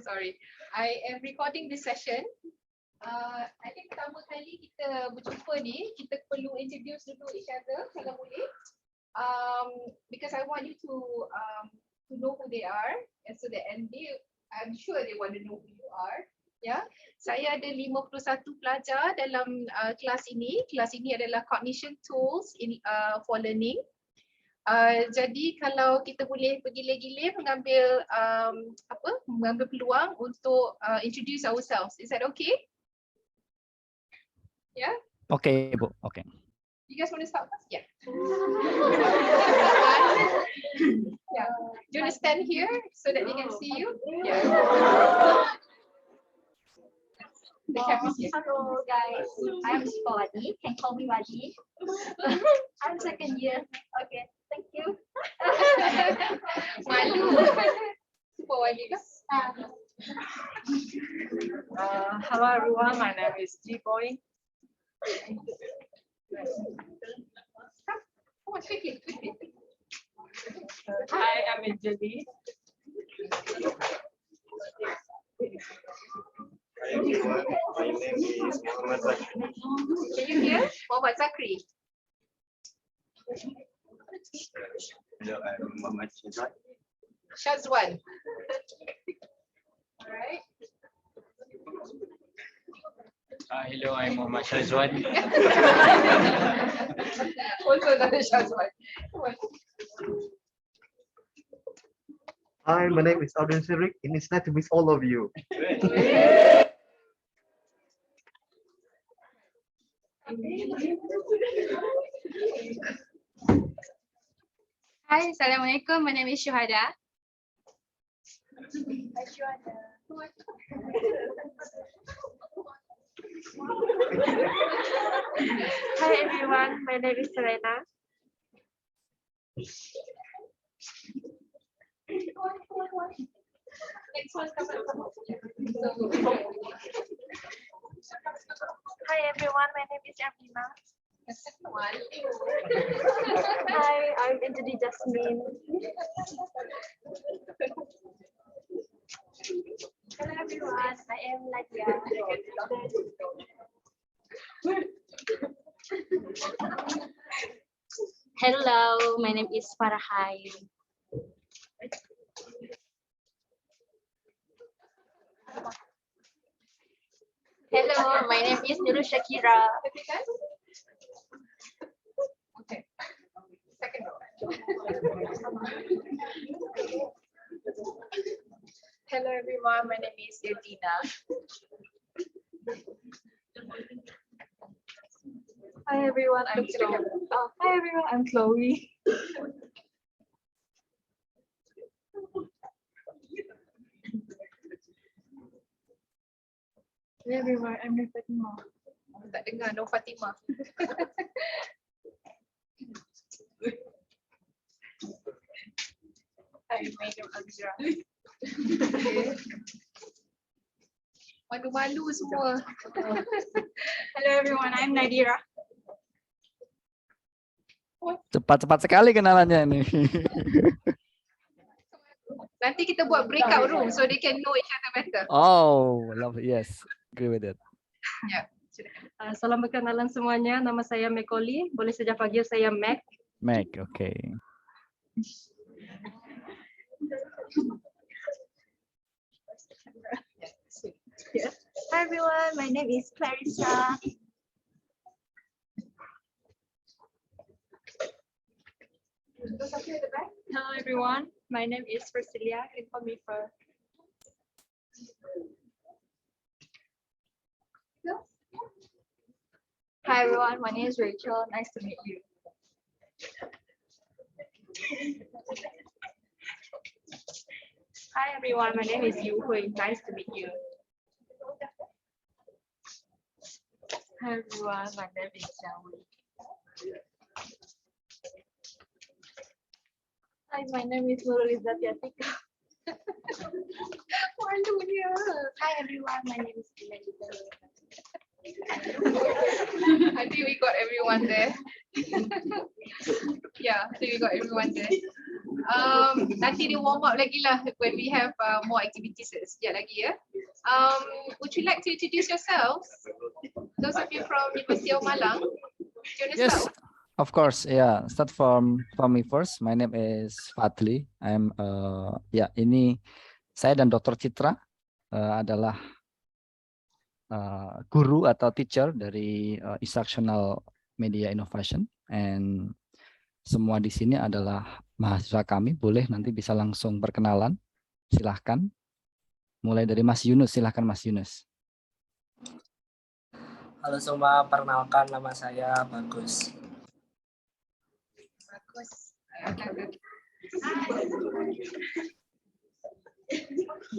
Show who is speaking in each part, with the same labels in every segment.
Speaker 1: Sorry, I am recording this session. I think pertama kali kita berjumpa ni, kita perlu introduce dulu each other kalau boleh. Because I want you to know who they are, and so that I'm sure they want to know who you are. Ya, saya ada 51 pelajar dalam kelas ini. Kelas ini adalah Cognition Tools for Learning. Jadi kalau kita boleh bergilir-gilir mengambil mengambil peluang untuk introduce ourselves. Is that okay? Yeah?
Speaker 2: Okay, Bu. Okay.
Speaker 1: You guys want to start first? Yeah. Yeah. Do you want to stand here so that they can see you? Yeah.
Speaker 3: Hello guys, I'm Wadi. Can call me Wadi. I'm second year. Okay, thank you.
Speaker 1: Malu. Super Wadi.
Speaker 4: Hello everyone, my name is G-Boy.
Speaker 1: Come on, quickly.
Speaker 4: Hi, I'm Anjali.
Speaker 5: Hi everyone, my name is Muhammad Zakri.
Speaker 1: Can you hear? Muhammad Zakri.
Speaker 5: Hello, I'm Muhammad Shazwan.
Speaker 1: Shazwan. All right.
Speaker 6: Hello, I'm Muhammad Shazwan.
Speaker 1: Also another Shazwan.
Speaker 7: Hi, my name is Audun Sirik, and it's nice to meet all of you.
Speaker 3: Hi, Assalamualaikum. My name is Shuhada.
Speaker 4: Hi everyone, my name is Serena.
Speaker 1: Next one.
Speaker 4: Hi everyone, my name is Amina.
Speaker 1: Malu.
Speaker 4: Hi, I'm Anjali Jasmine.
Speaker 3: Hello everyone, I am Nadia. Hello, my name is Farahai. Hello, my name is Nurul Shakira.
Speaker 1: Okay. Second row.
Speaker 4: Hello everyone, my name is Yadina. Hi everyone, I'm Chloe. Hi everyone, I'm Chloe. Hi everyone, I'm Fatima.
Speaker 1: Tak dengar Nur Fatimah.
Speaker 4: I'm Maidam Azra.
Speaker 1: Malu-malu semua.
Speaker 4: Hello everyone, I'm Nadira.
Speaker 2: Cepat-cepat sekali kenalannya nih.
Speaker 1: Nanti kita buat breakout room so they can know each other better.
Speaker 2: Oh, love it. Yes, agree with it.
Speaker 1: Ya.
Speaker 4: Salam perkenalan semuanya, nama saya Mekoli. Boleh saja panggil saya Mac.
Speaker 2: Meg, okay.
Speaker 3: Hi everyone, my name is Clarissa.
Speaker 4: Hello everyone, my name is Priscilla. You can call me Fer.
Speaker 3: Hi everyone, my name is Rachel. Nice to meet you.
Speaker 4: Hi everyone, my name is Yu Hui. Nice to meet you. Hi everyone, my name is Xiaoyi.
Speaker 3: Hi, my name is Nurulizat Yatika.
Speaker 1: Malu dia.
Speaker 3: Hi everyone, my name is Melita.
Speaker 1: I think we got everyone there. Yeah, I think we got everyone there. Nanti dia warm up lagi lah when we have more activities sekejap lagi ya. Would you like to introduce yourselves? Those of you from Universiti of Malang. Do you want to
Speaker 2: Yes,
Speaker 1: start?
Speaker 2: of course. Yeah, start from me first. My name is Fadli. I'm ya ini saya dan Dr. Citra adalah guru atau teacher dari Instructional Media Innovation, and semua di sini adalah mahasiswa kami. Boleh nanti bisa langsung berkenalan. Silahkan. Mulai dari Mas Yunus. Silahkan Mas Yunus.
Speaker 8: Halo semua, perkenalkan nama saya Bagus.
Speaker 1: Bagus.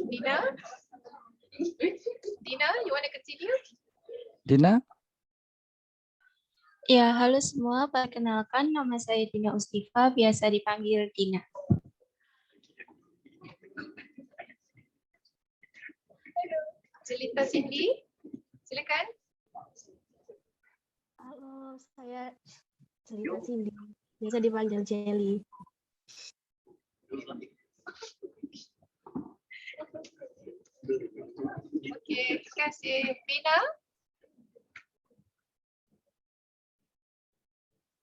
Speaker 1: Dina? Dina, you want to continue?
Speaker 2: Dina?
Speaker 9: Ya, halo semua. Perkenalkan, nama saya Dina Ustifa, biasa dipanggil Dina.
Speaker 1: Celita Cindy, silakan.
Speaker 9: Halo, saya Celita Cindy, biasa dipanggil Jelly.
Speaker 1: Oke, terima kasih. Bina?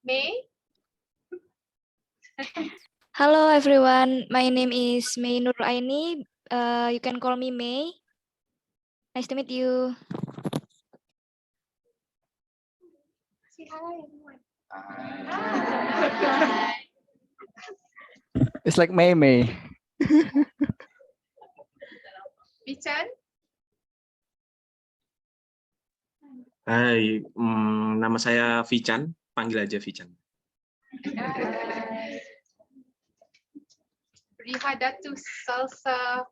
Speaker 1: May?
Speaker 10: Hello everyone, my name is May Nur Aini. You can call me May. Nice to meet you.
Speaker 1: Say hi everyone.
Speaker 2: It's like May May.
Speaker 1: Bichan?
Speaker 5: Hai, nama saya Vichan, panggil aja Vichan.
Speaker 1: Rihadatu Salsa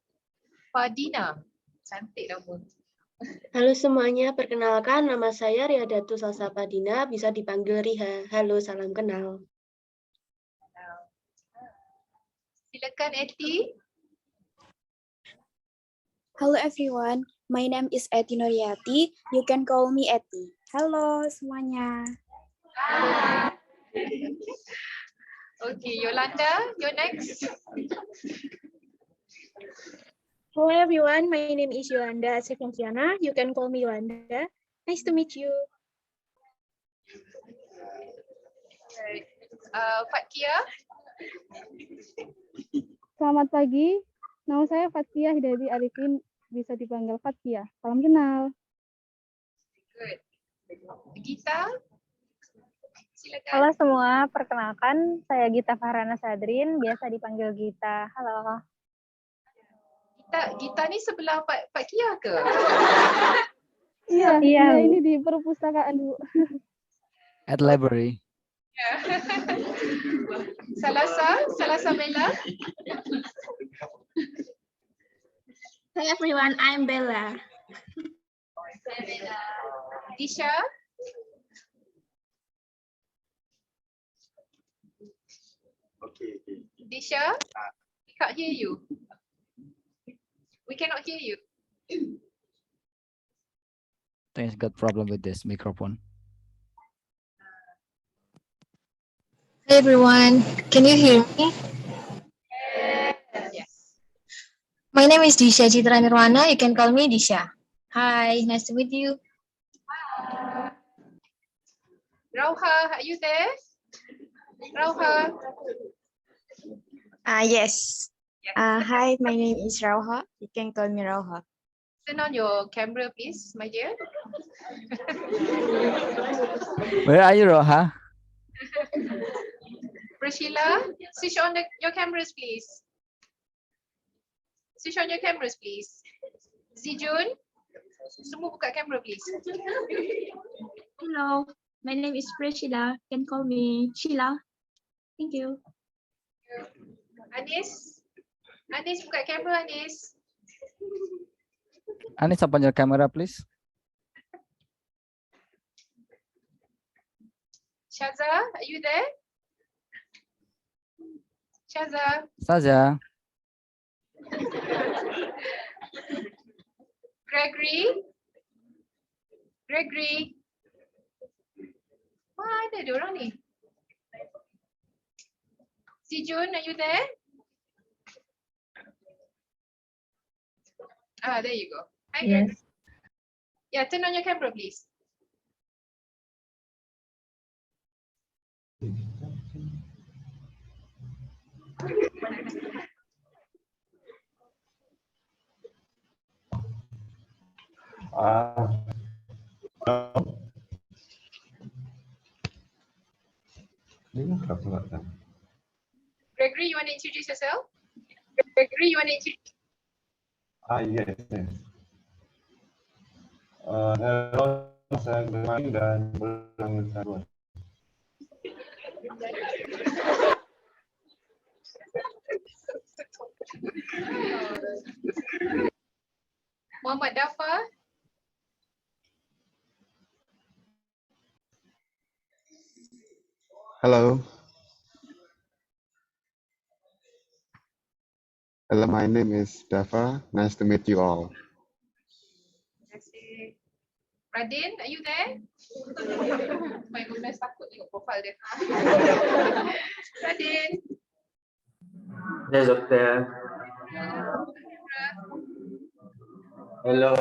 Speaker 1: Fadina. Cantik nama.
Speaker 11: Halo semuanya, perkenalkan nama saya Riadatu Salsa Padina, bisa dipanggil Riha. Halo, salam kenal.
Speaker 1: Silakan Eti.
Speaker 12: Hello everyone, my name is Eti Nuriati. You can call me Eti. Halo semuanya.
Speaker 1: Okay, Yolanda, you're next.
Speaker 13: Hello everyone, my name is Yolanda Sekensiana. You can call me Yolanda. Nice to meet you.
Speaker 1: Right. Fatkia.
Speaker 14: Selamat pagi, nama saya Fatkia Hidayati Arifin, bisa dipanggil Fatkia. Salam kenal.
Speaker 1: Good. Gita. Silakan.
Speaker 15: Halo semua, perkenalkan saya Gita Fahrana Sadrin, biasa dipanggil Gita. Halo.
Speaker 1: Gita ni sebelah Pak Kia ke?
Speaker 14: Iya,
Speaker 15: Iya.
Speaker 14: ini di perpustakaan Bu.
Speaker 2: At library.
Speaker 1: Salasa Bella.
Speaker 16: Hi everyone, I'm Bella.
Speaker 1: Disha.
Speaker 5: Okay.
Speaker 1: Disha, we can't hear you. We cannot hear you.
Speaker 2: I think it's got problem with this microphone.
Speaker 17: Hey everyone, can you hear me?
Speaker 1: Yes.
Speaker 17: My name is Disha Citra Nirwana. You can call me Disha. Hi, nice to meet you.
Speaker 1: Rauha, are you there? Rauha.
Speaker 18: Yes. Hi, my name is Rauha. You can call me Rauha.
Speaker 1: Turn on your camera, please, my dear.
Speaker 2: Where are you, Roha?
Speaker 1: Priscilla, switch on your cameras, please. Switch on your cameras, please. Zijun, semua buka kamera, please.
Speaker 16: Hello, my name is Priscilla. You can call me Sheila. Thank you.
Speaker 1: Anis, buka kamera, Anis.
Speaker 2: Anis, open your camera, please.
Speaker 1: Shaza, are you there? Shaza.
Speaker 2: Saja.
Speaker 1: Gregory. Mana dia orang ni? Sijun, are you there? Ah, there you go. Hi, Gregory. Yeah, turn on your camera, please. Gregory, you want to introduce yourself? Gregory, you want to introduce?
Speaker 5: Yes, yes. Hello, saya Gregory dan berpanggil saya.
Speaker 1: Muhammad Dafa.
Speaker 19: Hello. Hello, my name is Dafa. Nice to meet you all.
Speaker 1: Radin, are you there? My goodness, takut tengok profile dia. Radin.
Speaker 8: Yes, Doctor. Hello,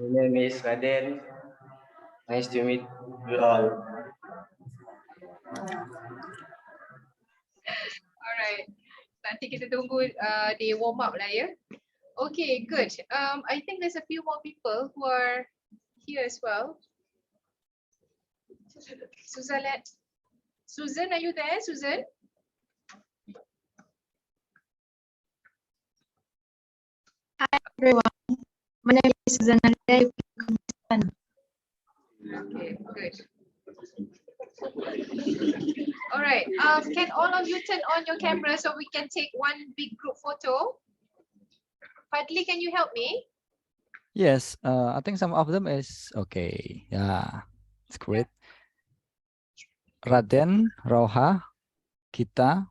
Speaker 8: my name is Raden. Nice to meet you all.
Speaker 1: Alright. Nanti kita tunggu they warm up lah ya. Okay, good. I think there's a few more people who are here as well. Susan, are you there? Susan?
Speaker 18: Hi everyone. My name is Susan.
Speaker 1: Okay, good. All right. Can all of you turn on your camera so we can take one big group photo? Fadli, can you help me?
Speaker 2: Yes, I think some of them is okay. Yeah, it's great. Raden, Roha, Gita.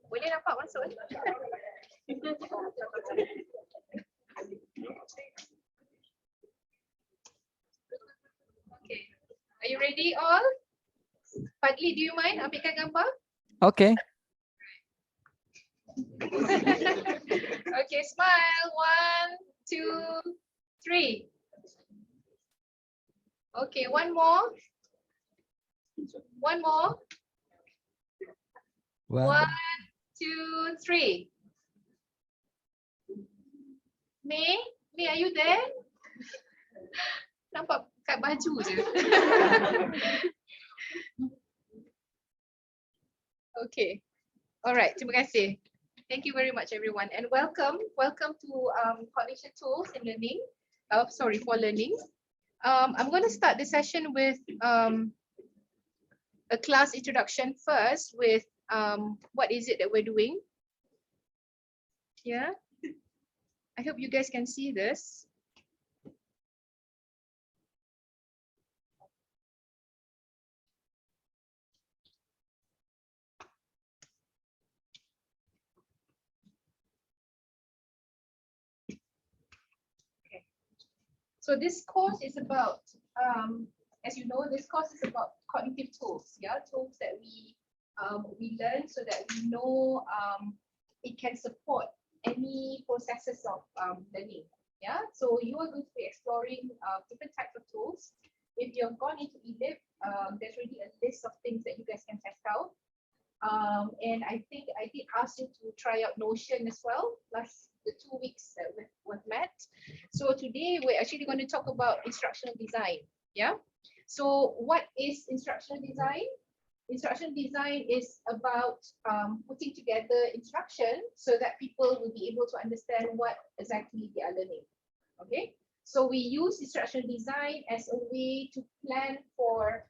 Speaker 1: Boleh nampak masuk? Okay. Are you ready all? Fadli, do you mind ambilkan gambar?
Speaker 2: Okay.
Speaker 1: Okay, smile. 1, 2, 3. Okay, one more. One more. 1, 2, 3. May, are you there? Nampak kat baju je. Okay. All right, terima kasih. Thank you very much everyone and welcome to Cognition Tools in Learning. For learning. I'm going to start the session with a class introduction first with what is it that we're doing. Yeah. I hope you guys can see this. Okay. So this course is about, as you know, this course is about cognitive tools. Yeah, tools that we learn so that we know it can support any processes of learning. Yeah, so you are going to be exploring different types of tools. If you've gone into eLib, there's already a list of things that you guys can test out. And I think I did ask you to try out Notion as well, plus the 2 weeks that we've met. So today we're actually going to talk about instructional design. Yeah. So what is instructional design? Instructional design is about putting together instruction so that people will be able to understand what exactly they are learning. Okay, so we use instructional design as a way to plan for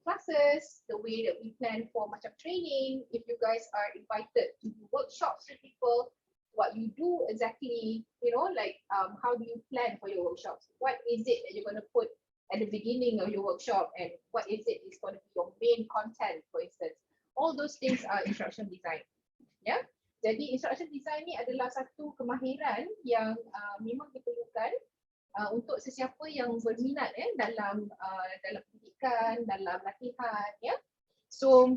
Speaker 1: classes, the way that we plan for much of training. If you guys are invited to do workshops with people, what you do exactly, you know, like how do you plan for your workshops? What is it that you're going to put at the beginning of your workshop and what is it is going to be your main content, for instance. All those things are instruction design. Yeah. Jadi instruction design ni adalah satu kemahiran yang memang diperlukan untuk sesiapa yang berminat dalam pendidikan, dalam latihan, ya. So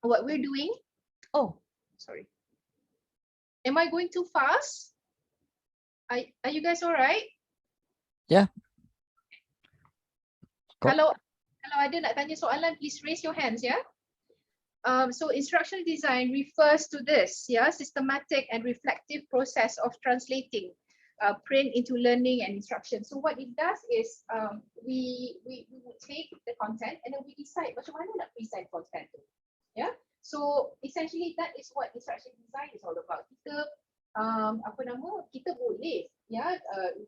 Speaker 1: what we're doing, oh sorry, am I going too fast? Are you guys alright?
Speaker 2: Yeah.
Speaker 1: Kalau ada nak tanya soalan, please raise your hands, ya. So instructional design refers to this, systematic and reflective process of translating print into learning and instruction. So what it does is we would take the content and then we decide macam mana nak present content tu. Yeah. So essentially that is what instructional design is all about. Kita boleh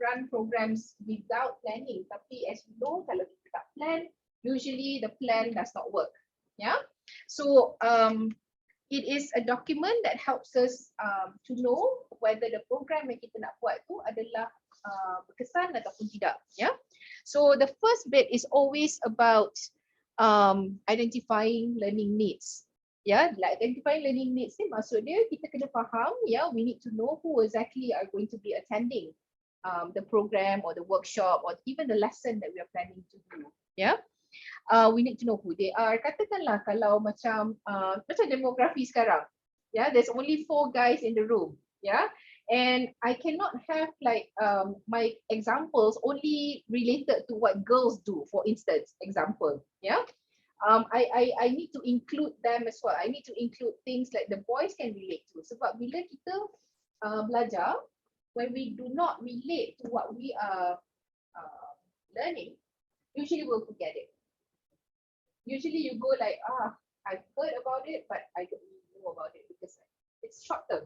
Speaker 1: run programs without planning, tapi as you know, kalau kita tak plan, usually the plan does not work. Yeah. So it is a document that helps us to know whether the program yang kita nak buat tu adalah berkesan ataupun tidak. Yeah. So the first bit is always about identifying learning needs. Yeah, like identifying learning needs ni maksud dia kita kena faham, we need to know who exactly are going to be attending the program or the workshop or even the lesson that we are planning to do. Yeah. We need to know who they are. Katakanlah kalau macam demografi sekarang, there's only 4 guys in the room, and I cannot have like my examples only related to what girls do, for instance, example, I need to include them as well. I need to include things like the boys can relate to. Sebab bila kita belajar, when we do not relate to what we are learning, usually we'll forget it. Usually you go like, I've heard about it, but I don't really know about it because it's short term.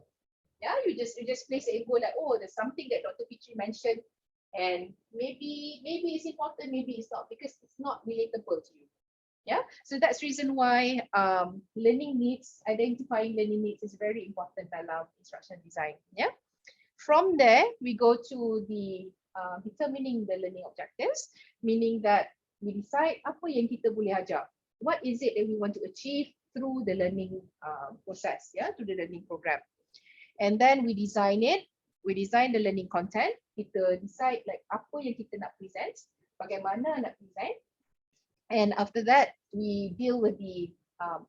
Speaker 1: Yeah, you just place it and go like, oh, there's something that Dr. Fitri mentioned, and maybe it's important, maybe it's not, because it's not relatable to you. Yeah, so that's reason why learning needs, identifying learning needs is very important dalam instruction design. Yeah. From there, we go to the determining the learning objectives, meaning that we decide apa yang kita boleh ajar. What is it that we want to achieve through the learning process, through the learning program. And then we design it. We design the learning content. Kita decide like apa yang kita nak present, bagaimana nak present. And after that, we deal with the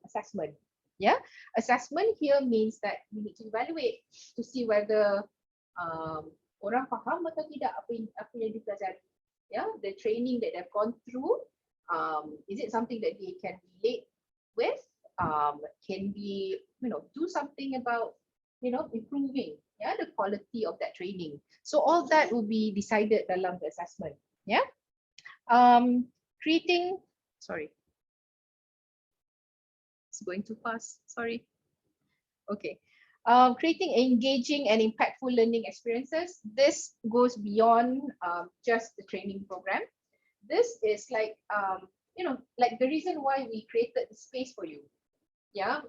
Speaker 1: assessment. Yeah, assessment here means that we need to evaluate to see whether orang faham atau tidak apa yang dipelajari. Yeah, the training that they've gone through, is it something that they can relate with? Can we, do something about, improving, the quality of that training. So all that will be decided dalam the assessment. Yeah. Creating, sorry, it's going too fast, sorry. Okay. Creating engaging and impactful learning experiences. This goes beyond just the training program. This is like, like the reason why we created the space for you. Yeah,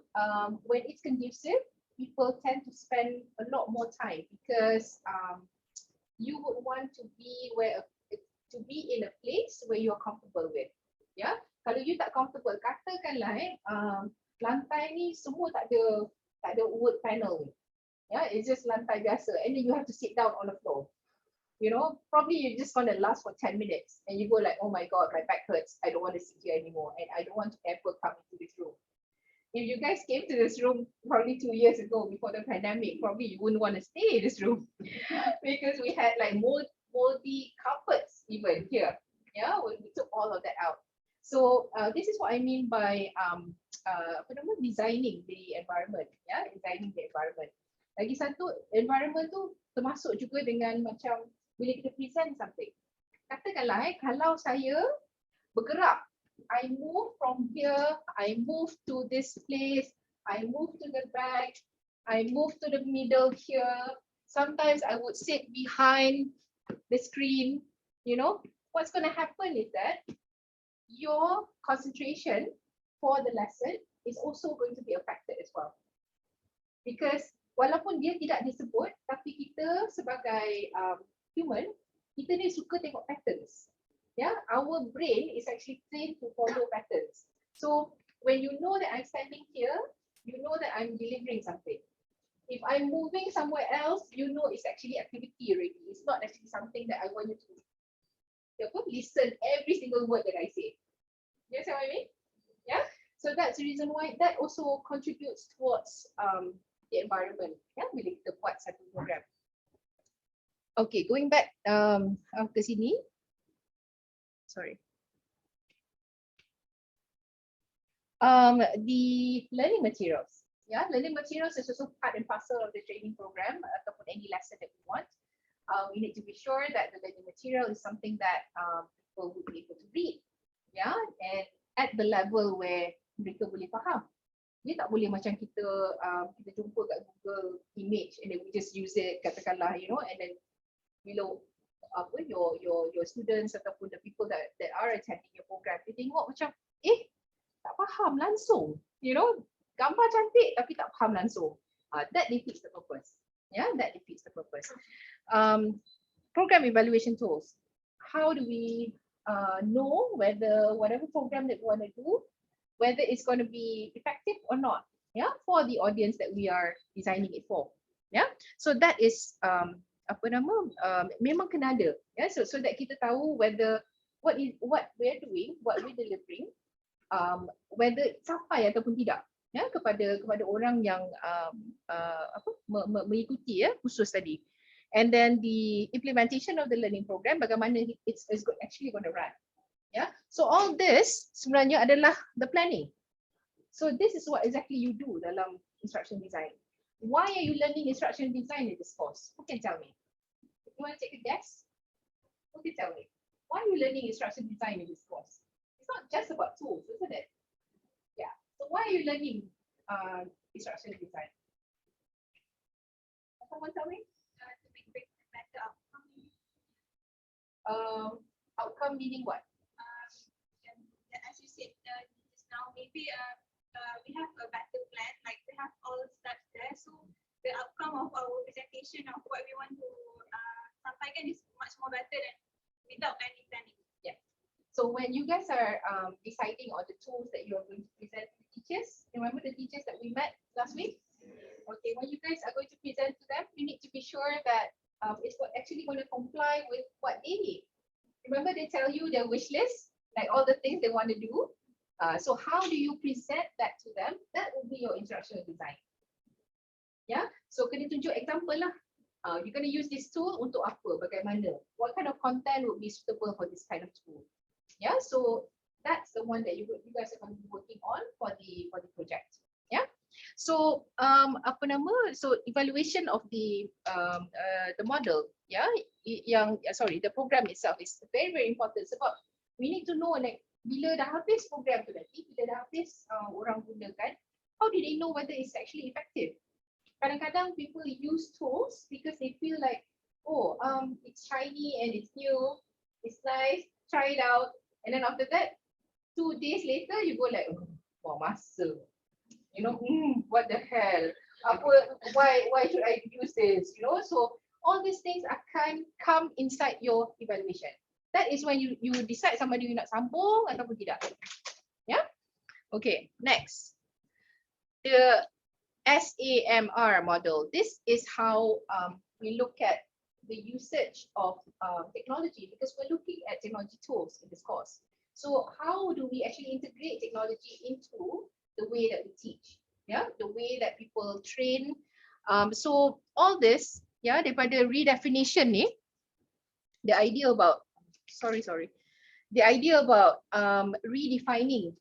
Speaker 1: when it's conducive, people tend to spend a lot more time because you would want to be in a place where you're comfortable with. Yeah, kalau you tak comfortable, katakanlah lantai ni semua tak ada wood panel. Yeah, it's just lantai biasa, and then you have to sit down on the floor. Probably you're just gonna last for 10 minutes and you go like, oh my god, my back hurts, I don't want to sit here anymore and I don't want to ever come into this room. If you guys came to this room probably 2 years ago before the pandemic, probably you wouldn't want to stay in this room because we had like moldy carpets even here. Yeah, we took all of that out. So this is what I mean by designing the environment. Yeah, designing the environment. Lagi satu, environment tu termasuk juga dengan macam bila kita present something. Katakanlah kalau saya bergerak, I move from here, I move to this place, I move to the back, I move to the middle here. Sometimes I would sit behind the screen. What's going to happen is that your concentration for the lesson is also going to be affected as well. Because walaupun dia tidak disebut, tapi kita sebagai human, kita ni suka tengok patterns. Yeah, our brain is actually trained to follow patterns. So when you know that I'm standing here, you know that I'm delivering something. If I'm moving somewhere else, you know it's actually activity already. It's not actually something that I want you to listen every single word that I say. You understand what I mean? Yeah. So that's the reason why that also contributes towards the environment. Yeah, bila kita buat satu program. Okay, going back ke sini. Sorry. The learning materials. Yeah, learning materials is also part and parcel of the training program ataupun any lesson that we want. We need to be sure that the learning material is something that people will be able to read. Yeah, and at the level where mereka boleh faham. Dia tak boleh macam kita jumpa kat Google image and then we just use it, katakanlah, you know, and then below your students ataupun the people that are attending your program, dia tengok macam tak faham langsung, you know, gambar cantik tapi tak faham langsung. That defeats the purpose. Yeah, that defeats the purpose. Program evaluation tools. How do we know whether whatever program that we want to do, whether it's going to be effective or not? Yeah, for the audience that we are designing it for. Yeah, so that is memang kena ada. Yeah, so that kita tahu whether what we're doing, what we're delivering, whether sampai ataupun tidak. Ya, kepada orang yang mengikuti khusus tadi. And then the implementation of the learning program, bagaimana it's actually going to run. Yeah, so all this sebenarnya adalah the planning. So this is what exactly you do dalam instruction design. Why are you learning instruction design in this course? Who can tell me? You want to take a guess? Who can tell me? Why are you learning instruction design in this course? It's not just about tools, isn't it? So why are you learning instruction design? Someone tell me? To make better outcome. Outcome meaning what?
Speaker 20: As you said just now, maybe we have a better plan, like we have all steps there. So the outcome of our presentation of what we want to sampaikan is much more better than without any planning.
Speaker 1: Yeah. So when you guys are deciding on the tools that you are going to present to the teachers, remember the teachers that we met last week? Okay, when you guys are going to present to them, you need to be sure that it's actually going to comply with what they need. Remember they tell you their wish list, like all the things they want to do. So how do you present that to them? That will be your instructional design. Yeah, so kena tunjuk example lah. You're going to use this tool untuk apa, bagaimana? What kind of content would be suitable for this kind of tool? Yeah, so that's the one that you guys are going to be working on for the project. Yeah, so so evaluation of the model, yeah, the program itself is very very important sebab we need to know like bila dah habis program tu nanti, bila dah habis orang gunakan, how do they know whether it's actually effective? Kadang-kadang people use tools because they feel like, oh, it's shiny and it's new, it's nice, try it out. And then after that, 2 days later, you go like, oh, masa. You know, what the hell? Why should I use this? You know, so all these things can come inside your evaluation. That is when you decide somebody you nak sambung ataupun tidak. Yeah? Okay, next. The SAMR model. This is how we look at the usage of technology, because we're looking at technology tools in this course. So how do we actually integrate technology into the way that we teach? Yeah, the way that people train. So all this, yeah, daripada redefinition ni, the idea about redefining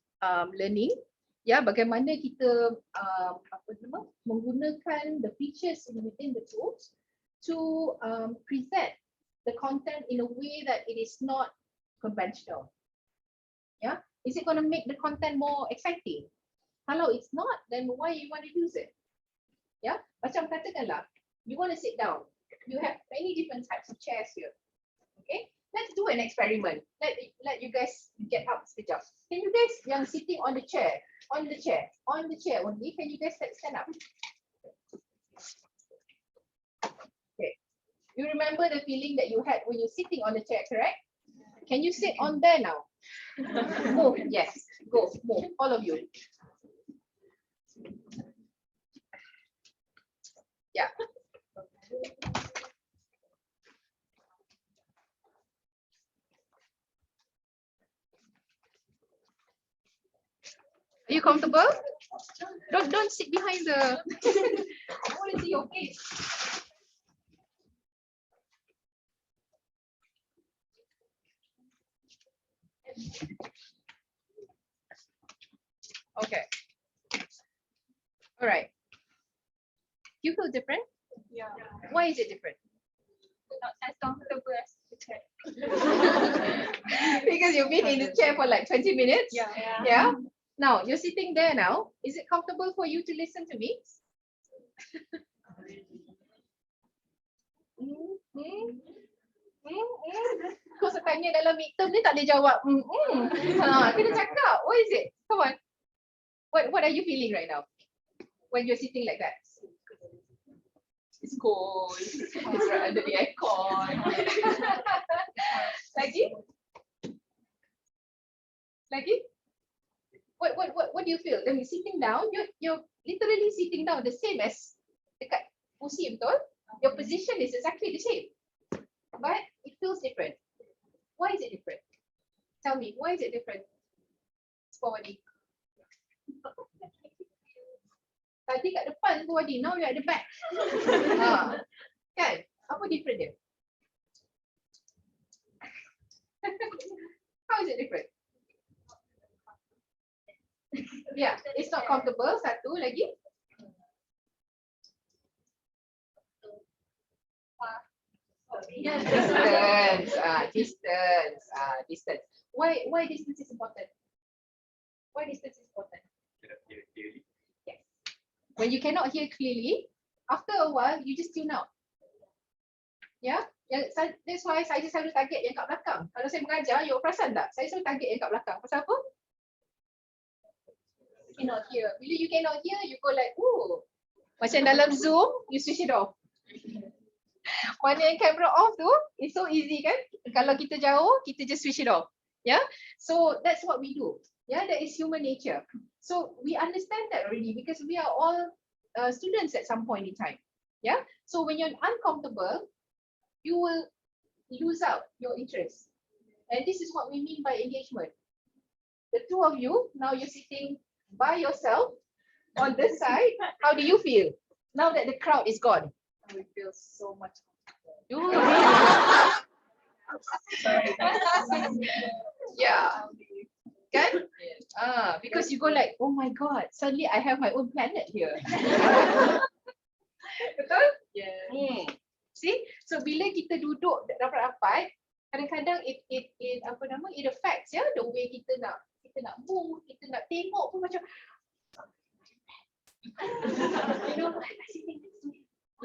Speaker 1: learning. Ya, bagaimana kita menggunakan the features within the tools to present the content in a way that it is not conventional. Yeah, is it going to make the content more exciting? Kalau it's not, then why you want to use it? Yeah, macam katakanlah, you want to sit down. You have many different types of chairs here. Okay, let's do an experiment. Let you guys get up sekejap. Can you guys yang sitting on the chair only, can you guys stand up? Okay. You remember the feeling that you had when you're sitting on the chair, correct? Can you sit on there now? Move, yes. Go, move, all of you. Yeah. Are you comfortable? Don't sit behind the. I want to see your face. Okay. All right. You feel different?
Speaker 20: Yeah.
Speaker 1: Why is it different?
Speaker 20: Not as comfortable as the chair.
Speaker 1: Because you've been in the chair for like 20 minutes.
Speaker 20: Yeah.
Speaker 1: Yeah. Now you're sitting there now. Is it comfortable for you to listen to me? Kau tanya dalam midterm ni tak boleh jawab. Kena cakap. What is it? Come on. What are you feeling right now when you're sitting like that? It's cold. It's right under the aircon. Lagi? Lagi? What do you feel? When you're sitting down, you're literally sitting down the same as dekat kursi, betul? Your position is exactly the same. But it feels different. Why is it different? Tell me, why is it different? Spawadi. Tadi kat depan Spawadi, now you're at the back. Kan? Apa different dia? How is it different? Yeah, it's not comfortable. Satu lagi. Distance. Why distance is important? Why distance is important? Yes. When you cannot hear clearly, after a while you just tune out. Yeah, that's why saya selalu target yang kat belakang. Kalau saya mengajar, you perasan tak? Saya selalu target yang kat belakang. Pasal apa? You cannot hear. Bila you cannot hear, you go like, oh. Macam dalam Zoom, you switch it off. Mana yang camera off tu, it's so easy kan? Kalau kita jauh, kita just switch it off. Yeah, so that's what we do. Yeah, that is human nature. So we understand that already because we are all students at some point in time. Yeah, so when you're uncomfortable, you will lose out your interest. And this is what we mean by engagement. The two of you, now you're sitting by yourself on this side. How do you feel now that the crowd is gone? We feel so much. Yeah. Kan? Because you go like, oh my God, suddenly I have my own planet here. Betul? Yeah. See? So bila kita duduk rapat-rapat, kadang-kadang it affects ya the way kita nak move, kita nak tengok pun macam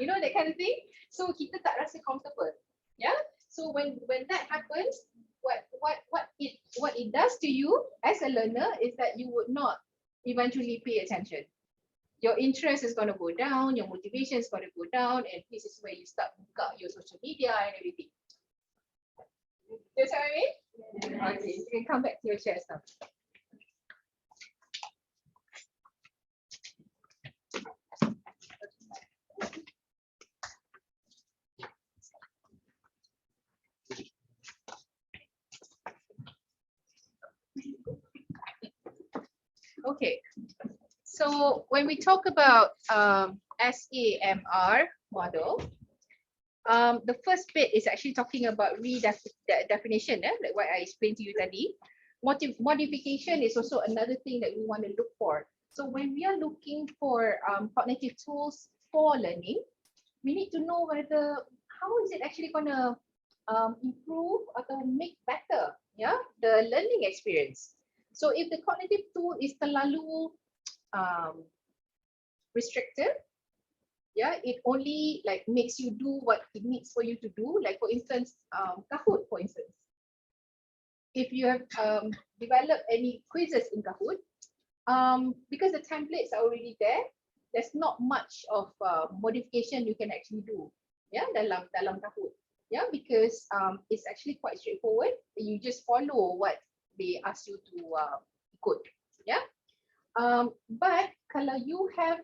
Speaker 1: you know that kind of thing. So kita tak rasa comfortable. Yeah? So when that happens, what it does to you as a learner is that you would not eventually pay attention. Your interest is going to go down, your motivation is going to go down, and this is where you start buka your social media and everything. You see what I mean? Okay, you can come back to your chairs now. Okay, so when we talk about SAMR model, the first bit is actually talking about redefinition, like what I explained to you tadi. Modification is also another thing that we want to look for. So when we are looking for cognitive tools for learning, we need to know whether how is it actually going to improve or make better, yeah, the learning experience. So if the cognitive tool is terlalu restrictive, yeah, it only like makes you do what it needs for you to do. Like for instance, Kahoot, for instance. If you have developed any quizzes in Kahoot, because the templates are already there, there's not much of modification you can actually do. Yeah, dalam Kahoot. Yeah, because it's actually quite straightforward. You just follow what they ask you to code. Yeah. But kalau you have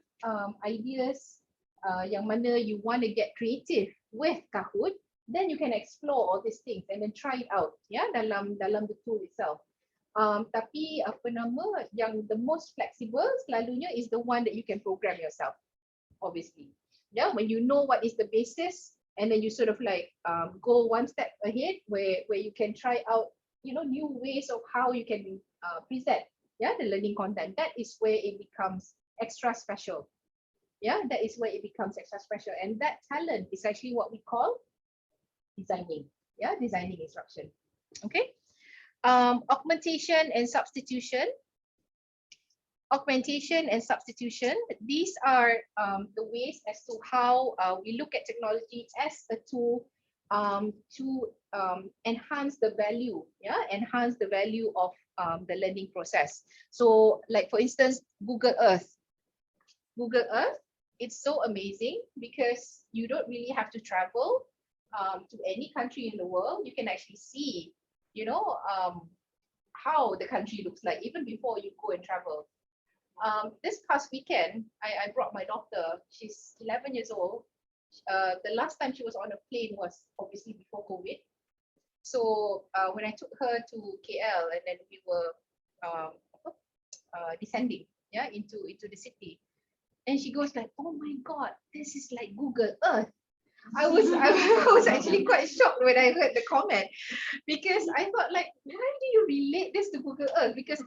Speaker 1: ideas yang mana you want to get creative with Kahoot, then you can explore all these things and then try it out, dalam the tool itself. Tapi apa nama, yang the most flexible selalunya is the one that you can program yourself, obviously. When you know what is the basis, and then you sort of like go one step ahead where you can try out, new ways of how you can present, the learning content. That is where it becomes extra special. That is where it becomes extra special, and that talent is actually what we call designing. Designing instruction. Okay. Augmentation and substitution. Augmentation and substitution. These are the ways as to how we look at technology as a tool to enhance the value, enhance the value of the learning process. So, like for instance, Google Earth. Google Earth, it's so amazing because you don't really have to travel to any country in the world. You can actually see, how the country looks like even before you go and travel. This past weekend, I brought my daughter. She's 11 years old. The last time she was on a plane was obviously before COVID. So when I took her to KL and then we were descending, into the city, and she goes like, "Oh my God, this is like Google Earth." I was actually quite shocked when I heard the comment, because I thought like, why do you relate this to Google Earth? Because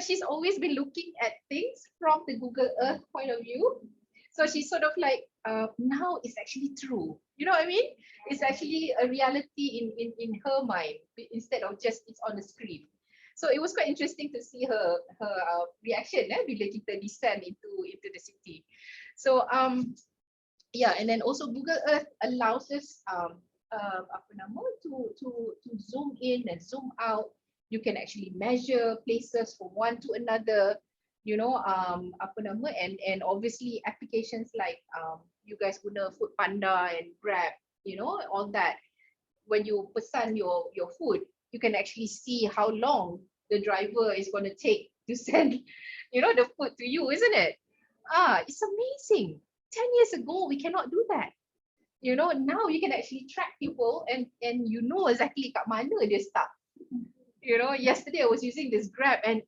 Speaker 1: she's always been looking at things from the Google Earth point of view. So she's sort of like, now it's actually true. You know what I mean? It's actually a reality in her mind instead of just it's on the screen. So it was quite interesting to see her reaction bila kita descend into the city. So and then also Google Earth allows us to zoom in and zoom out. You can actually measure places from one to another, and obviously applications like you guys guna Food Panda and Grab, all that. When you pesan your food, you can actually see how long the driver is going to take to send, the food to you, isn't it? It's amazing. 10 years ago, we cannot do that. Now you can actually track people and exactly kat mana dia stuck. Yesterday I was using this Grab and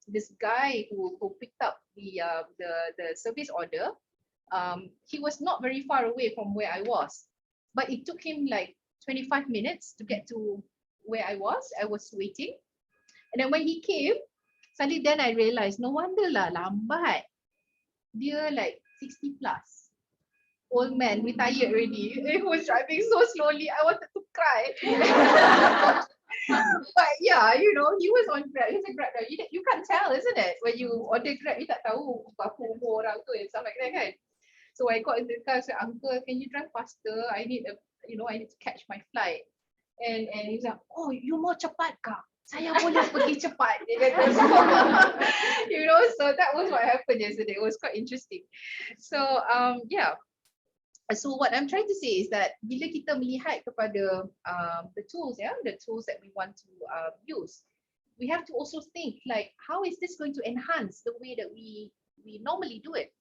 Speaker 1: this guy who picked up the service order, he was not very far away from where I was, but it took him like 25 minutes to get to where I was. I was waiting, and then when he came, suddenly then I realized, no wonder lah lambat. Dia like 60 plus, old man, retired already. He was driving so slowly, I wanted to cry. But yeah, he was on Grab. He's a Grab driver. You can't tell, isn't it? When you order Grab, you tak tahu berapa umur orang tu and stuff like that, kan? So I got in the car, said, "Uncle, can you drive faster? I need to catch my flight." And he's like, "Oh, you mau cepat kah? Saya boleh pergi cepat." So that was what happened yesterday. It was quite interesting. So so what I'm trying to say is that bila kita melihat kepada the tools that we want to use, we have to also think like, how is this going to enhance the way that we normally do it?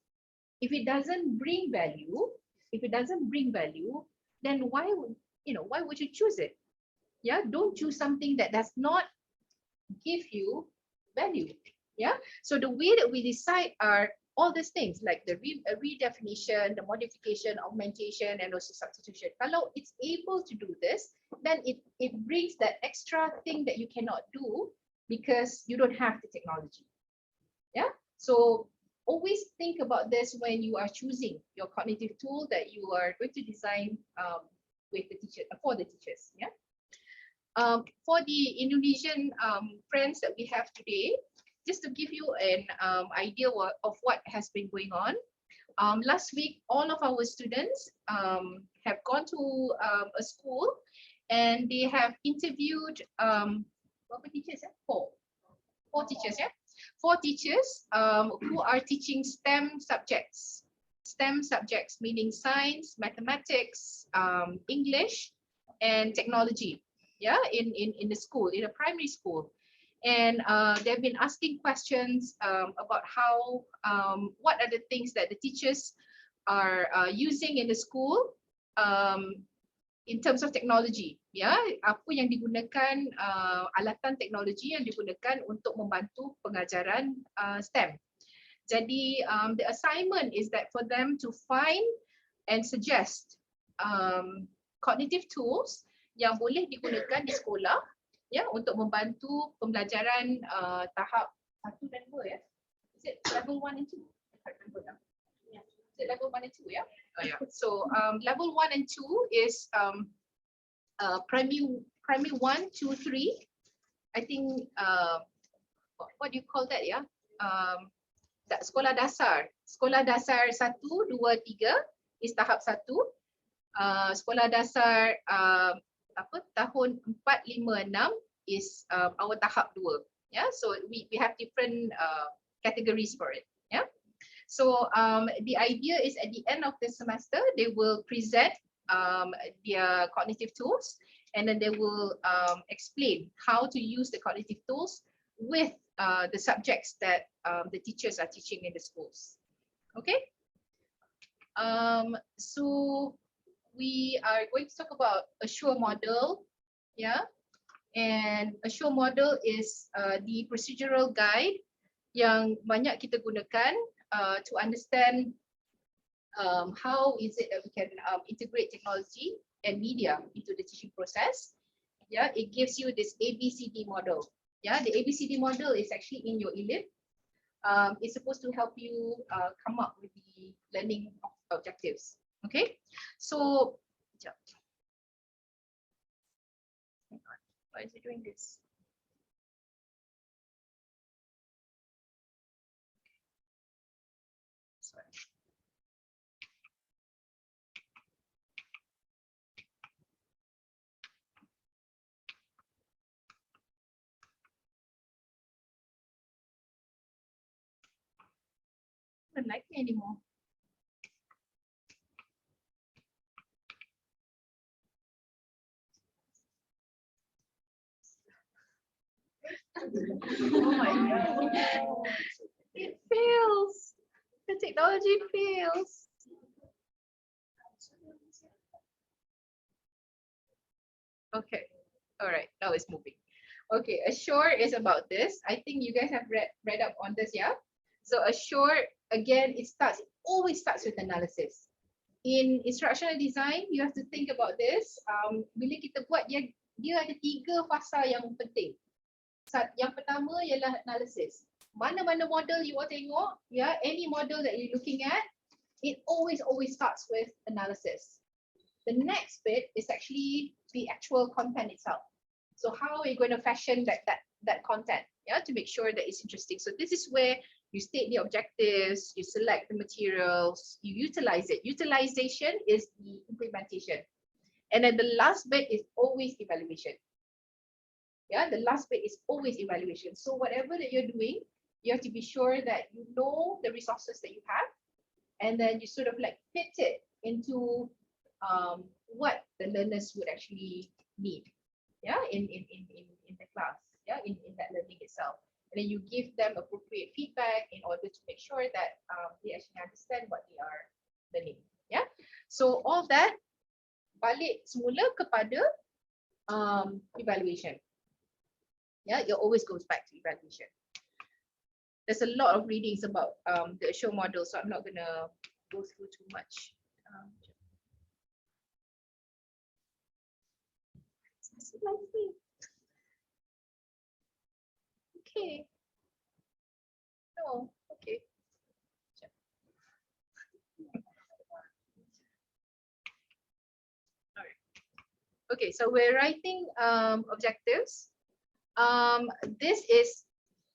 Speaker 1: If it doesn't bring value, then why would you choose it? Don't choose something that does not give you value. So the way that we decide are all these things like the redefinition, the modification, augmentation, and also substitution. Kalau it's able to do this, then it brings that extra thing that you cannot do because you don't have the technology. So always think about this when you are choosing your cognitive tool that you are going to design with the teacher, for the teachers. For the Indonesian friends that we have today, just to give you an idea of what has been going on. Last week, all of our students have gone to a school and they have interviewed four teachers who are teaching STEM subjects. STEM subjects meaning science, mathematics, English, and technology. In the school, in a primary school. And they've been asking questions about how, what are the things that the teachers are using in the school in terms of technology, ya, apa yang digunakan, alatan teknologi yang digunakan untuk membantu pengajaran STEM. Jadi the assignment is that for them to find and suggest cognitive tools yang boleh digunakan di sekolah, ya, untuk membantu pembelajaran tahap 1 dan 2, ya. Is it level 1 and 2? I can't remember now. Is it level 1 and 2, yeah? Oh, yeah. So level 1 and 2 is primary 1, 2, 3. I think what do you call that, ya? Sekolah dasar. Sekolah dasar 1, 2, 3 is tahap 1. Sekolah dasar tahun 4, 5, 6 is our tahap 2. Yeah, so we have different categories for it. Yeah. So the idea is at the end of the semester they will present their cognitive tools, and then they will explain how to use the cognitive tools with the subjects that the teachers are teaching in the schools. Okay. So we are going to talk about a Assure model, yeah, and Assure model is the procedural guide yang banyak kita gunakan to understand how is it that we can integrate technology and media into the teaching process. Yeah, it gives you this ABCD model. Yeah, the ABCD model is actually in your ELIP. It's supposed to help you come up with the learning objectives. Okay, so hang on. Why is it doing this? Sorry. I don't like me anymore. Oh my god. It fails. The technology fails. Okay. All right. Now it's moving. Okay. Assure is about this. I think you guys have read up on this, yeah? So Assure, again, it always starts with analysis. In instructional design, you have to think about this. Bila kita buat, dia ada 3 fasa yang penting. Yang pertama ialah analysis. Mana-mana model you want tengok, ya, any model that you're looking at, it always starts with analysis. The next bit is actually the actual content itself. So how are you going to fashion that content, yeah, to make sure that it's interesting. So this is where you state the objectives, you select the materials, you utilize it. Utilization is the implementation. And then the last bit is always evaluation. Yeah, the last bit is always evaluation. So whatever that you're doing, you have to be sure that you know the resources that you have, and then you sort of like fit it into what the learners would actually need, yeah, in the class, yeah, in that learning itself. And then you give them appropriate feedback in order to make sure that they actually understand what they are learning. Yeah, so all that balik semula kepada evaluation. Yeah, it always goes back to evaluation. There's a lot of readings about the Assure model, so I'm not gonna go through too much. Okay. No, okay. Alright. Okay, so we're writing objectives. This is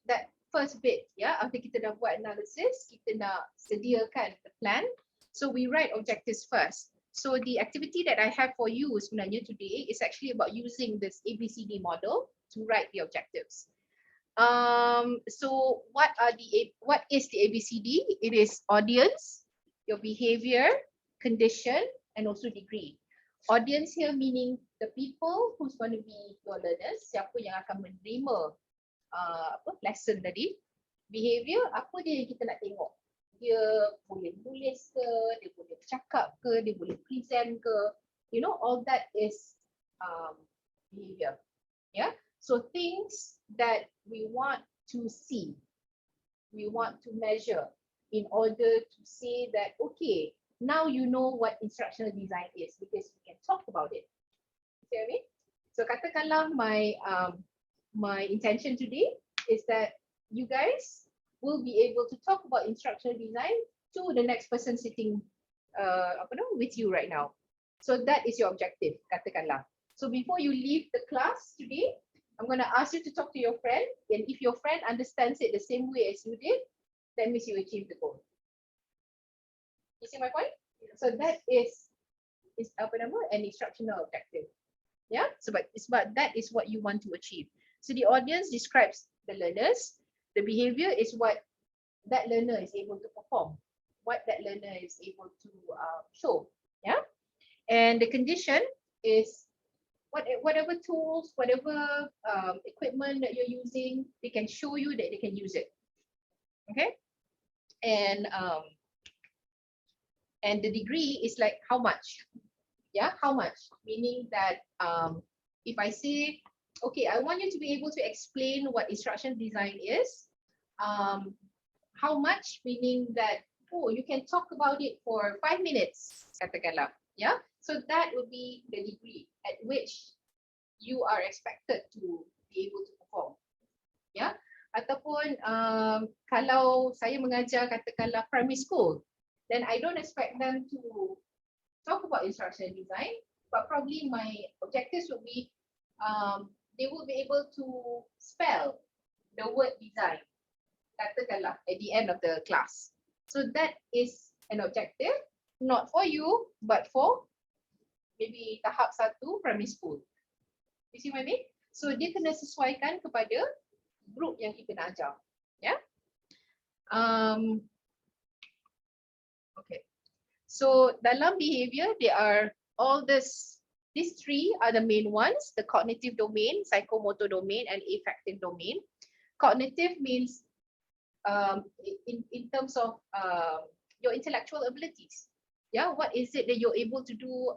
Speaker 1: that first bit, yeah. After kita dah buat analysis, kita nak sediakan the plan. So we write objectives first. So the activity that I have for you sebenarnya today is actually about using this ABCD model to write the objectives. So what is the ABCD? It is audience, your behavior, condition, and also degree. Audience here meaning the people who's going to be your learners, siapa yang akan menerima lesson tadi. Behavior, apa dia yang kita nak tengok? dia boleh tulis ke, dia boleh bercakap ke, dia boleh present ke, you know, all that is behavior. Yeah, so things that we want to see, we want to measure in order to say that, okay, now you know what instructional design is because we can talk about it. See what I mean? So katakanlah my intention today is that you guys will be able to talk about instructional design to the next person sitting with you right now. So that is your objective, katakanlah. So before you leave the class today, I'm going to ask you to talk to your friend, and if your friend understands it the same way as you did, that means you achieve the goal. You see my point? So that is an instructional objective. Yeah, so but that is what you want to achieve. So the audience describes the learners. The behavior is what that learner is able to perform, what that learner is able to show. Yeah, and the condition is whatever tools, whatever equipment that you're using, they can show you that they can use it. Okay, and the degree is like how much. Yeah, how much? Meaning that if I say, okay, I want you to be able to explain what instruction design is, how much? Meaning that, oh, you can talk about it for 5 minutes, katakanlah. Yeah, so that would be the degree at which you are expected to be able to perform. Yeah, ataupun kalau saya mengajar katakanlah primary school, then I don't expect them to talk about instructional design, but probably my objectives would be they will be able to spell the word design, katakanlah, at the end of the class. So that is an objective, not for you, but for maybe tahap 1 primary school. You see what I mean? So dia kena sesuaikan kepada group yang kita nak ajar. Yeah. Okay. So dalam behavior, there are all these three are the main ones: the cognitive domain, psychomotor domain, and affective domain. Cognitive means in terms of your intellectual abilities. Yeah, what is it that you're able to do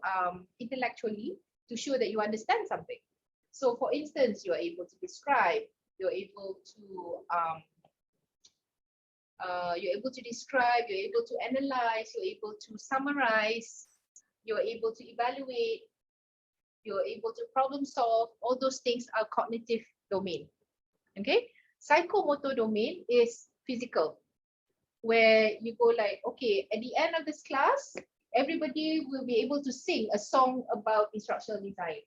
Speaker 1: intellectually to show that you understand something? So for instance, you're able to describe, you're able to describe, you're able to analyze, you're able to summarize, you're able to evaluate, you're able to problem solve. All those things are cognitive domain. Okay, psychomotor domain is physical, where you go like, okay, at the end of this class, everybody will be able to sing a song about instructional design.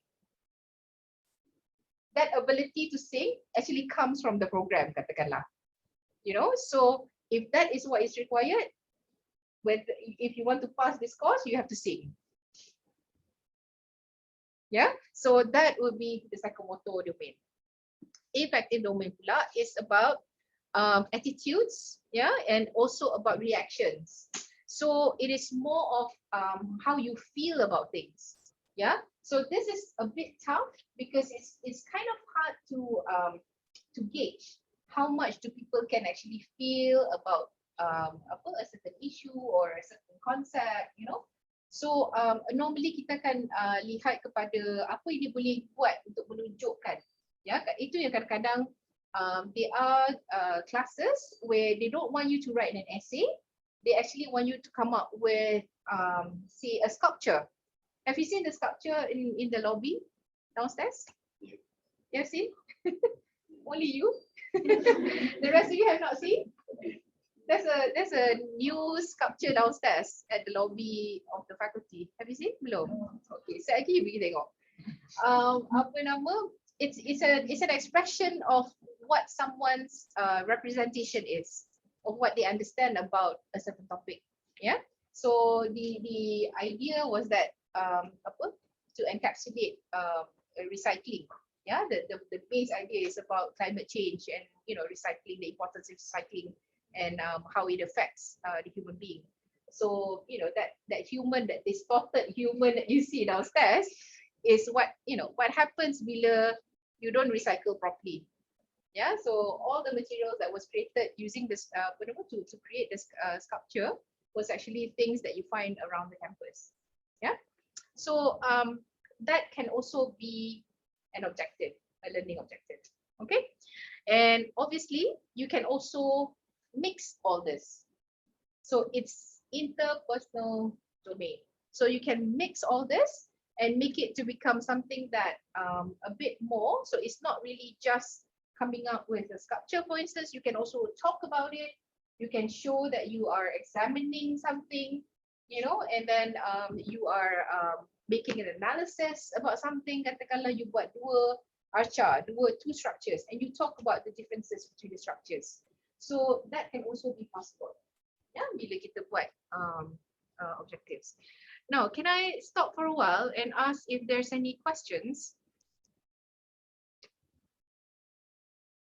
Speaker 1: That ability to sing actually comes from the program, katakanlah. You know, so if that is what is required, if you want to pass this course, you have to sing. Yeah, so that would be the psychomotor domain. Affective domain pula is about attitudes, yeah, and also about reactions. So it is more of how you feel about things. Yeah, so this is a bit tough because it's kind of hard to gauge how much do people can actually feel about a certain issue or a certain concept, you know. So normally kita akan lihat kepada apa yang dia boleh buat untuk menunjukkan. Ya, itu yang kadang-kadang there are classes where they don't want you to write an essay. They actually want you to come up with say a sculpture. Have you seen the sculpture in the lobby downstairs? You have seen? Only you? The rest of you have not seen? There's a new sculpture downstairs at the lobby of the faculty. Have you seen? Belum? Okay, so lagi pergi tengok. Apa nama? It's an expression of what someone's representation is, of what they understand about a certain topic. Yeah. So the idea was that to encapsulate recycling. Yeah, the base idea is about climate change and, you know, recycling, the importance of recycling and how it affects the human being. So, you know, that human, that distorted human that you see downstairs is what, you know, what happens bila you don't recycle properly. Yeah, so all the materials that was created using this to create this sculpture was actually things that you find around the campus. Yeah, so that can also be an objective, a learning objective. Okay, and obviously you can also mix all this. So it's interpersonal domain. So you can mix all this and make it to become something that a bit more. So it's not really just coming up with a sculpture, for instance. You can also talk about it. You can show that you are examining something, you know, and then you are making an analysis about something. Katakanlah you buat two structures, and you talk about the differences between the structures. So that can also be possible. Yeah, bila kita buat objectives. Now, can I stop for a while and ask if there's any questions?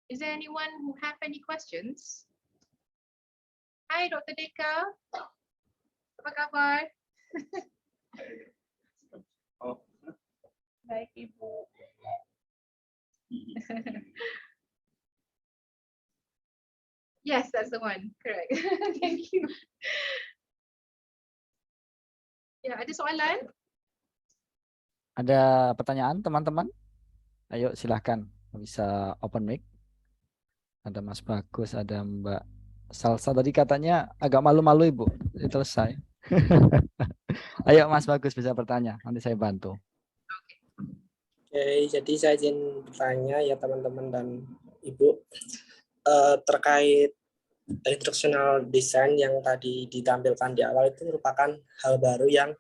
Speaker 1: Is there anyone who have any questions? Hi, Dr. Deka. Apa kabar? Baik, Ibu. Yes, that's the one. Correct. Thank you. Ya, ada soalan?
Speaker 2: Ada pertanyaan teman-teman? Ayo silahkan, bisa open mic. Ada Mas Bagus, ada Mbak Salsa. Tadi katanya agak malu-malu Ibu, selesai. Ayo Mas Bagus bisa bertanya, nanti saya bantu.
Speaker 21: Oke, jadi saya izin bertanya ya teman-teman dan Ibu terkait instructional design yang tadi ditampilkan di awal itu merupakan hal baru yang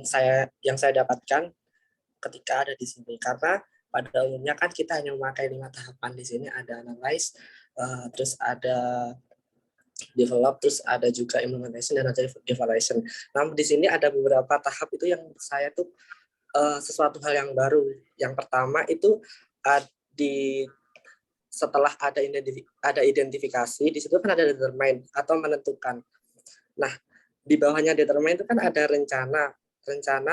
Speaker 21: saya dapatkan ketika ada di sini, karena pada umumnya kan kita hanya memakai 5 tahapan di sini, ada analyze, terus ada develop, terus ada juga implementation dan ada evaluation. Namun di sini ada beberapa tahap itu yang saya tuh sesuatu hal yang baru. Yang pertama itu setelah ada identifikasi, di situ kan ada determine atau menentukan. Nah, di bawahnya determine itu kan ada rencana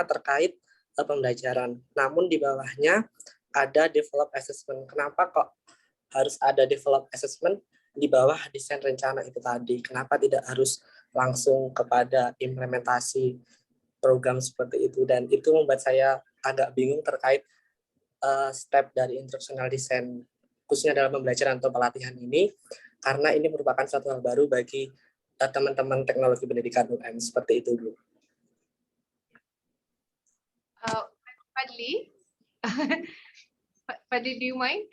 Speaker 21: terkait pembelajaran. Namun di bawahnya ada develop assessment. Kenapa kok harus ada develop assessment di bawah desain rencana itu tadi? Kenapa tidak harus langsung kepada implementasi program seperti itu? Dan itu membuat saya agak bingung terkait step dari instructional design, khususnya dalam pembelajaran atau pelatihan ini, karena ini merupakan suatu hal baru bagi teman-teman teknologi pendidikan UM, seperti itu, Bu.
Speaker 1: Fadli, Fadli, do you mind?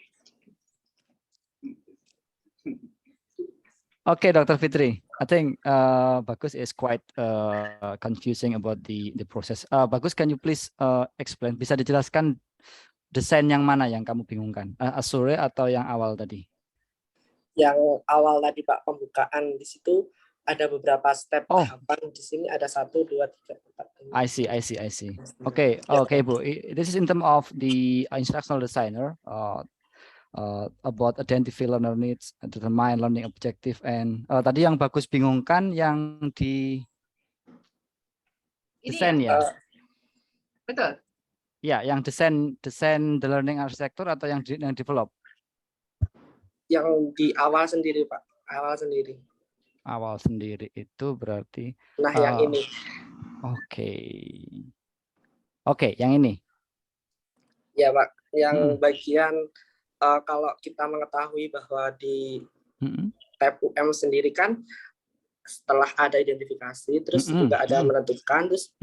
Speaker 2: Okay, Dr. Fitri. I think Bagus is quite confusing about the process. Bagus, can you please explain? Bisa dijelaskan desain yang mana yang kamu bingungkan? Azure atau yang awal tadi?
Speaker 21: Yang awal tadi Pak, pembukaan, di situ ada beberapa step tahapan. Di sini ada 1, 2, 3, 4.
Speaker 2: I see. Okay, okay, Bu. This is in terms of the instructional designer. About identify learner needs, determine learning objective, and tadi yang Bagus bingungkan yang di desain ya?
Speaker 1: Betul.
Speaker 2: Ya, yang desain the learning architecture atau yang develop?
Speaker 21: Yang di awal sendiri, Pak. Awal sendiri.
Speaker 2: Awal sendiri itu berarti.
Speaker 21: Nah, yang ini.
Speaker 2: Oke, yang ini.
Speaker 21: Ya, Pak. Yang bagian kalau kita mengetahui bahwa di tab UM sendiri kan setelah ada identifikasi, terus juga ada menentukan, terus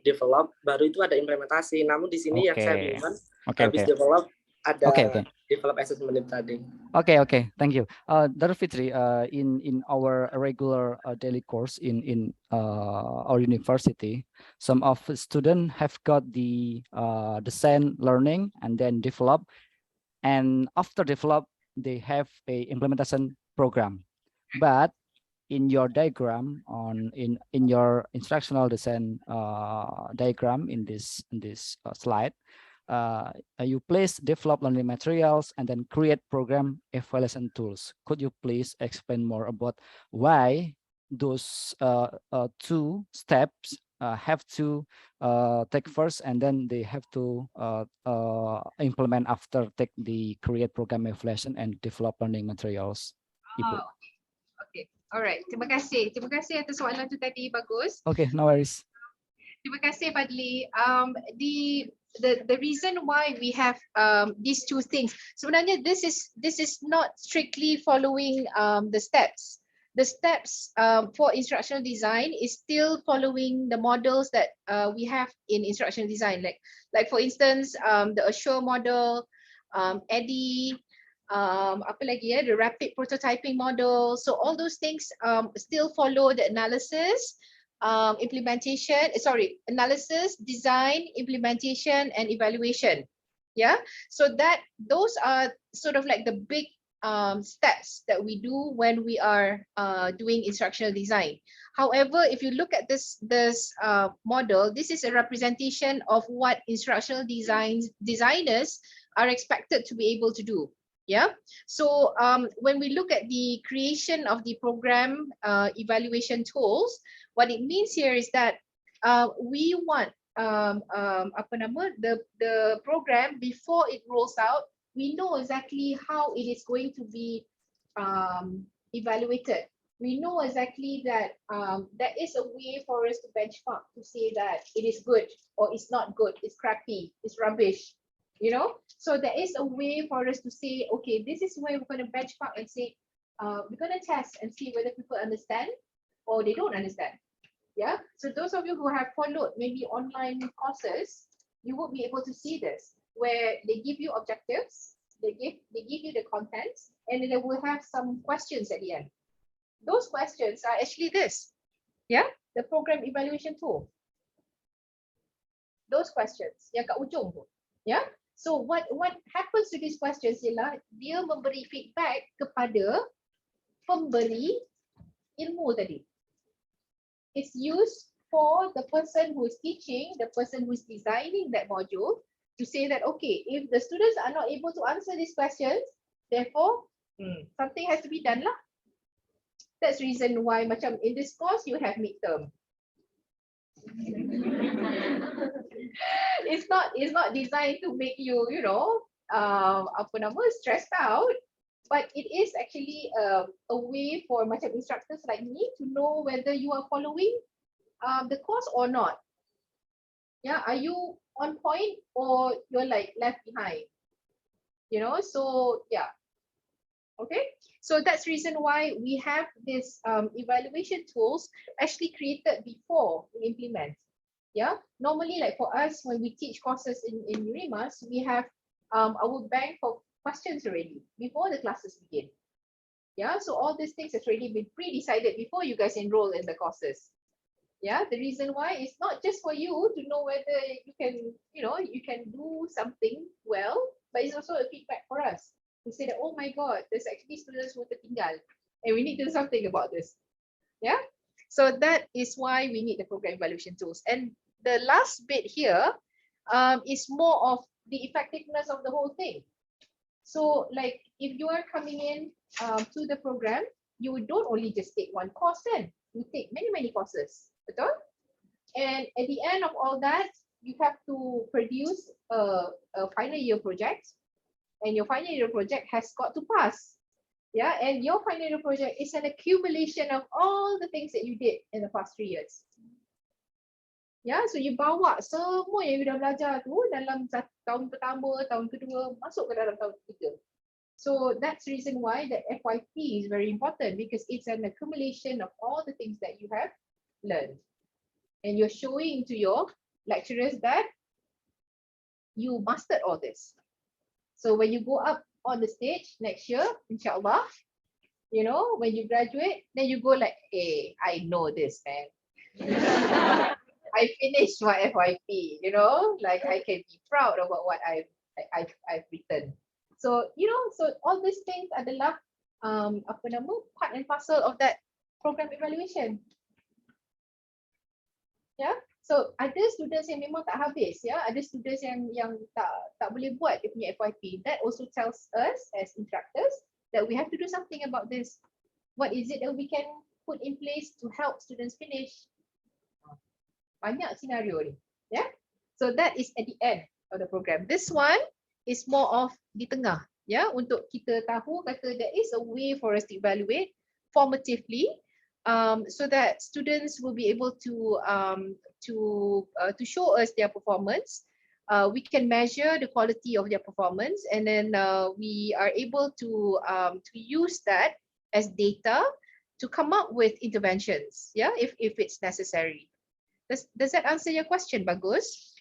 Speaker 21: develop, baru itu ada implementasi. Namun di sini yang saya bingungkan, habis develop ada develop assessment tadi.
Speaker 2: Okay, thank you. Dr. Fitri, in our regular daily course in our university, some of the students have got the design learning and then develop, and after develop they have a implementation program. But in your diagram in your instructional design diagram in this slide, you place develop learning materials and then create program evaluation tools. Could you please explain more about why those 2 steps have to take first, and then they have to implement after take the create program evaluation and develop learning materials. Ibu.
Speaker 1: Okay. Alright. Terima kasih. Terima kasih atas soalan tu tadi. Bagus.
Speaker 2: Okay, no worries.
Speaker 1: Terima kasih, Fadli. The reason why we have these two things, sebenarnya this is not strictly following the steps. The steps for instructional design is still following the models that we have in instructional design. Like for instance, the Assure model, EDI, apa lagi ya, the rapid prototyping model. So all those things still follow the analysis, analysis, design, implementation, and evaluation. Yeah, so those are sort of like the big steps that we do when we are doing instructional design. However, if you look at this model, this is a representation of what instructional designers are expected to be able to do. Yeah, so when we look at the creation of the program evaluation tools, what it means here is that we want the program, before it rolls out, we know exactly how it is going to be evaluated. We know exactly that there is a way for us to benchmark to say that it is good or it's not good, it's crappy, it's rubbish, you know. So there is a way for us to say, okay, this is where we're going to benchmark and say, we're going to test and see whether people understand or they don't understand. Yeah. So those of you who have followed maybe online courses, you will be able to see this, where they give you objectives, they give you the contents, and then they will have some questions at the end. Those questions are actually this, yeah, the program evaluation tool. Those questions yang kat ujung tu, yeah. So what happens to these questions ialah dia memberi feedback kepada pemberi ilmu tadi. It's used for the person who is teaching, the person who is designing that module, to say that, okay, if the students are not able to answer these questions, therefore something has to be done lah. That's the reason why macam in this course you have midterm. It's not designed to make you, you know, stressed out, but it is actually a way for macam instructors like me to know whether you are following the course or not. Yeah, are you on point or you're like left behind? You know, so yeah. Okay, so that's the reason why we have this evaluation tools actually created before we implement. Yeah, normally like for us when we teach courses in UNIMAS, we have our bank of questions already before the classes begin. Yeah, so all these things has already been pre-decided before you guys enroll in the courses. Yeah, the reason why is not just for you to know whether you can, you know, you can do something well, but it's also a feedback for us to say that, oh my God, there's actually students who tertinggal and we need to do something about this. Yeah, so that is why we need the program evaluation tools. And the last bit here is more of the effectiveness of the whole thing. So like if you are coming in to the program, you don't only just take one course then, you take many courses, betul? And at the end of all that, you have to produce a final year project, and your final year project has got to pass. Yeah, and your final year project is an accumulation of all the things that you did in the past 3 years. Yeah, so you bawa semua yang you dah belajar tu dalam tahun pertama, tahun kedua, masuk ke dalam tahun ketiga. So that's the reason why the FYP is very important, because it's an accumulation of all the things that you have learned. And you're showing to your lecturers that you mastered all this. So when you go up on the stage next year, inshallah, you know, when you graduate, then you go like, hey, I know this, man. I finished my FYP, you know, like I can be proud about what I've written. So, you know, so all these things adalah part and parcel of that program evaluation. Yeah, so ada students yang memang tak habis, ya, ada students yang tak boleh buat dia punya FYP. That also tells us as instructors that we have to do something about this. What is it that we can put in place to help students finish? Banyak scenario ni. Yeah. So that is at the end of the program. This one is more of di tengah. Yeah, untuk kita tahu kata there is a way for us to evaluate formatively, so that students will be able to show us their performance. We can measure the quality of their performance, and then we are able to use that as data to come up with interventions. Yeah, if it's necessary. Does that answer your question, Bagus?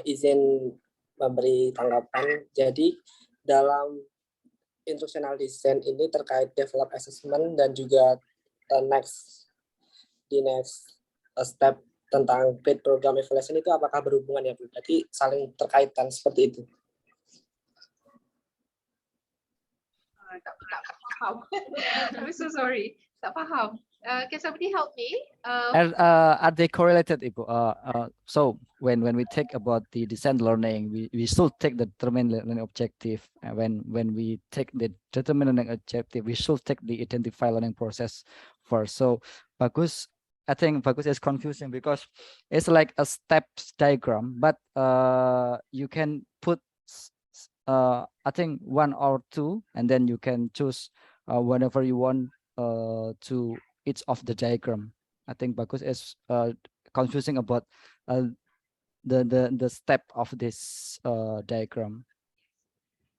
Speaker 21: Izin memberi tanggapan. Jadi dalam instructional design ini terkait develop assessment dan juga next step tentang paid program evaluation itu apakah berhubungan ya Bu? Berarti saling terkaitan seperti itu.
Speaker 1: Tak faham. I'm so sorry. Tak faham. Can somebody help me?
Speaker 2: Are they correlated, Ibu? So when we take about the design learning, we should take the determined learning objective, and when we take the determined learning objective, we should take the identify learning process first. So Bagus, I think Bagus is confusing because it's like a steps diagram, but you can put I think 1 or 2, and then you can choose whenever you want to each of the diagram. I think Bagus is confusing about the step of this diagram.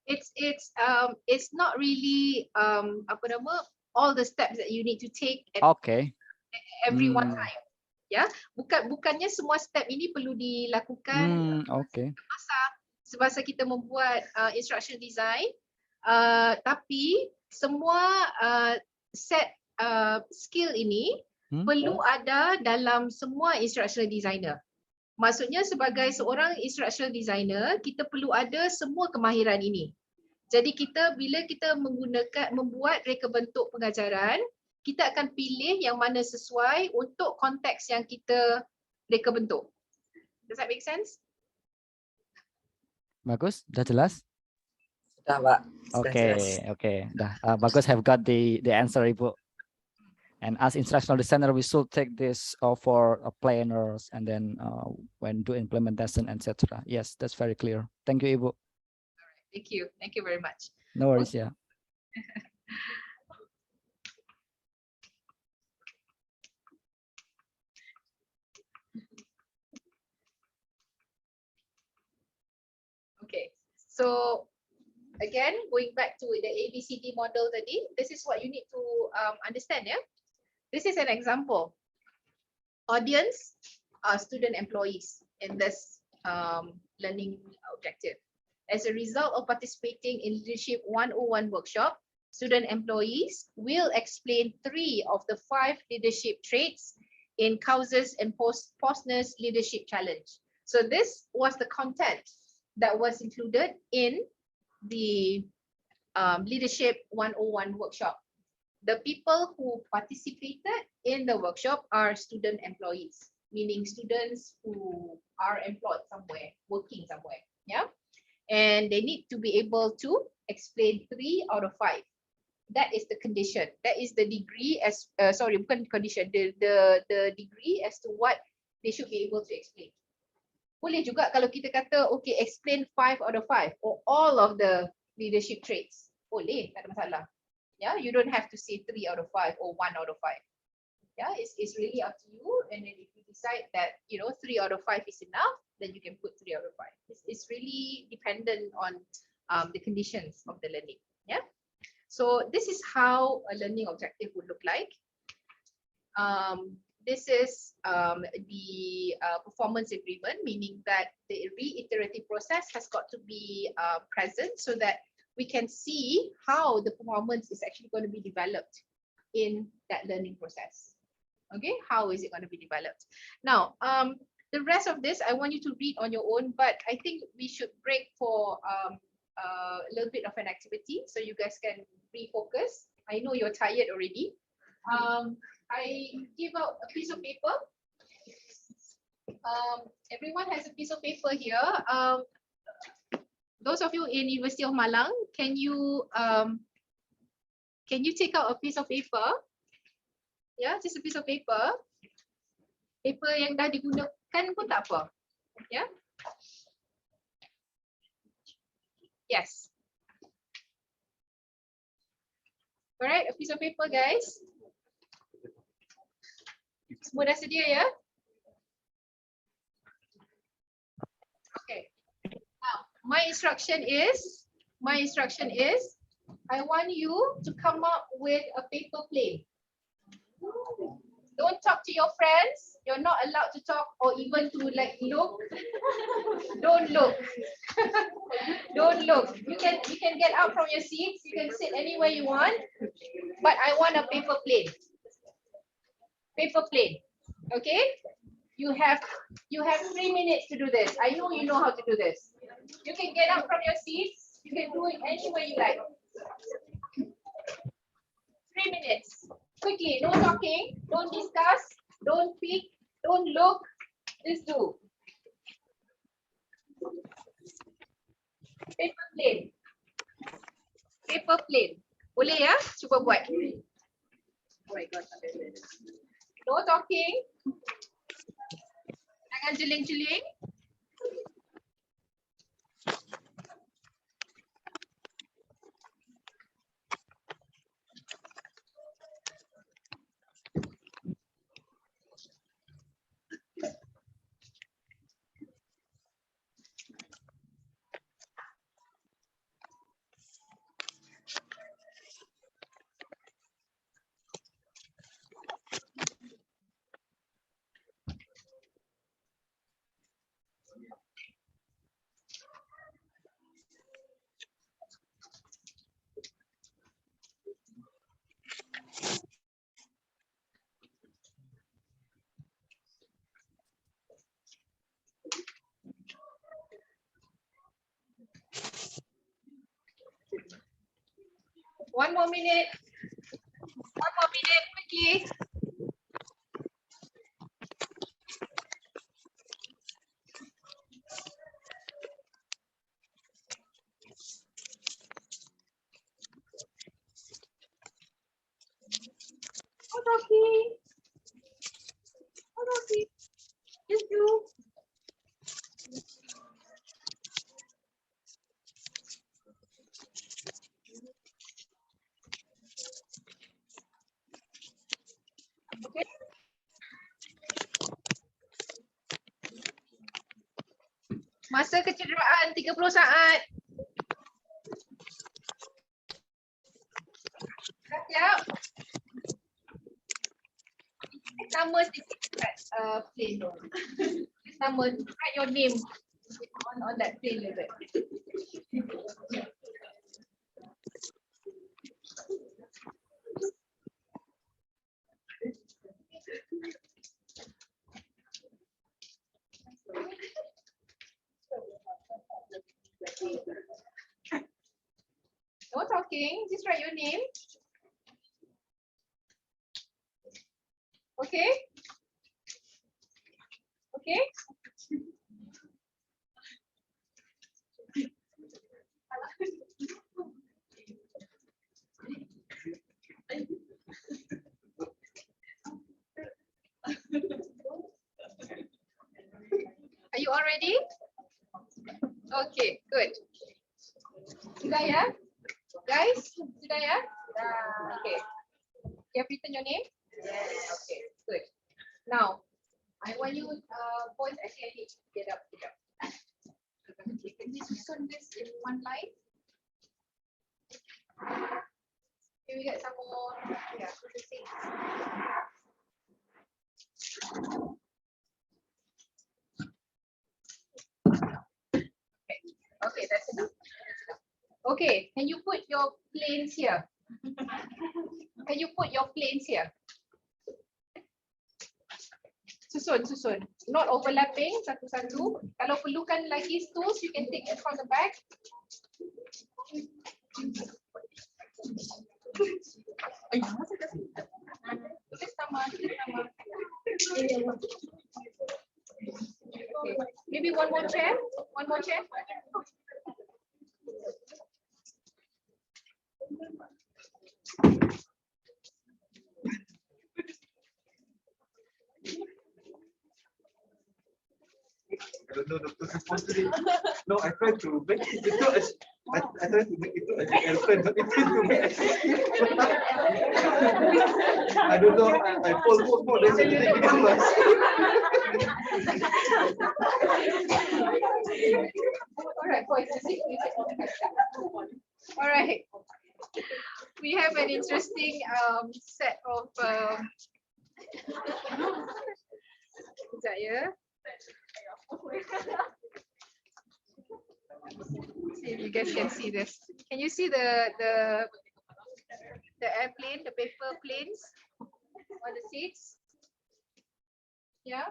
Speaker 1: It's not really apa nama, all the steps that you need to take at every one time. Ya, bukannya semua step ini perlu dilakukan semasa kita membuat instruction design, tapi semua set skill ini perlu ada dalam semua instructional designer. Maksudnya sebagai seorang instructional designer, kita perlu ada semua kemahiran ini. Jadi bila kita membuat reka bentuk pengajaran, kita akan pilih yang mana sesuai untuk konteks yang kita reka bentuk. Does that make sense?
Speaker 2: Bagus, sudah jelas?
Speaker 21: Sudah, Pak.
Speaker 2: Okay. Bagus have got the answer, Ibu. And as instructional designer, we should take this for planners and then when do implementation, etc. Yes, that's very clear. Thank you, Ibu.
Speaker 1: All right, thank you very much.
Speaker 2: No worries, yeah.
Speaker 1: Okay, so again, going back to the ABCD model tadi, this is what you need to understand, yeah? This is an example. Audience are student employees in this learning objective. As a result of participating in Leadership 101 workshop, student employees will explain 3 of the 5 leadership traits in Causes and Postner's Leadership Challenge. So this was the content that was included in the Leadership 101 workshop. The people who participated in the workshop are student employees, meaning students who are employed somewhere, working somewhere, yeah? And they need to be able to explain 3 out of 5. That is the condition. That is the degree as, sorry, bukan condition, the degree as to what they should be able to explain. Boleh juga kalau kita kata, okay, explain 5 out of 5 or all of the leadership traits. Boleh, tak ada masalah. Yeah, you don't have to say 3 out of 5 or 1 out of 5. Yeah, it's really up to you. And then if you decide that, 3 out of 5 is enough, then you can put 3 out of 5. It's really dependent on the conditions of the learning. Yeah. So this is how a learning objective would look like. This is the performance agreement, meaning that the reiterative process has got to be present so that we can see how the performance is actually going to be developed in that learning process. Okay, how is it going to be developed? Now, the rest of this, I want you to read on your own, but I think we should break for a little bit of an activity so you guys can refocus. I know you're tired already. I give out a piece of paper. Everyone has a piece of paper here. Those of you in University of Malang, can you take out a piece of paper Yeah, just a piece of paper. Paper yang dah digunakan pun tak apa. Yeah. Yes. Alright, a piece of paper, guys. Semua dah sedia ya? Okay. Now, my instruction is, I want you to come up with a paper plane. Don't talk to your friends. You're not allowed to talk or even to like look. Don't look. Don't look. You can get out from your seats. You can sit anywhere you want. But I want a paper plane. Paper plane. Okay? You have 3 minutes to do this. I know you know how to do this. You can get up from your seats. You can do it any way you like. 3 minutes. Quickly, no talking, don't discuss, don't speak, don't look. Just do. Paper plane. Paper plane. Boleh ya? Cuba buat. Oh my God. No talking. Jangan jeling-jeling. One more minute, quickly. Okay. Okay. Just do. Okay. Masa kecederaan 30 saat. Siap. Nama sedikit kat plane tu. Nama, write your name on that plane a bit. No talking, just write your name. Okay? Okay? Are you all ready? Okay, good. Sudah ya? Guys, sudah ya? Okay. You have written your name? Yes. Okay, good. Now, I want you, boys, actually I need to get up. Can we susun this in one line? Can we get some more? Yeah, things. Okay, that's enough. Okay, can you put your planes here? Can you put your planes here? Susun. Not overlapping satu-satu. Kalau perlukan lagi stools, you can take it from the back. Tulis nama. Okay. Maybe one more chair.
Speaker 7: actually, no, I tried to make it into a, I tried to make it into an airplane, but it didn't to me. I don't know. I fall. There's anything else.
Speaker 1: All right, boys. All right. We have an interesting set of sekejap ya. See if you guys can see this. Can you see the airplane, the paper planes on the seats? Yeah.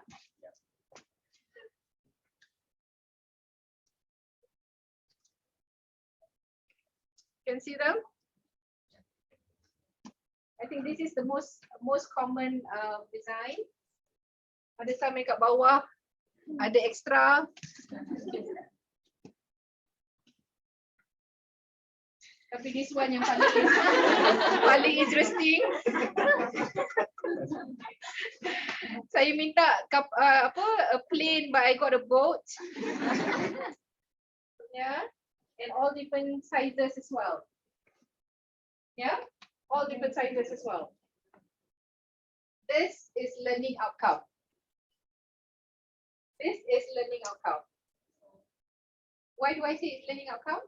Speaker 1: Can see them? I think this is the most common design. Ada sampai kat bawah, ada extra. Tapi this one yang paling interesting. Saya minta a plane, but I got a boat. Yeah, and all different sizes as well. Yeah, all different sizes as well. This is learning outcome. This is learning outcome. Why do I say it's learning outcome?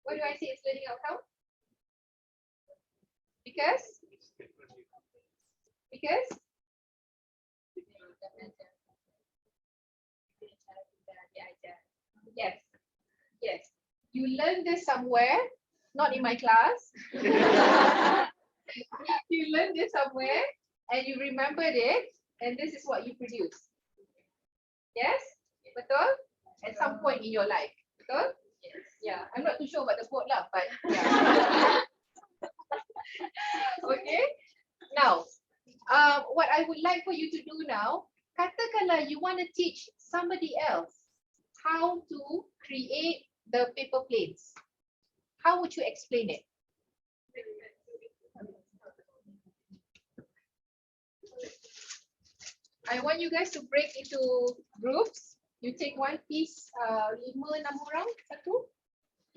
Speaker 1: Why do I say it's learning outcome? Because yes, you learned this somewhere, not in my class. You learned this somewhere and you remembered it, and this is what you produce. Yes, betul? At some point in your life, betul? Yeah, I'm not too sure about the boat lah, but yeah. Okay. Now, what I would like for you to do now, katakanlah you want to teach somebody else how to create the paper planes. How would you explain it? I want you guys to break into groups. You take one piece, 5-6 orang, satu.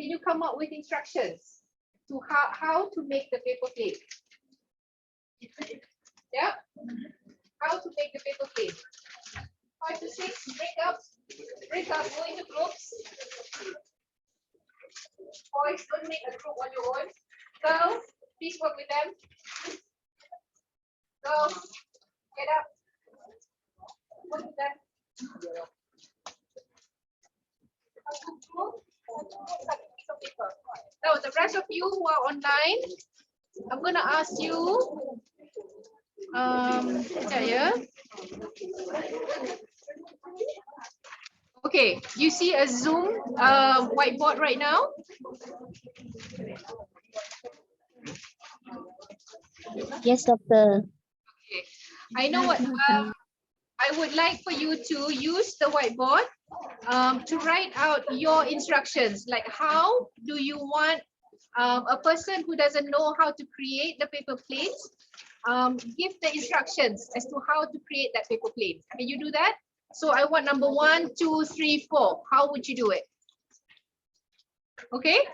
Speaker 1: Can you come up with instructions to how to make the paper plane? Yeah, how to make the paper plane. 5 to 6, break up, go into groups. Boys, don't make a group on your own. Girls, please work with them. Girls, get up. Work with them. Now, the rest of you who are online, I'm going to ask you, okay, you see a Zoom whiteboard right now?
Speaker 11: Yes, doctor.
Speaker 1: Okay, I know what I would like for you to use the whiteboard to write out your instructions, like how do you want a person who doesn't know how to create the paper planes, give the instructions as to how to create that paper plane. Can you do that? So I want number 1, 2, 3, 4. How would you do it? Okay,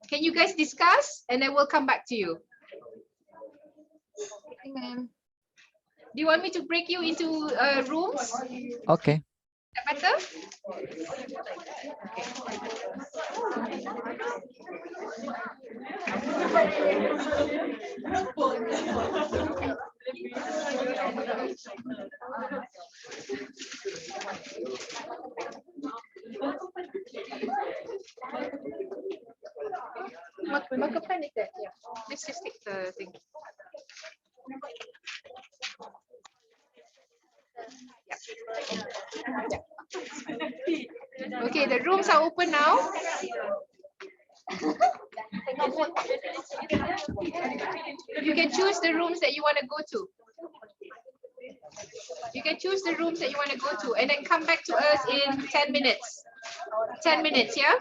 Speaker 1: can you guys discuss and then we'll come back to you. Do you want me to break you into rooms?
Speaker 2: Okay.
Speaker 1: That better? Marker pen is there? Yeah. Let's just take the thing. Okay, the rooms are open now. You can choose the rooms that you want to go to. You can choose the rooms that you want to go to and then come back to us in 10 minutes. 10 minutes, yeah?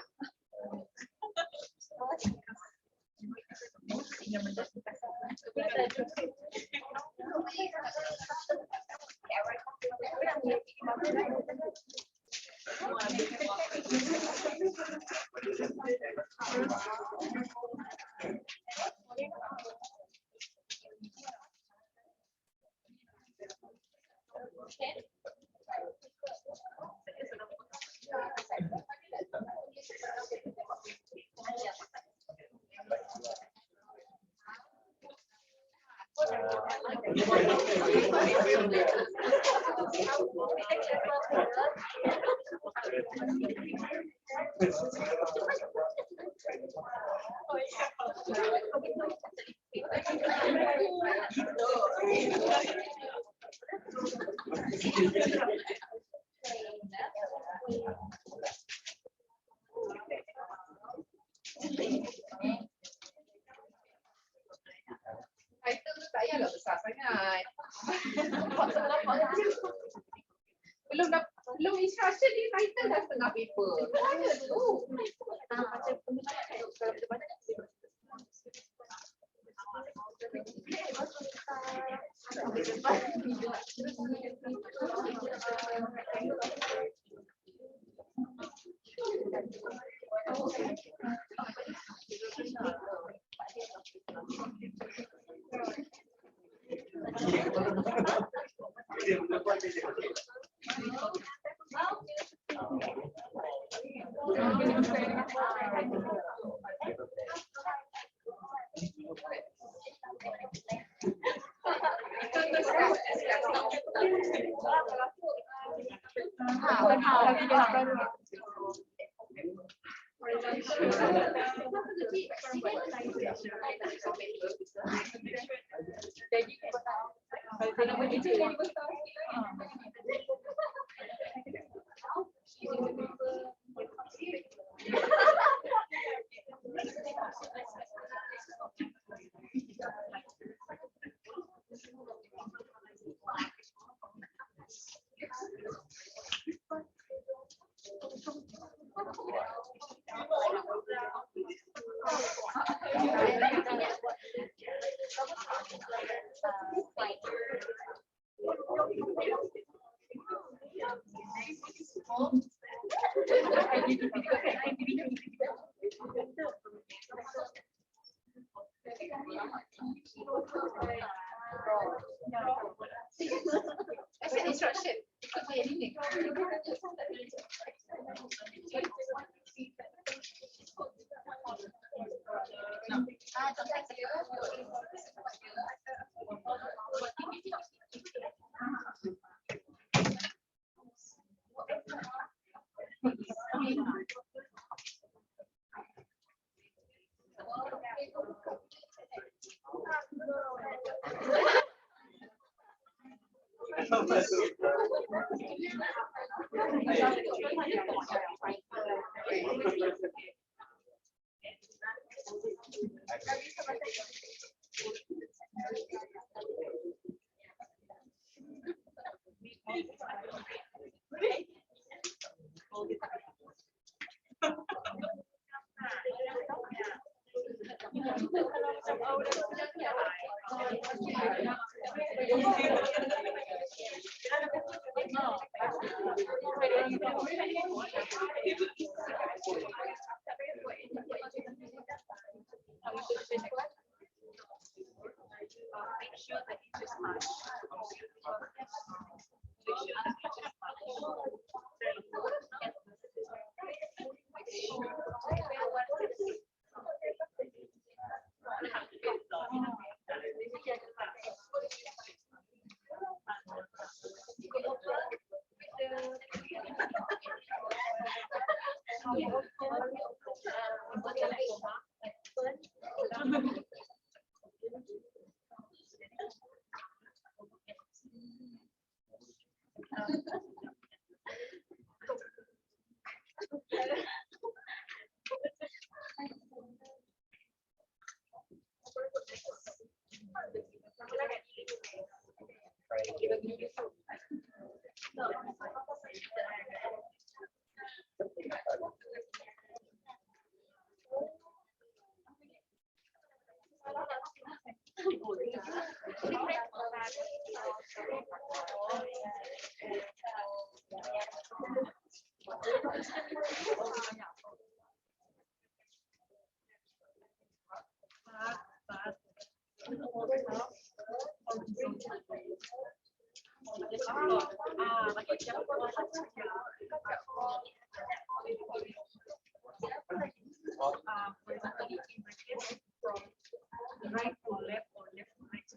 Speaker 1: Title tu tak payahlah besar sangat. Belum instruction ni title dah setengah paper. Mana tu? As an instruction, it could be anything. Right to left or left to right to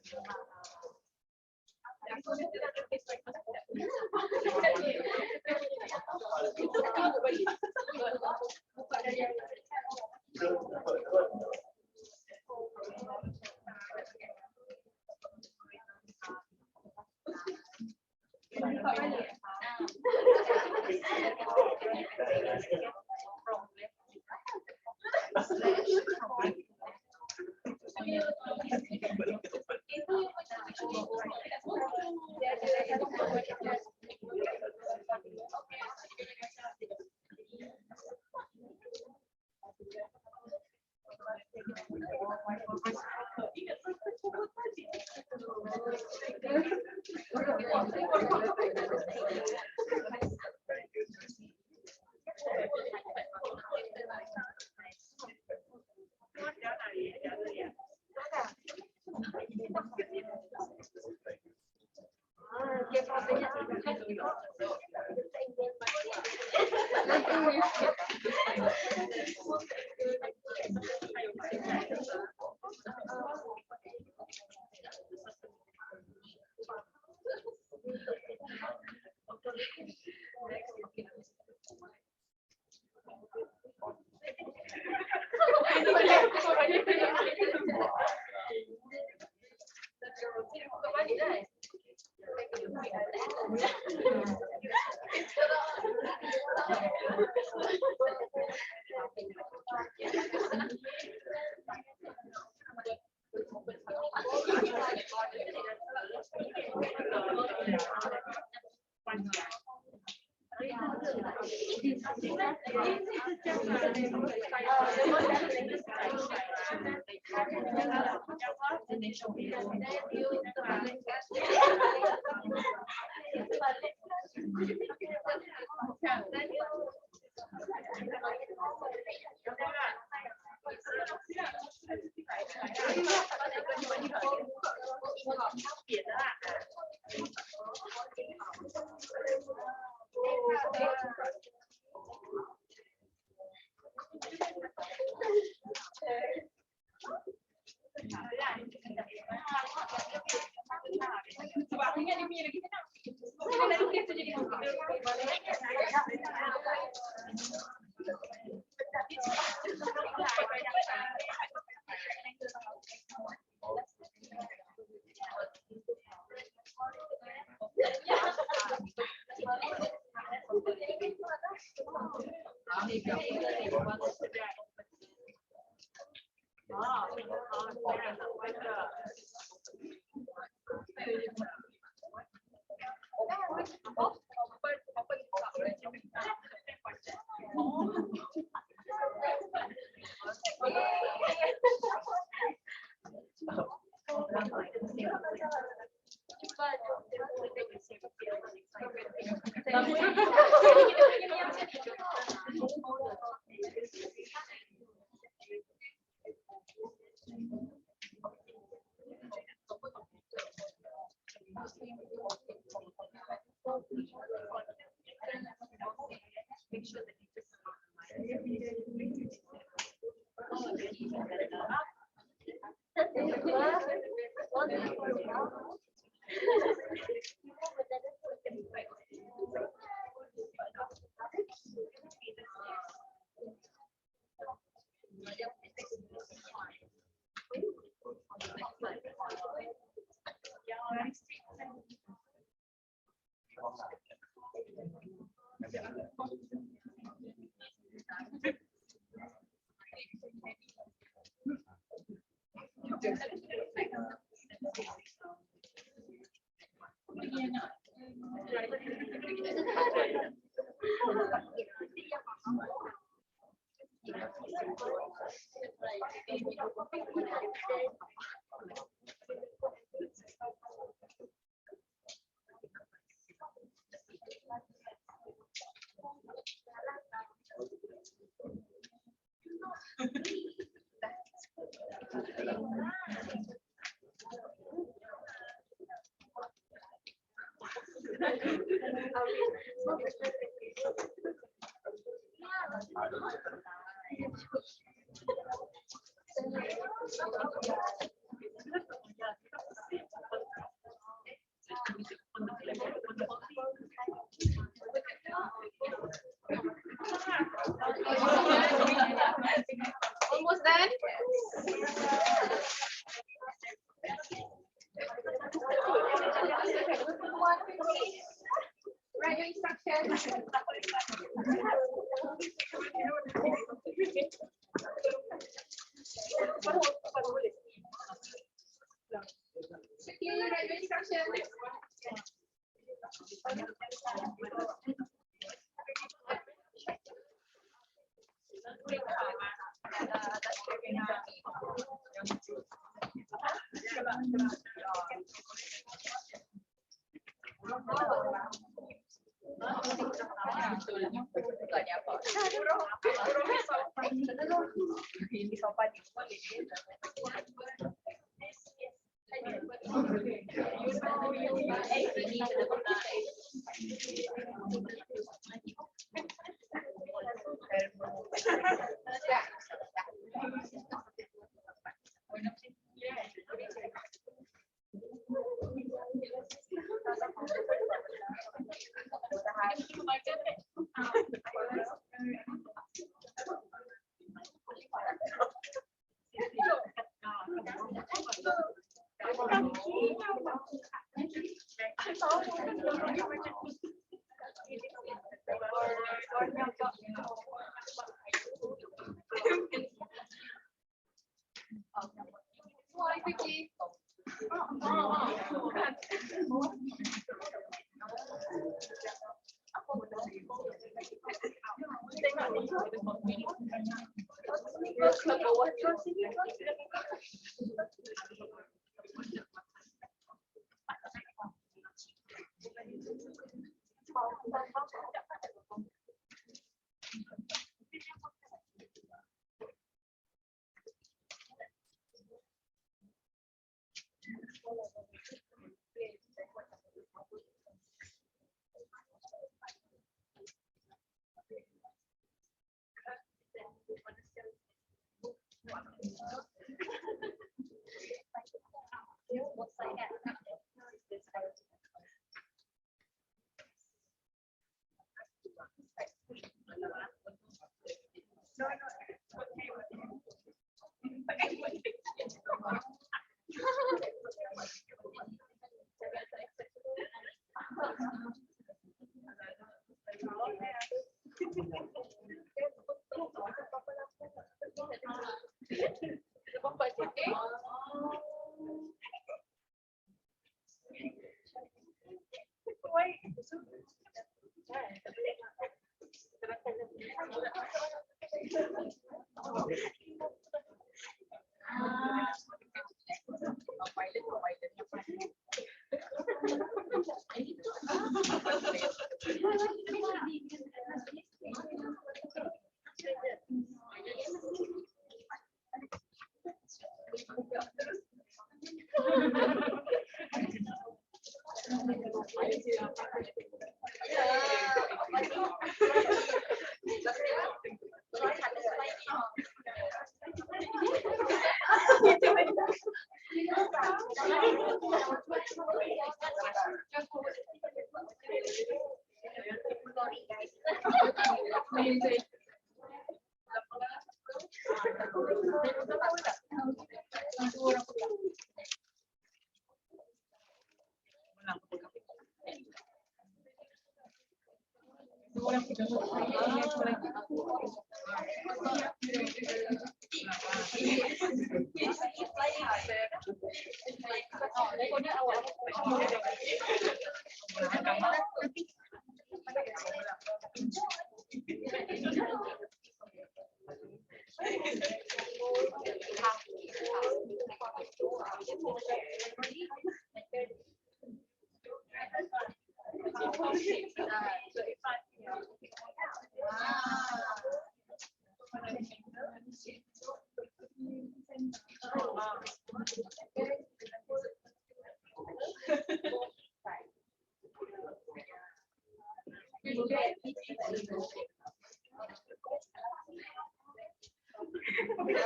Speaker 1: Almost done. Write your instructions. Quickly write your instructions. One quickly.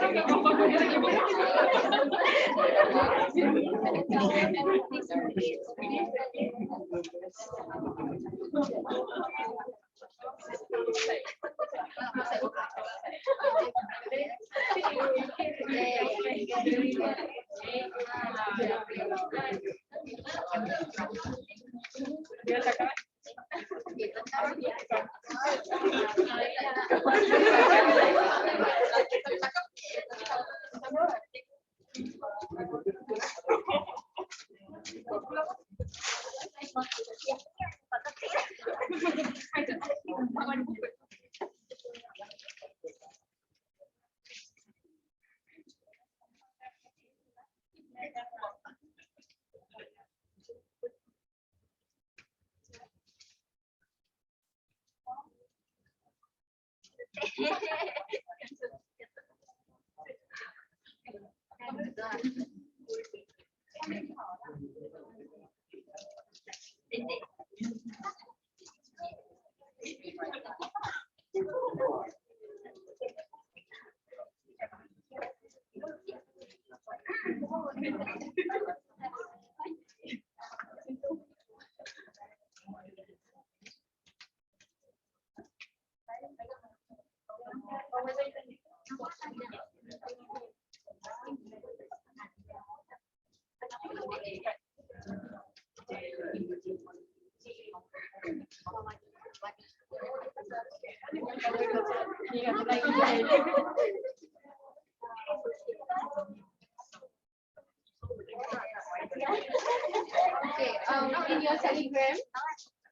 Speaker 1: Okay,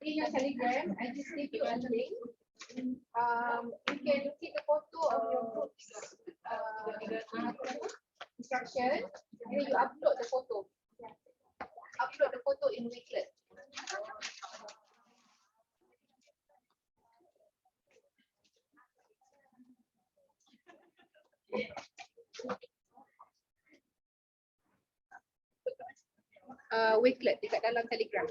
Speaker 1: in your telegram, I just give you a link. You can take a photo of your group's instruction, and then you upload the photo. Upload the photo in Wakelet. Wakelet dekat dalam Telegram.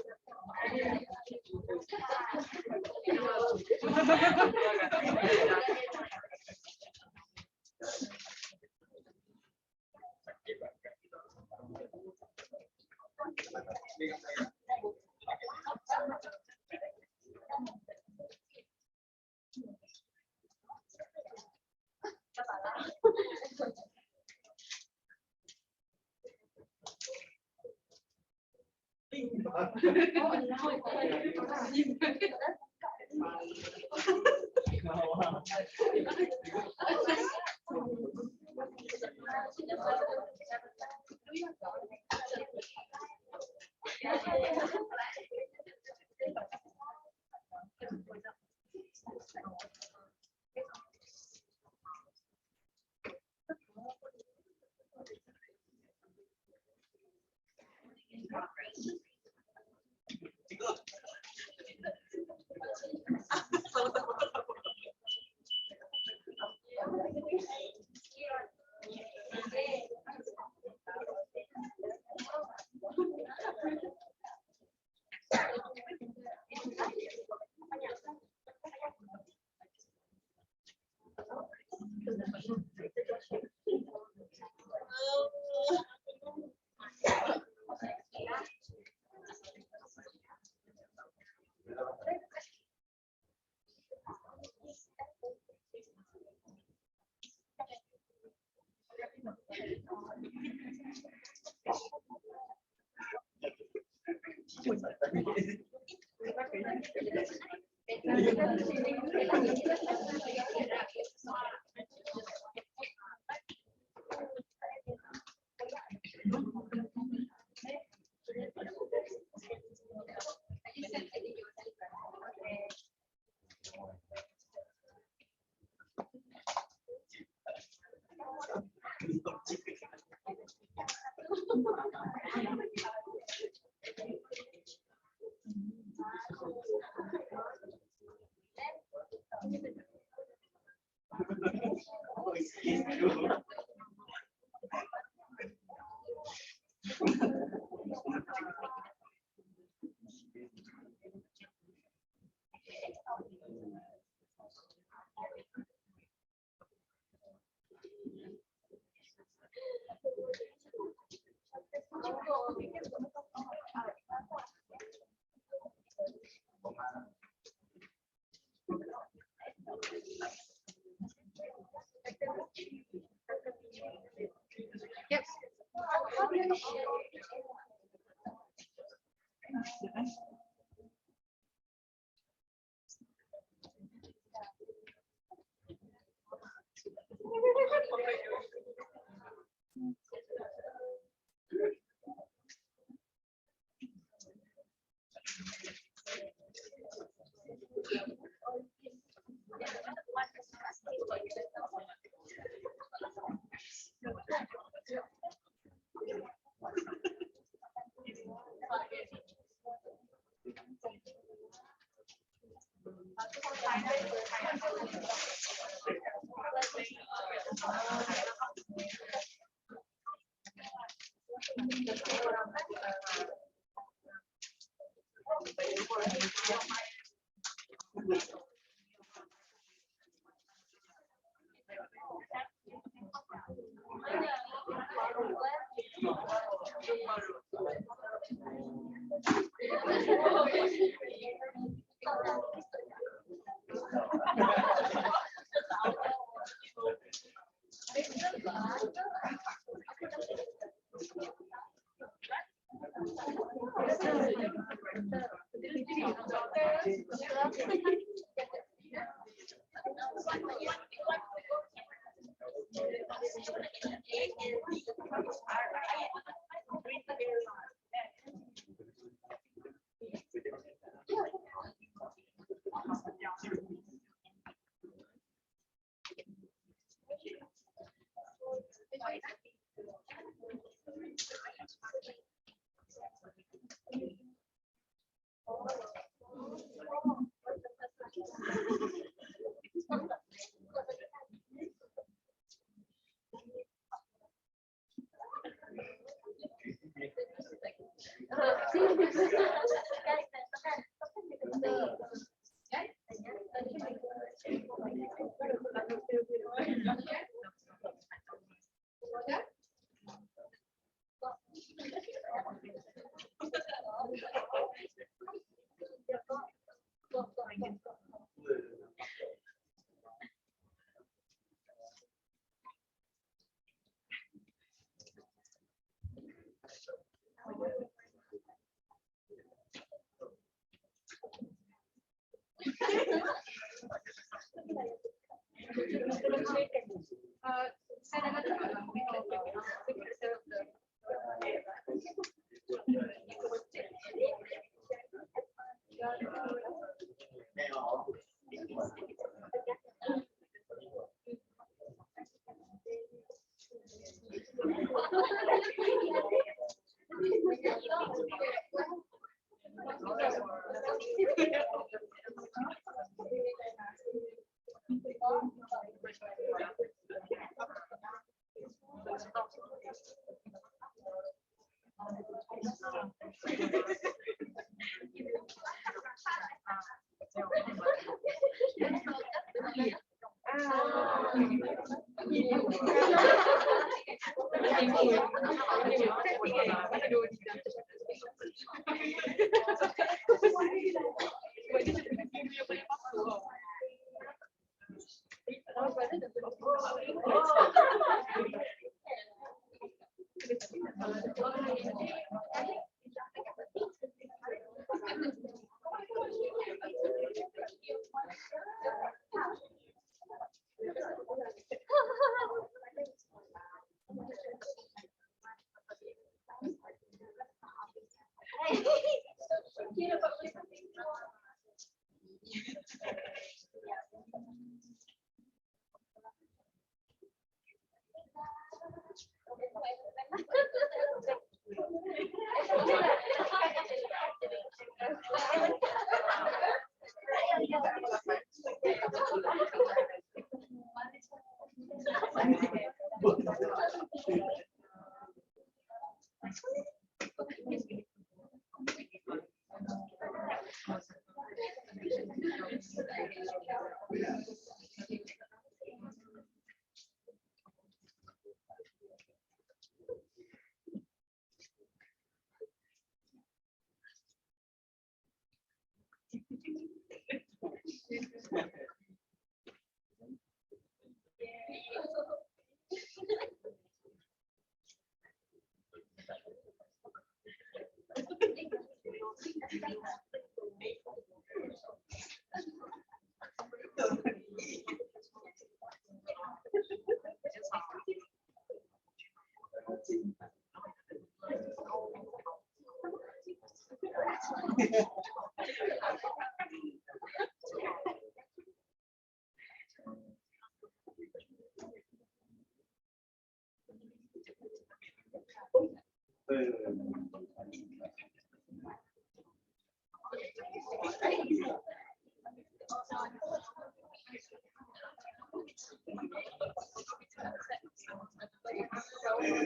Speaker 1: Okay,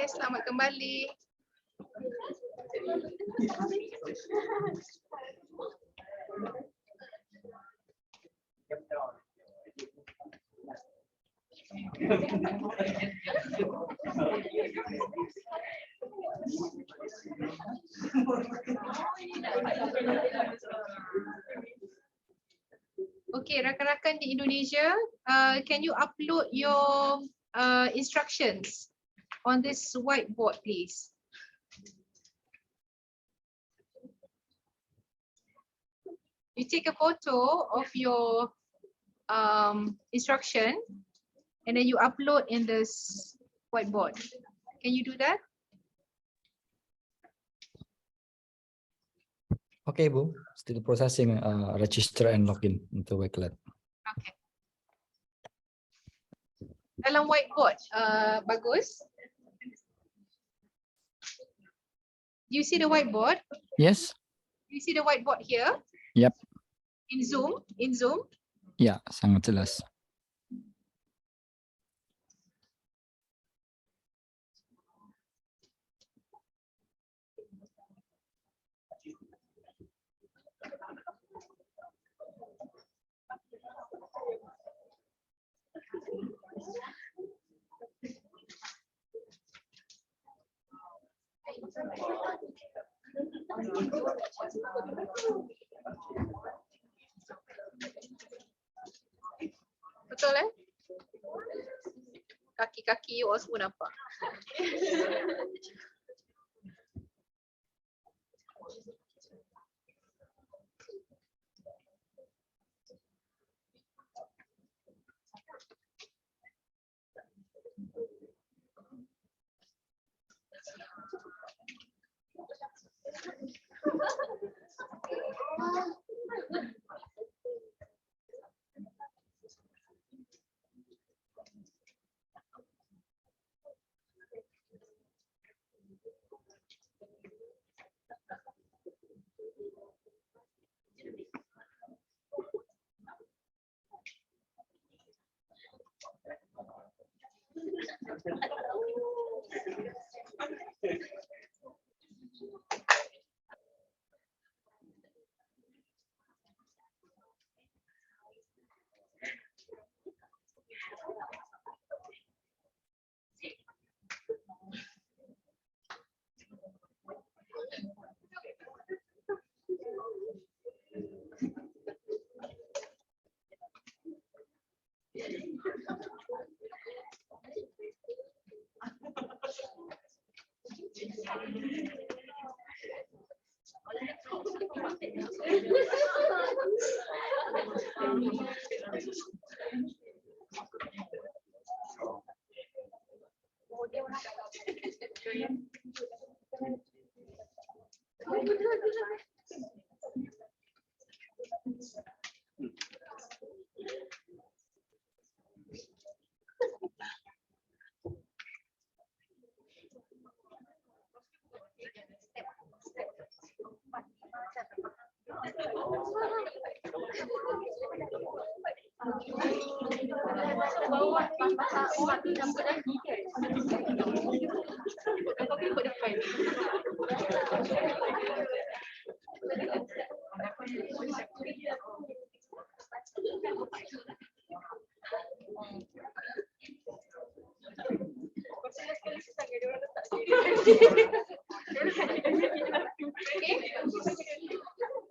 Speaker 1: selamat kembali. Okay, rakan-rakan di Indonesia, can you upload your instructions on this whiteboard, please? You take a photo of your instruction and then you upload in this whiteboard. Can you do that?
Speaker 2: Okay, Bu. Still processing register and login into Wakelet.
Speaker 1: Okay. Dalam whiteboard, bagus. Do you see the whiteboard?
Speaker 2: Yes.
Speaker 1: Do you see the whiteboard here?
Speaker 2: Yep.
Speaker 1: In Zoom? In Zoom?
Speaker 2: Ya, sangat jelas.
Speaker 1: Betul Kaki-kaki you all semua nampak.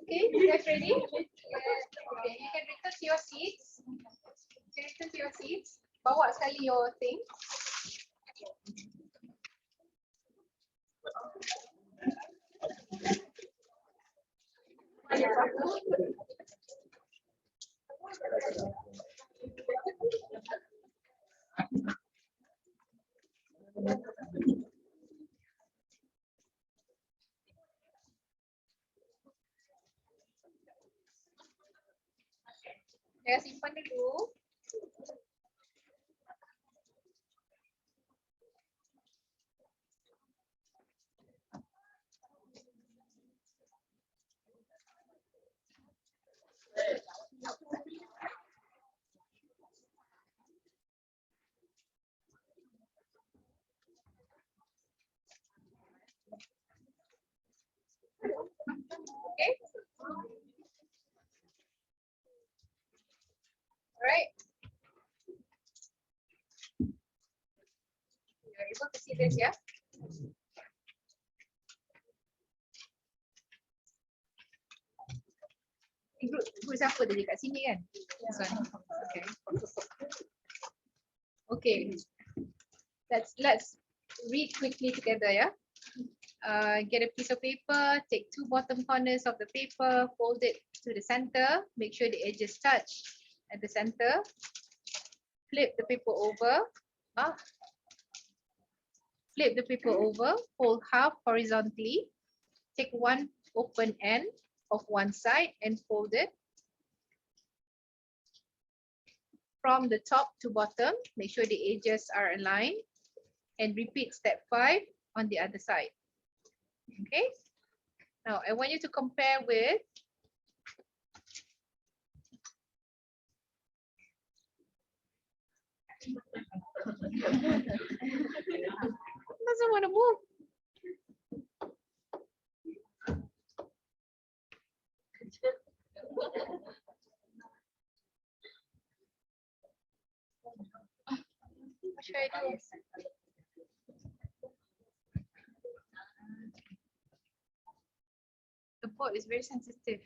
Speaker 1: Okay, you guys ready? Okay, you can return to your seats. You can return to your seats. Bawa sekali your thing. Saya simpan dulu. Alright. You're able to see this, yeah? Group siapa tadi kat sini kan? This one. Okay. Okay. Let's read quickly together, yeah? Get a piece of paper, take two bottom corners of the paper, fold it to the center, make sure the edges touch at the center, flip the paper over, fold half horizontally, take one open end of one side and fold it from the top to bottom, make sure the edges are aligned, and repeat step 5 on the other side. Okay, now I want you to compare with doesn't want to move. What should I do? The board is very sensitive.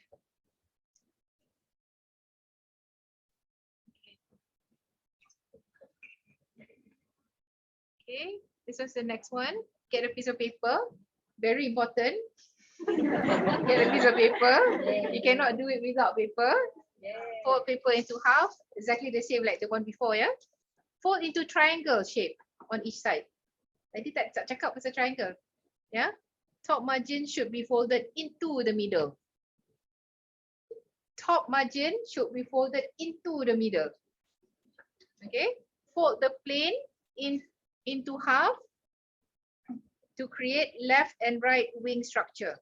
Speaker 1: Okay, this was the next one. Get a piece of paper. Very important. Get a piece of paper. You cannot do it without paper. Fold paper into half, exactly the same like the one before, yeah? Fold into triangle shape on each side. Tadi tak cakap pasal triangle. Yeah? Top margin should be folded into the middle. Top margin should be folded into the middle. Okay? Fold the plane into half to create left and right wing structure.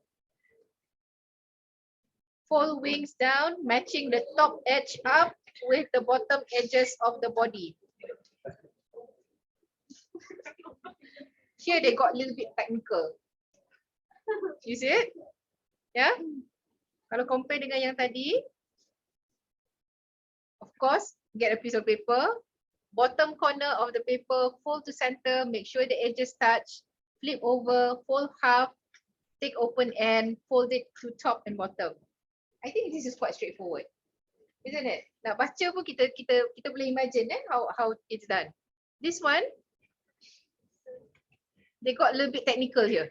Speaker 1: Fold wings down, matching the top edge up with the bottom edges of the body. Here they got a little bit technical. You see it? Yeah? Kalau compare dengan yang tadi, of course, get a piece of paper. Bottom corner of the paper, fold to center, make sure the edges touch, flip over, fold half, take open end, fold it to top and bottom. I think this is quite straightforward, isn't it? Nak baca pun kita boleh imagine how it's done. This one, they got a little bit technical here.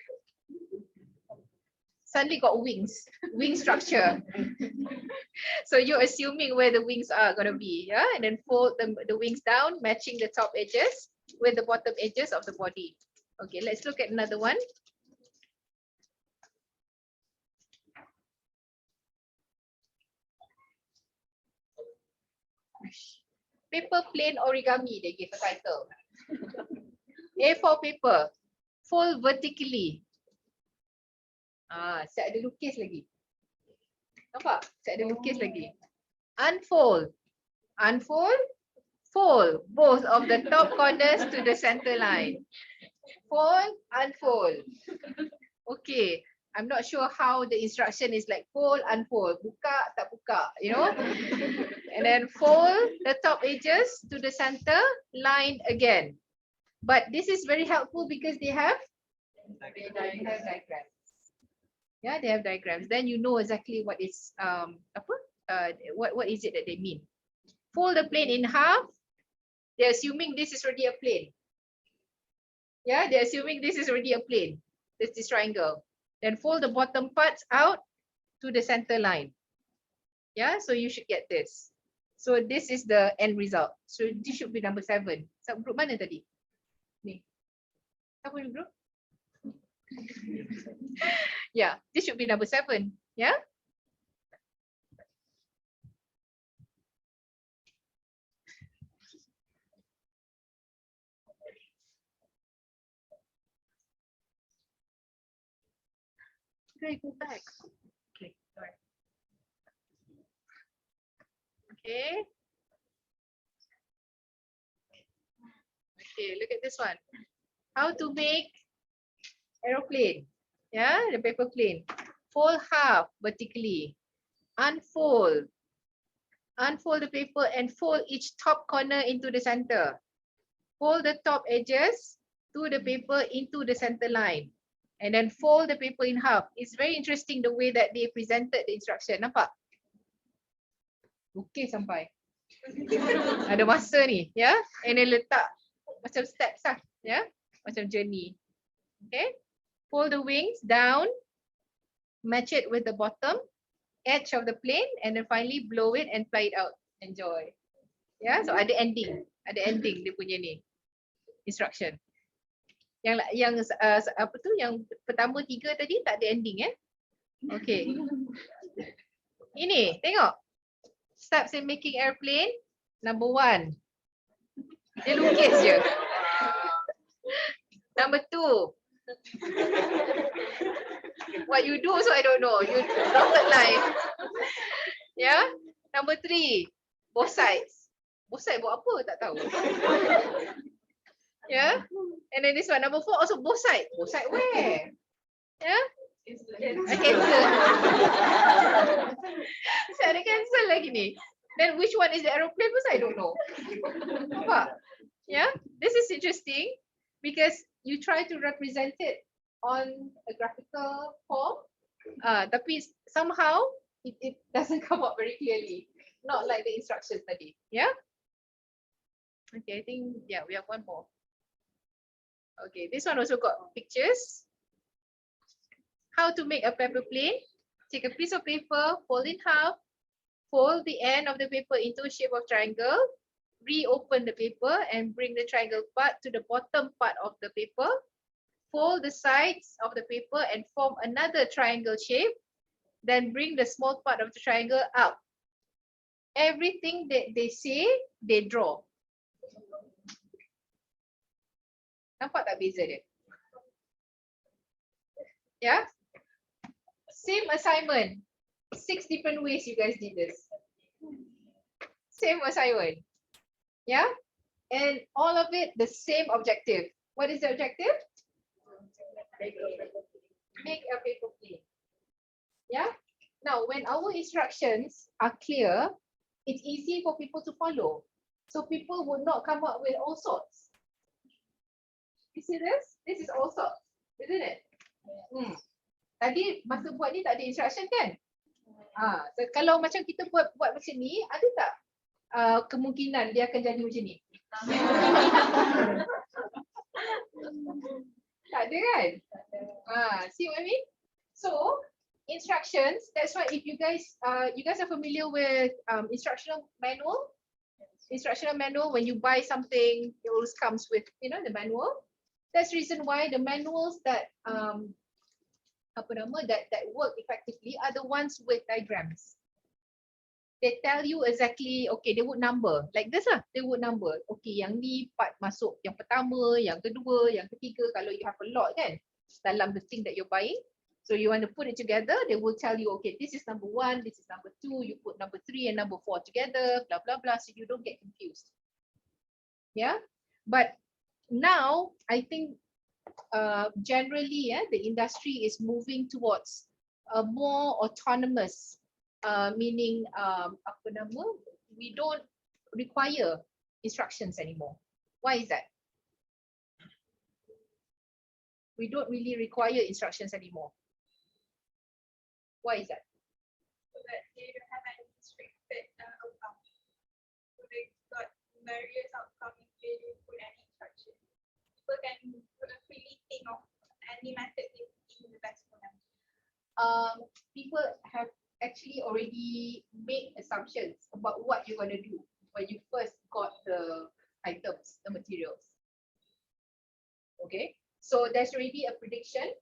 Speaker 1: Suddenly got wings, wing structure. So you're assuming where the wings are going to be, yeah? And then fold the wings down, matching the top edges with the bottom edges of the body. Okay, let's look at another one. Paper plane origami, they give a title. A4 paper, fold vertically. Saya ada lukis lagi. Nampak? Saya ada lukis lagi. Unfold. Unfold. Fold both of the top corners to the center line. Fold, unfold. Okay. I'm not sure how the instruction is like fold, unfold. Buka, tak buka, you know. And then fold the top edges to the center, line again. But this is very helpful because they have diagrams. Yeah, they have diagrams. Then you know exactly what is what is it that they mean. Fold the plane in half. They're assuming this is already a plane. Yeah, they're assuming this is already a plane. This is triangle. Then fold the bottom parts out to the center line. Yeah, so you should get this. So this is the end result. So this should be number 7. Group mana tadi? Ni. Siapa ni group? Yeah, this should be number 7. Yeah. Okay, go back. Okay, sorry. Okay. Okay, look at this one. How to make aeroplane. Yeah, the paper plane. Fold half vertically. Unfold. Unfold the paper and fold each top corner into the center. Fold the top edges to the paper into the center line. And then fold the paper in half. It's very interesting the way that they presented the instruction. Nampak? Okay sampai. Ada masa ni, ya. And then letak macam steps lah, ya. Macam journey. Okay. Fold the wings down. Match it with the bottom edge of the plane and then finally blow it and fly it out. Enjoy. Yeah, so ada ending dia punya ni instruction. Yang apa tu yang pertama 3 tadi tak ada ending Okay. Ini tengok. Steps in making airplane number 1. Dia lukis je. Number 2. What you do also I don't know. You dotted line. Yeah. Number 3. Both sides. Both sides buat apa? Tak tahu. Yeah. And then this one number 4 also both sides. Both sides where? Yeah. I cancel. Saya ada cancel lagi ni. Then which one is the aeroplane pun I don't know. Nampak? Yeah. This is interesting because you try to represent it on a graphical form, tapi somehow it doesn't come out very clearly, not like the instructions tadi. Yeah. Okay, I think we have one more. Okay, this one also got pictures. How to make a paper plane? Take a piece of paper, fold in half, fold the end of the paper into a shape of triangle, reopen the paper and bring the triangle part to the bottom part of the paper. Fold the sides of the paper and form another triangle shape. Then bring the small part of the triangle up. Everything that they say, they draw. Nampak tak beza dia? Yeah? Same assignment. 6 different ways you guys did this. Same assignment. Yeah? And all of it, the same objective. What is the objective? Make a paper plane. Yeah? Now, when our instructions are clear, it's easy for people to follow. So people would not come up with all sorts. You see this? This is all sorts, isn't it? Tadi masa buat ni tak ada instruction kan? So kalau macam kita buat macam ni, ada tak kemungkinan dia akan jadi macam ni? Tak ada kan? See what I mean? So instructions, that's why if you guys are familiar with instructional manual. Instructional manual, when you buy something, it always comes with the manual. That's the reason why the manuals that that work effectively are the ones with diagrams. They tell you exactly, okay, they would number like this lah. They would number. Okay, yang ni part masuk yang pertama, yang kedua, yang ketiga. Kalau you have a lot kan dalam the thing that you're buying, so you want to put it together, they will tell you, okay, this is number 1, this is number 2. You put number 3 and number 4 together, blah blah blah, so you don't get confused. Yeah, but now I think generally, the industry is moving towards a more autonomous, meaning we don't require instructions anymore. Why is that? We don't really require instructions anymore. Why is that?
Speaker 20: So that they don't have any restricted outcome. So they got various outcomes if they don't put any instructions. People can freely think of any method they think the best for them.
Speaker 1: People have actually already made assumptions about what you're going to do when you first got the items, the materials. Okay, so there's already a prediction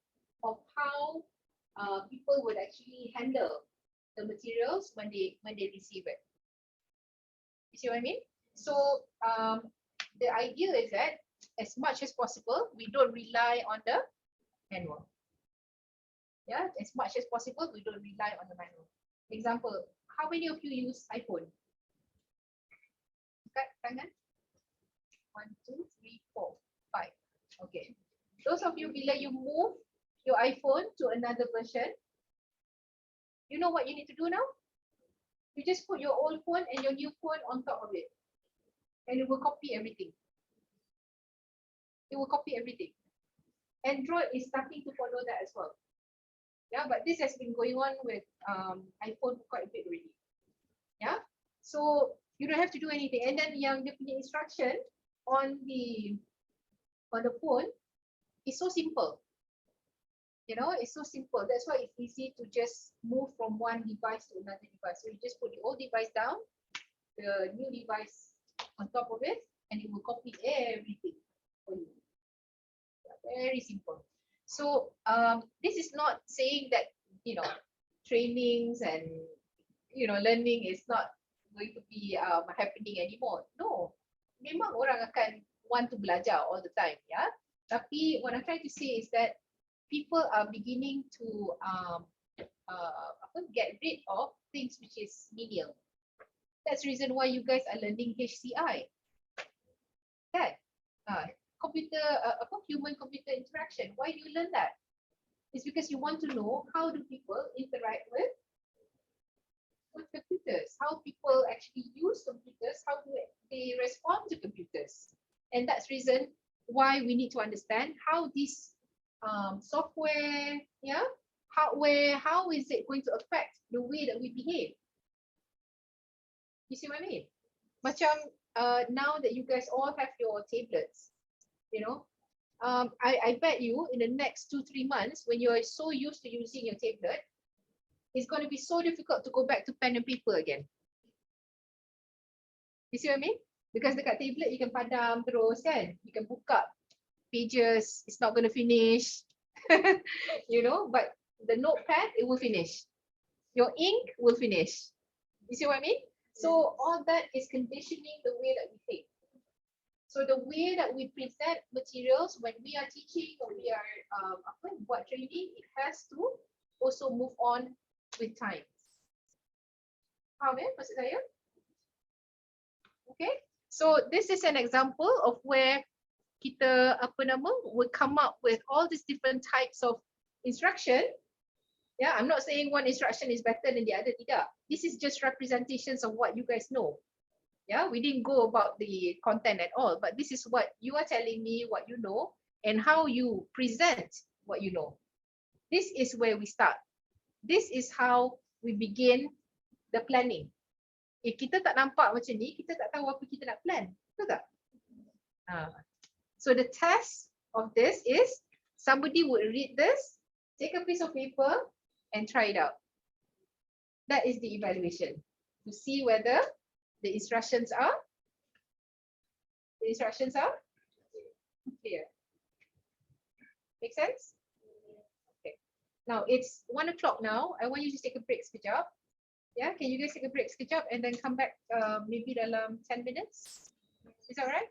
Speaker 1: of how people would actually handle the materials when they receive it. You see what I mean? So the idea is that as much as possible, we don't rely on the manual. Yeah, as much as possible, we don't rely on the manual. Example, how many of you use iPhone? Kat tangan? 1, 2, 3, 4, 5. Okay. Those of you, bila you move your iPhone to another version, you know what you need to do now? You just put your old phone and your new phone on top of it, and it will copy everything. It will copy everything. Android is starting to follow that as well. Yeah, but this has been going on with iPhone quite a bit already. Yeah, so you don't have to do anything. And then yang dia punya instruction on the phone is so simple. You know, it's so simple. That's why it's easy to just move from one device to another device. So you just put the old device down, the new device on top of it, and it will copy everything for you. Very simple. So this is not saying that, you know, trainings and, you know, learning is not going to be happening anymore. No, memang orang akan want to belajar all the time, yeah. Tapi what I'm trying to say is that people are beginning to get rid of things which is menial. That's the reason why you guys are learning HCI. Kan? Computer, human computer interaction. Why do you learn that? It's because you want to know how do people interact with computers, how people actually use computers, how do they respond to computers. And that's reason why we need to understand how this software, yeah, hardware, how is it going to affect the way that we behave? You see what I mean? Macam now that you guys all have your tablets, you know, I bet you in the next 2-3 months, when you're so used to using your tablet, it's going to be so difficult to go back to pen and paper again. You see what I mean? Because dekat tablet you can padam terus kan, you can buka pages, it's not going to finish. You know, but the notepad, it will finish. Your ink will finish. You see what I mean? So all that is conditioning the way that we think. So the way that we present materials when we are teaching or we are buat training, it has to also move on with time. Faham maksud saya? Okay, so this is an example of where kita would come up with all these different types of instruction. Yeah, I'm not saying one instruction is better than the other, tidak. This is just representations of what you guys know. Yeah, we didn't go about the content at all, but this is what you are telling me, what you know, and how you present what you know. This is where we start. This is how we begin the planning. If kita tak nampak macam ni, kita tak tahu apa kita nak plan. Betul tak? So the test of this is somebody would read this, take a piece of paper and try it out. That is the evaluation, to see whether the instructions are clear. Make sense? Okay. Now it's 1 o'clock now. I want you to take a break sekejap. Yeah, can you guys take a break sekejap and then come back maybe dalam 10 minutes? Is that right?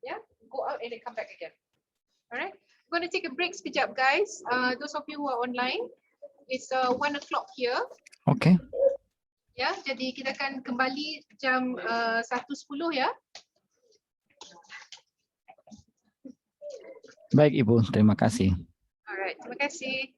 Speaker 1: Yeah, go out and then come back again. All right. I'm going to take a break sekejap, guys. Those of you who are online, it's 1 o'clock here.
Speaker 2: Okay.
Speaker 1: Ya, jadi kita akan kembali jam 1.10 ya.
Speaker 2: Baik Ibu, terima kasih.
Speaker 1: Alright, terima kasih.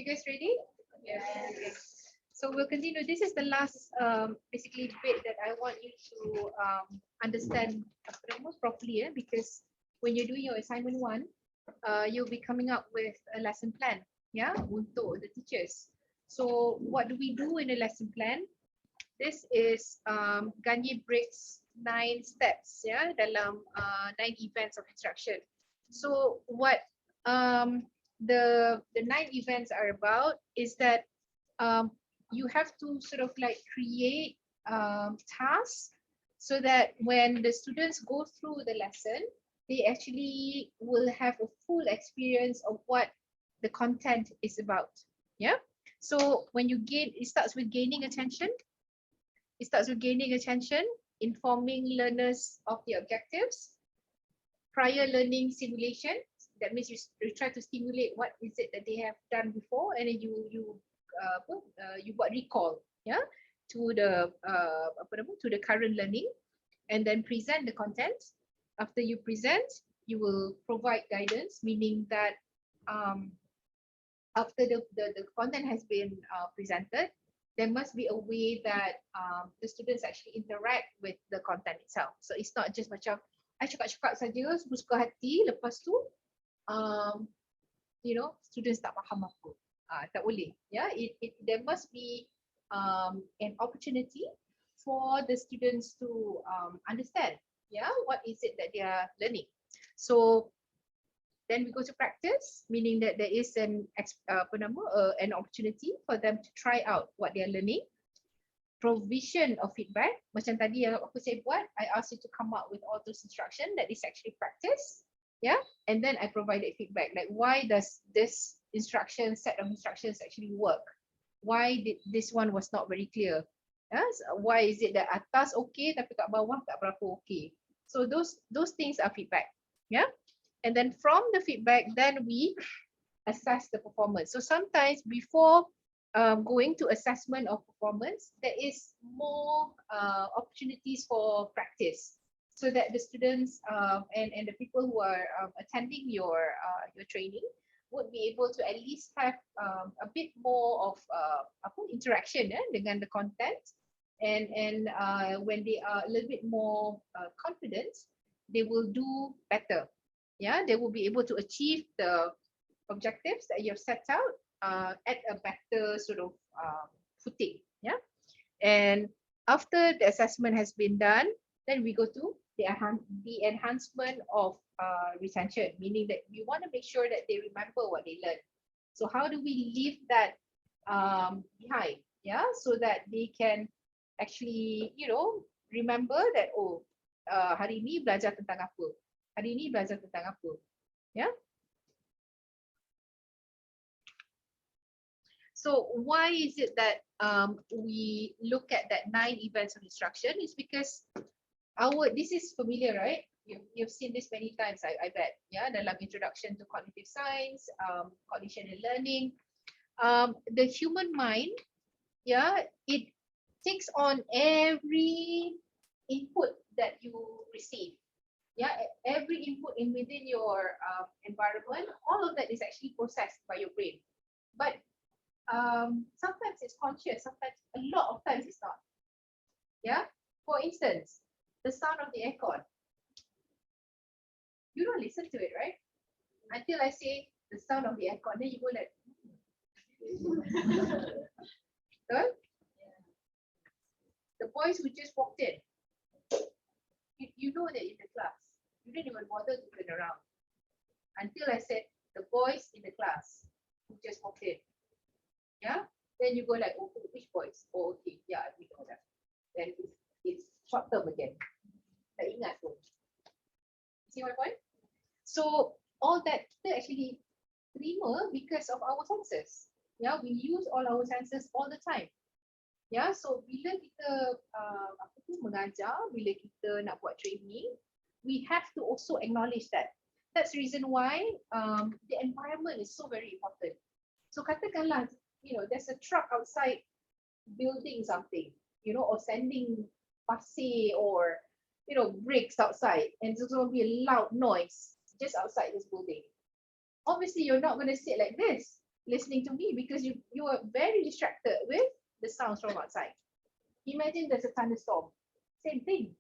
Speaker 1: you guys ready? Yeah. Okay. So we'll continue. This is the last basically bit that I want you to understand most properly, because when you're doing your assignment 1, you'll be coming up with a lesson plan, yeah, untuk the teachers. So what do we do in a lesson plan? This is Gagne breaks 9 steps, yeah, dalam 9 events of instruction. So what the 9 events are about is that you have to sort of like create tasks so that when the students go through the lesson, they actually will have a full experience of what the content is about. Yeah. So when you gain, it starts with gaining attention. It starts with gaining attention, informing learners of the objectives, prior learning simulation. That means you try to stimulate what is it that they have done before, and then you buat recall, yeah, to the to the current learning, and then present the content. After you present, you will provide guidance, meaning that after the content has been presented, there must be a way that the students actually interact with the content itself. So it's not just macam I cakap-cakap saja suka hati, lepas tu you know, students tak faham apa. Tak boleh. Yeah, there must be an opportunity for the students to understand, yeah, what is it that they are learning. So then we go to practice, meaning that there is an opportunity for them to try out what they are learning. Provision of feedback, macam tadi yang aku saya buat, I asked you to come up with all those instruction that is actually practice, yeah, and then I provided feedback like why does this set of instructions actually work? Why did this one was not very clear? Yeah? So why is it that atas okay tapi kat bawah tak berapa okay? So those things are feedback, yeah. And then from the feedback, then we assess the performance. So sometimes before going to assessment of performance, there is more opportunities for practice, so that the students and the people who are attending your training would be able to at least have a bit more of interaction dengan the content, and when they are a little bit more confident, they will do better. Yeah, they will be able to achieve the objectives that you have set out at a better sort of footing. Yeah, and after the assessment has been done, then we go to the enhancement of retention, meaning that we want to make sure that they remember what they learned. So how do we leave that behind? Yeah, so that they can actually, you know, remember that, oh, hari ini belajar tentang apa? Hari ini belajar tentang apa? Yeah. So why is it that we look at that 9 events of instruction? Is because this is familiar, right? You've seen this many times, I bet. Yeah, dalam introduction to cognitive science, cognition and learning. The human mind, yeah, it takes on every input that you receive. Yeah, every input within your environment, all of that is actually processed by your brain. But sometimes it's conscious, sometimes a lot of times it's not. Yeah, for instance, the sound of the aircon. You don't listen to it, right? Until I say the sound of the aircon, then you go like, good? The boys who just walked in, you know that in the class, you didn't even bother to turn around until I said the boys in the class who just walked in. Yeah, then you go like, oh, which boys? Oh, okay, yeah, we know that. Then it's short term again. Tak ingat tu. See my point? So all that kita actually terima because of our senses. Yeah, we use all our senses all the time. Yeah, so bila kita mengajar, bila kita nak buat training, we have to also acknowledge that. That's the reason why the environment is so very important. So katakanlah, you know, there's a truck outside building something, you know, or sending pasir or, you know, bricks outside, and there's going to be a loud noise just outside this building. Obviously, you're not going to sit like this. listening to me because you are very distracted with the sounds from outside. Imagine there's a thunderstorm. Same thing.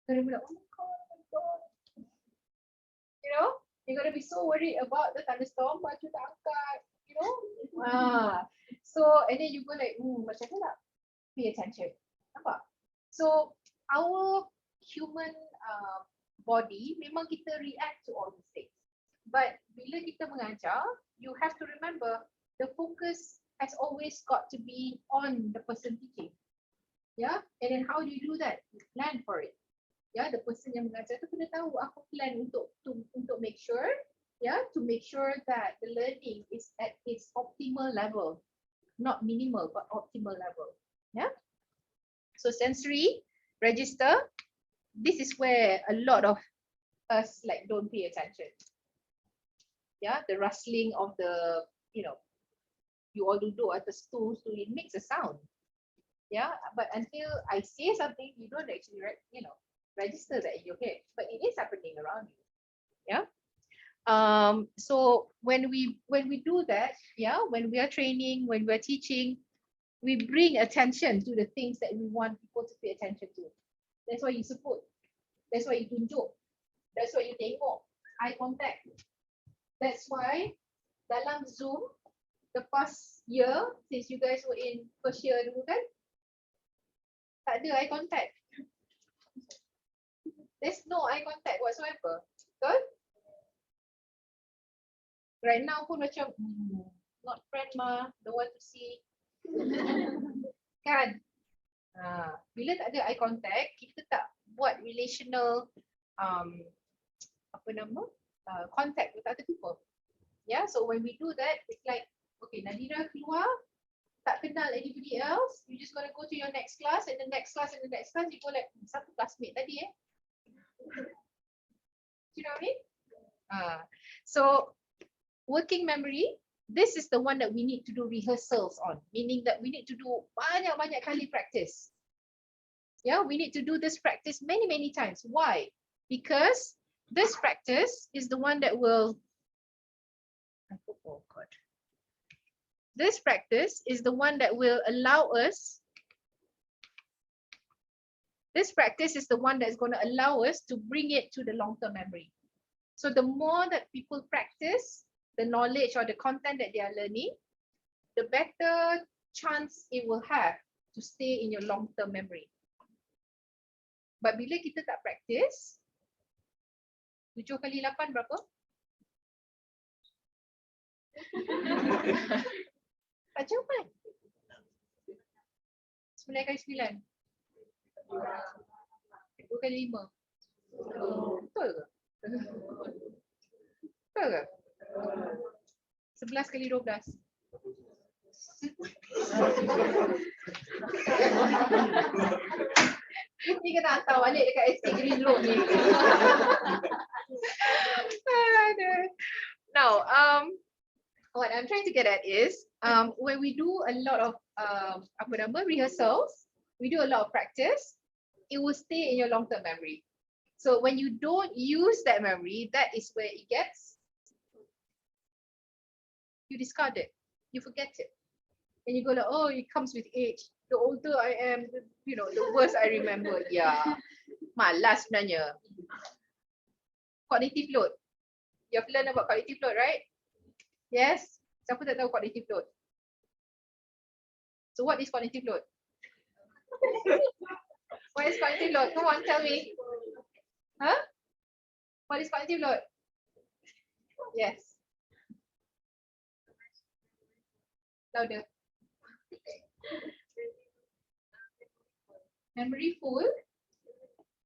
Speaker 1: You're gonna be like, oh my god, oh my god. You know, you're gonna be so worried about the thunderstorm, but you tak angkat, you know. So and then you go like, macam mana nak pay attention. Nampak? So our human body memang kita react to all these things. But bila kita mengajar, you have to remember the focus has always got to be on the person teaching. Yeah, and then how do you do that? You plan for it. Yeah, the person yang mengajar tu kena tahu aku plan untuk make sure, to make sure that the learning is at its optimal level, not minimal but optimal level. Yeah. So sensory register, this is where a lot of us like don't pay attention. Yeah, the rustling of the, you all duduk atas stool, it makes a sound. Yeah, but until I say something, you don't actually, register that in your head, but it is happening around you. Yeah. So when we do that, when we are training, when we are teaching, we bring attention to the things that we want people to pay attention to. That's why you support. That's why you tunjuk. That's why you tengok. Eye contact. That's why dalam Zoom, the past year, since you guys were in first year dulu kan, tak ada eye contact. There's no eye contact whatsoever. Betul? Right now pun macam, not friend mah, don't want to see. Kan? Bila tak ada eye contact, kita tak buat relational contact with other people. Yeah, so when we do that, it's like, okay, Nadira keluar, tak kenal anybody else, you just gonna go to your next class and the next class and the next class, you go like, satu classmate tadi you know what I mean? So working memory, this is the one that we need to do rehearsals on, meaning that we need to do banyak-banyak kali practice. Yeah, we need to do this practice many times. Why? Because this practice is the one that will, oh God. This practice is the one that will allow us, this practice is the one that's going to allow us to bring it to the long-term memory. So the more that people practice the knowledge or the content that they are learning, the better chance it will have to stay in your long-term memory. But bila kita tak practice, 7 kali 8 berapa? Tak jawapan. 9 kali 9. 2 kali 5. Betul ke? Betul ke? 11 kali 12. Ni kena hantar balik dekat SK Green Road ni. Now, what I'm trying to get at is, when we do a lot of rehearsals, we do a lot of practice, it will stay in your long-term memory. So when you don't use that memory, that is where it gets, you discard it, you forget it. And you go like, oh, it comes with age. The older I am, the worse I remember. Yeah, malas sebenarnya. Cognitive load. You have learned about cognitive load, right? Yes? Siapa tak tahu cognitive load? So what is cognitive load? What is cognitive load? Come on, tell me. Huh? What is cognitive load? Yes. Louder. Memory full?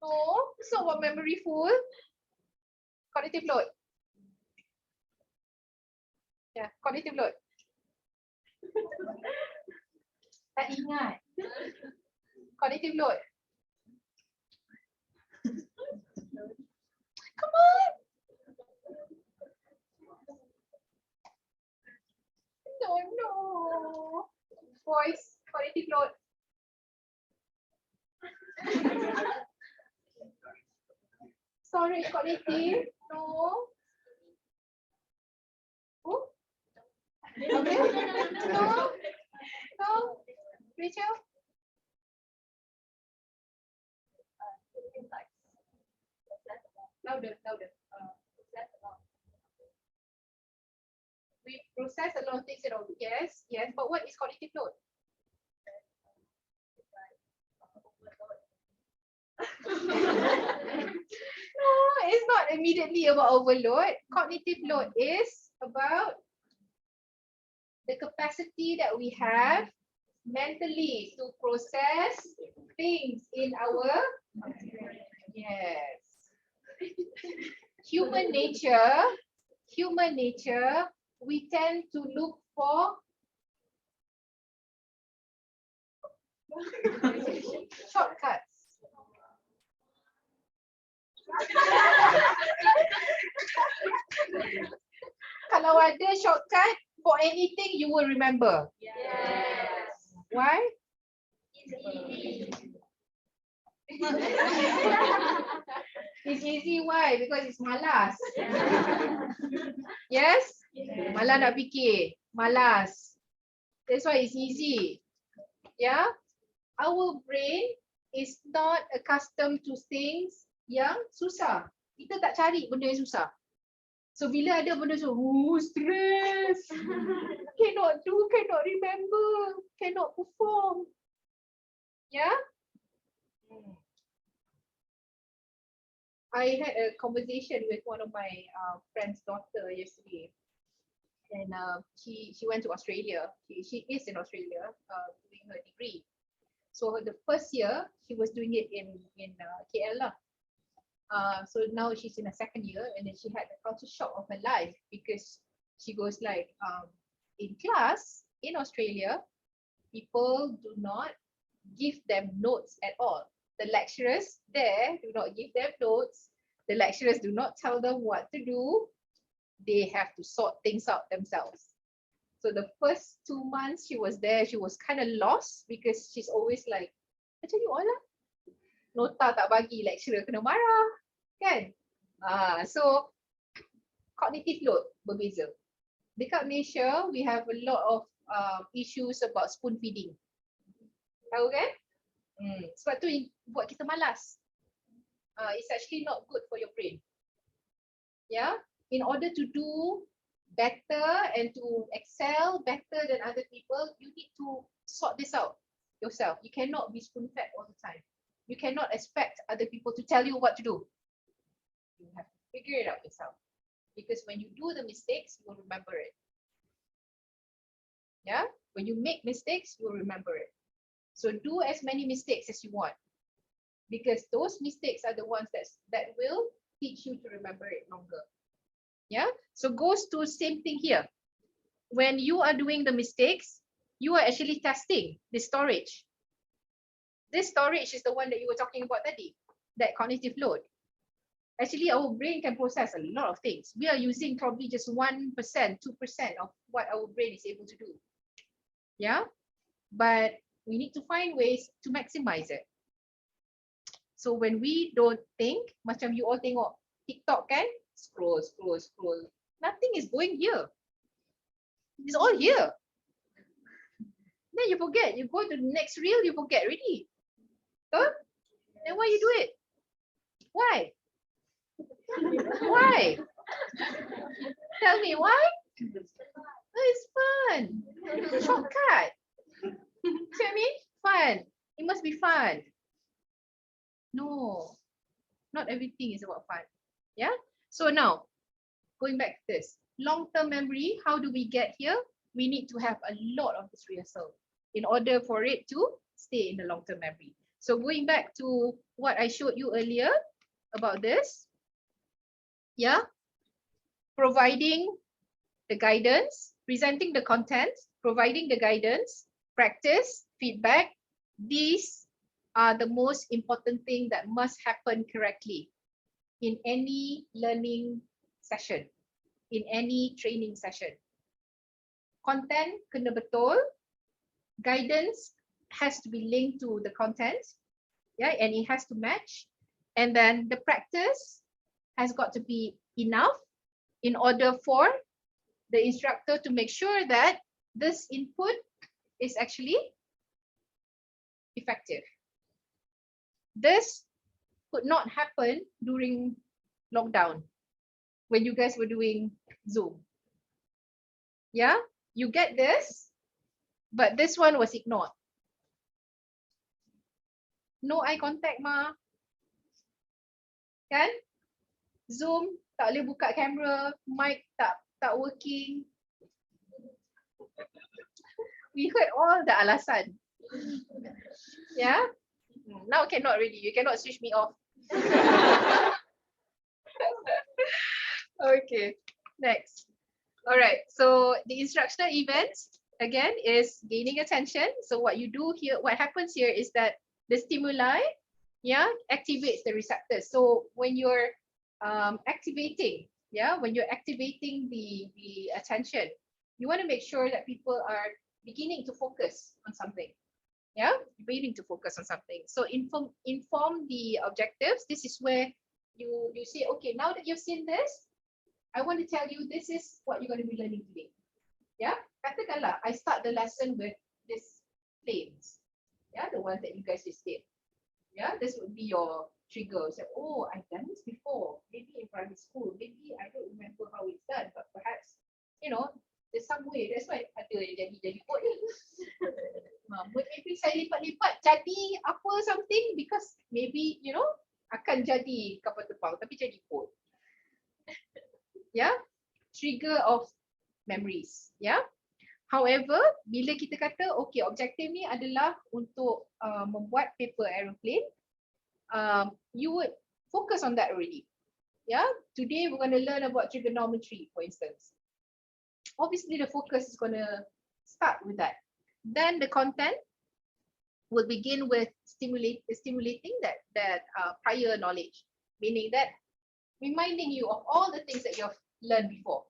Speaker 1: No, it's not what memory full. Cognitive load. Yeah, cognitive load. Tak ingat. Cognitive load. Come on. No. Voice, cognitive load. Sorry, cognitive. No. Oh. Okay? No? No? Rachel? Louder, louder. We process a lot of things around. Yes, yes. But what is cognitive load? No, it's not immediately about overload. Cognitive load is about the capacity that we have mentally to process things in our yes. Human nature, we tend to look for shortcuts. Kalau ada shortcut for anything, you will remember. Yes. Why? It's easy. Why? Because it's malas. Yes? Malas nak fikir. Malas. That's why it's easy. Yeah? Our brain is not accustomed to things yang susah. Kita tak cari benda yang susah. So bila ada benda so, stress. Cannot do, cannot remember, cannot perform. Yeah? I had a conversation with one of my friend's daughter yesterday, and she went to Australia. She is in Australia doing her degree. So the first year she was doing it in KL lah. So now she's in her second year, and then she had a culture shock of her life because she goes like, in class in Australia, people do not give them notes at all. The lecturers there do not give them notes. The lecturers do not tell them what to do. They have to sort things out themselves. So the first 2 months she was there, she was kind of lost because she's always like, macam you all lah. Nota tak bagi, lecturer kena marah, kan? So cognitive load berbeza. Dekat Malaysia, we have a lot of issues about spoon feeding. Tahu kan? Sebab tu buat kita malas. It's actually not good for your brain. Yeah, in order to do better and to excel better than other people, you need to sort this out yourself. You cannot be spoon-fed all the time. You cannot expect other people to tell you what to do. You have to figure it out yourself. Because when you do the mistakes, you will remember it. Yeah, when you make mistakes, you will remember it. So do as many mistakes as you want, because those mistakes are the ones that will teach you to remember it longer. Yeah, so goes to same thing here. When you are doing the mistakes, you are actually testing the storage. This storage is the one that you were talking about tadi, that cognitive load. Actually, our brain can process a lot of things. We are using probably just 1%, 2% of what our brain is able to do. Yeah, but we need to find ways to maximize it. So when we don't think, macam you all tengok TikTok kan, scroll, scroll, scroll. Nothing is going here. It's all here. Then you forget. You go to the next reel, you forget already. So, then why you do it? Why? Why? Tell me why? Oh, it's fun. Shortcut. See what I mean? Fun. It must be fun. No, not everything is about fun. Yeah. So now, going back to this long-term memory, how do we get here? We need to have a lot of this rehearsal in order for it to stay in the long-term memory. So going back to what I showed you earlier about this, yeah, providing the guidance, presenting the content, providing the guidance, practice, feedback. These are the most important thing that must happen correctly in any learning session, in any training session. Content kena betul, guidance has to be linked to the content, yeah, and it has to match. And then the practice has got to be enough in order for the instructor to make sure that this input is actually effective. This could not happen during lockdown when you guys were doing Zoom. Yeah, you get this, but this one was ignored. No eye contact ma. Kan? Zoom tak boleh buka kamera, mic tak working. We heard all the alasan. Yeah? Now cannot really. You cannot switch me off. Okay, next. All right, so the instructional events again is gaining attention. So what you do here, what happens here is that the stimuli, yeah, activates the receptors. So when you're activating, yeah, when you're activating the attention, you want to make sure that people are beginning to focus on something. Yeah, beginning to focus on something. So inform the objectives. This is where you say, okay, now that you've seen this, I want to tell you this is what you're going to be learning today. Yeah, katakanlah I start the lesson with this planes. Yeah, the ones that you guys just did. Yeah, this would be your trigger. So, oh, I've done this before. Maybe in primary school. Maybe I don't remember how it's done, but perhaps, you know, there's some way. That's why ada yang jadi kot ni. Maybe saya lipat-lipat jadi apa something because maybe, you know, akan jadi kapal terbang tapi jadi kot. Yeah, trigger of memories. Yeah. However, bila kita kata okay, objektif ni adalah untuk membuat paper aeroplane, you would focus on that already. Yeah. Today we're going to learn about trigonometry, for instance. Obviously, the focus is going to start with that. Then the content will begin with stimulating that prior knowledge, meaning that reminding you of all the things that you've learned before,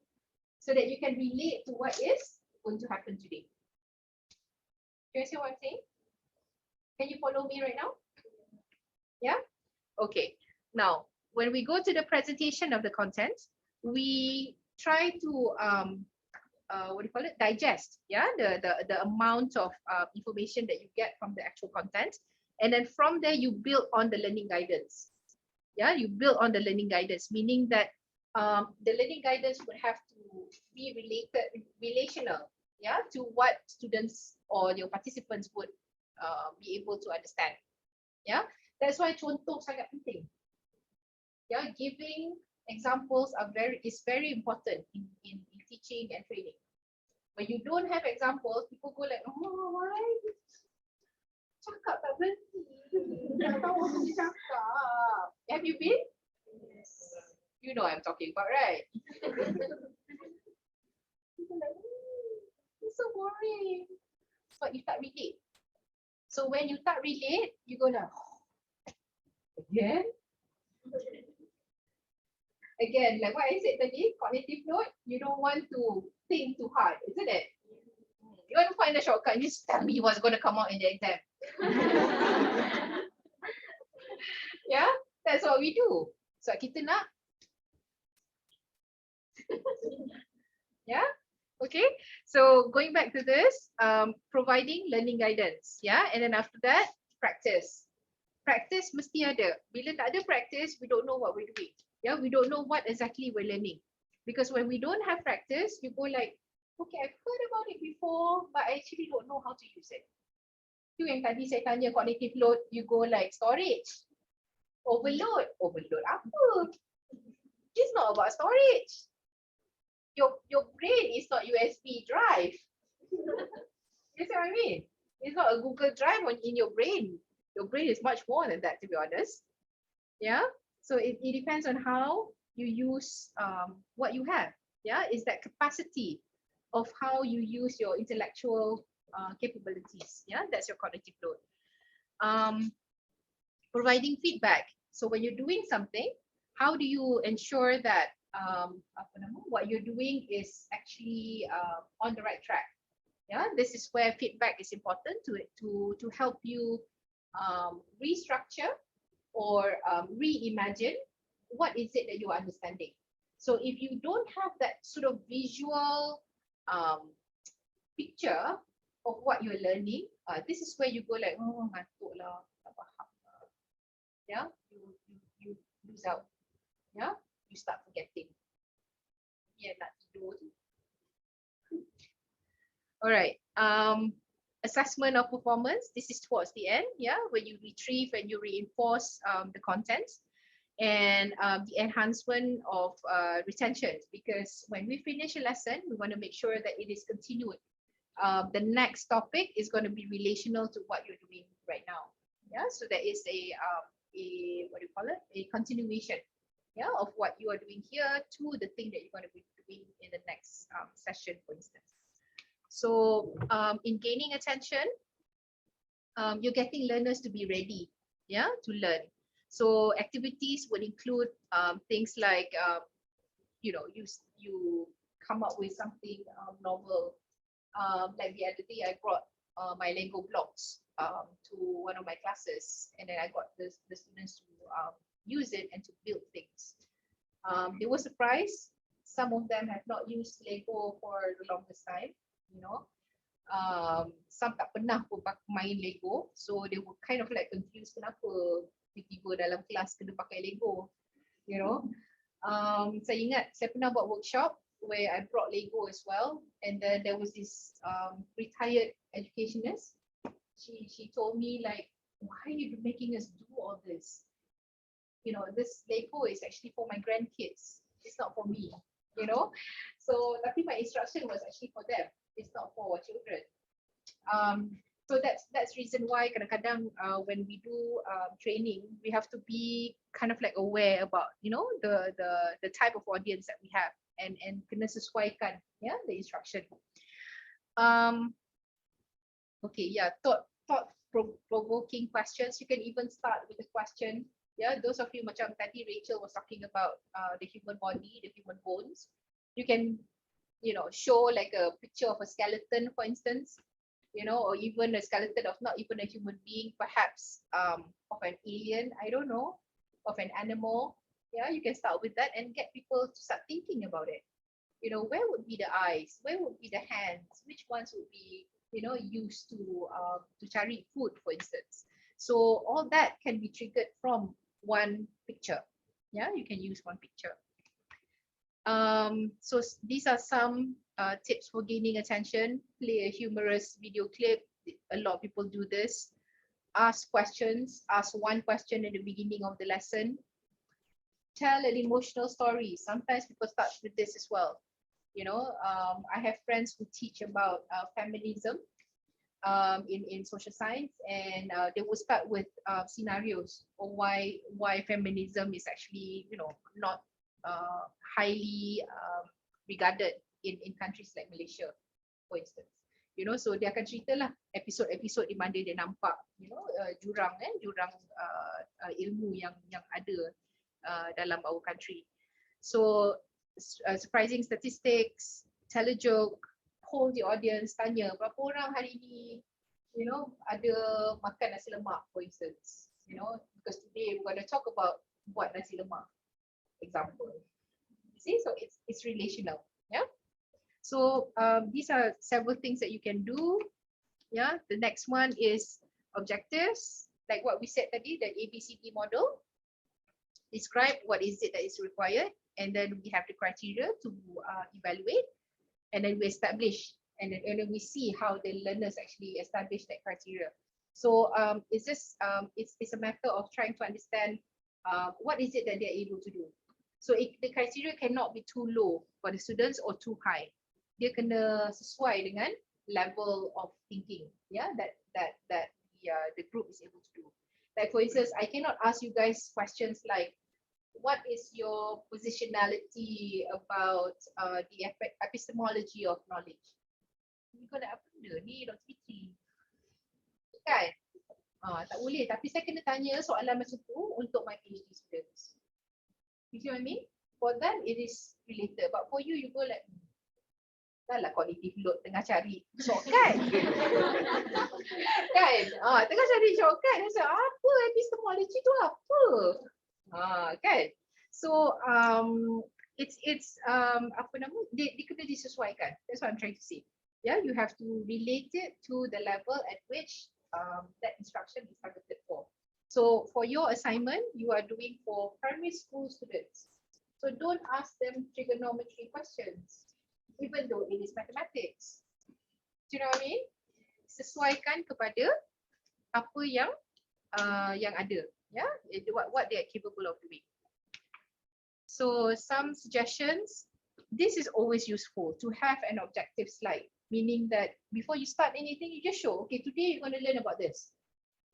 Speaker 1: so that you can relate to what is going to happen today. Do you see what I'm saying? Can you follow me right now? Yeah? Okay. Now, when we go to the presentation of the content, we try to what do you call it? Digest, yeah, the amount of information that you get from the actual content, and then from there you build on the learning guidance. Yeah, you build on the learning guidance, meaning that the learning guidance would have to be relational, yeah, to what students or your participants would be able to understand. Yeah, that's why contoh sangat penting. Yeah, giving examples is very important in teaching and training. When you don't have examples, people go like, oh, why? Cakap tak berhenti. Tak tahu apa dia cakap. Have you been? Yes. You know I'm talking about, right? People like, it's so boring. But you tak relate. So when you tak relate, you go like, again? Again, like what I said tadi, cognitive load, you don't want to think too hard, isn't it? You want to find a shortcut, you just tell me what's going to come out in the exam. Yeah, that's what we do. So kita nak. Yeah, okay. So going back to this, providing learning guidance. Yeah, and then after that, practice. Practice mesti ada. Bila tak ada practice, we don't know what we're doing. Yeah, we don't know what exactly we're learning. Because when we don't have practice, you go like, okay, I've heard about it before, but I actually don't know how to use it. You yang tadi saya tanya cognitive load, you go like storage. Overload. Overload apa? It's not about storage. Your brain is not USB drive. You see what I mean? It's not a Google Drive in your brain. Your brain is much more than that, to be honest. Yeah. So it depends on how you use what you have. Yeah, is that capacity of how you use your intellectual capabilities. Yeah, that's your cognitive load. Providing feedback. So when you're doing something, how do you ensure that what you're doing is actually on the right track? Yeah, this is where feedback is important to help you restructure or reimagine what is it that you are understanding. So if you don't have that sort of visual picture of what you're learning, this is where you go like, oh, ngantuk lah, tak faham lah. Yeah, you lose out. Yeah, you start forgetting. Yeah, nak tidur tu. All right. Assessment of performance. This is towards the end. Yeah, when you retrieve and you reinforce the contents, and the enhancement of retention. Because when we finish a lesson, we want to make sure that it is continued. The next topic is going to be relational to what you're doing right now. Yeah, so there is a what do you call it? A continuation. Yeah, of what you are doing here to the thing that you're going to be doing in the next session, for instance. So in gaining attention, you're getting learners to be ready, yeah, to learn. So activities would include things like, you know, you come up with something novel. Like the other day, I brought my Lego blocks to one of my classes, and then I got the students to use it and to build things. They were surprised. Some of them have not used Lego for the longest time, you know. Some tak pernah pun main Lego, so they were kind of like confused kenapa tiba-tiba dalam kelas kena pakai Lego, you know. Saya ingat saya pernah buat workshop where I brought Lego as well, and then there was this retired educationist. She told me like, why are you making us do all this? You know, this Lego is actually for my grandkids. It's not for me, you know. So tapi my instruction was actually for them. It's not for children. So that's reason why kadang-kadang when we do training, we have to be kind of like aware about, you know, the type of audience that we have, and kena sesuaikan, yeah, the instruction. Okay, yeah, thought-provoking questions. You can even start with a question. Yeah, those of you macam tadi Rachel was talking about the human body, the human bones. You can, you know, show like a picture of a skeleton, for instance, you know, or even a skeleton of not even a human being, perhaps of an alien, I don't know, of an animal. Yeah, you can start with that and get people to start thinking about it. You know, where would be the eyes? Where would be the hands? Which ones would be, you know, used to cari food, for instance? So all that can be triggered from one picture. Yeah, you can use one picture. So these are some tips for gaining attention. Play a humorous video clip. A lot of people do this. Ask questions. Ask one question in the beginning of the lesson. Tell an emotional story. Sometimes people start with this as well. You know, I have friends who teach about feminism in social science, and they will start with scenarios of why feminism is actually, you know, not highly regarded in countries like Malaysia, for instance. You know, so dia akan cerita lah episod-episod di mana dia nampak, you know, jurang ilmu yang ada dalam our country. So surprising statistics, tell a joke, poll the audience, tanya berapa orang hari ini, you know, ada makan nasi lemak, for instance. You know, because today we're going to talk about buat nasi lemak, example. You see, so it's relational. Yeah. So these are several things that you can do. Yeah. The next one is objectives, like what we said tadi, the ABCD model. Describe what is it that is required, and then we have the criteria to evaluate, and then we establish, and then we see how the learners actually establish that criteria. So it's just it's a matter of trying to understand what is it that they're able to do. So the criteria cannot be too low for the students or too high. Dia kena sesuai dengan level of thinking, yeah, that the group is able to do. Like for instance, I cannot ask you guys questions like, what is your positionality about the epistemology of knowledge? Kau nak apa benda ni, Dr. Fitri? Kan? Tak boleh, tapi saya kena tanya soalan macam tu untuk my PhD students. You see what I mean? For them, it is related. But for you, you go like, dah lah cognitive load tengah cari shortcut. Kan? Tengah cari shortcut. Saya cakap, apa epistemology tu apa? Kan? So apa nama, dia kena disesuaikan. That's what I'm trying to say. Yeah, you have to relate it to the level at which that instruction is targeted for. So for your assignment, you are doing for primary school students. So don't ask them trigonometry questions, even though it is mathematics. Do you know what I mean? Sesuaikan kepada apa yang ada, yeah, what they are capable of doing. So some suggestions. This is always useful to have an objective slide, meaning that before you start anything, you just show, okay, today you're going to learn about this.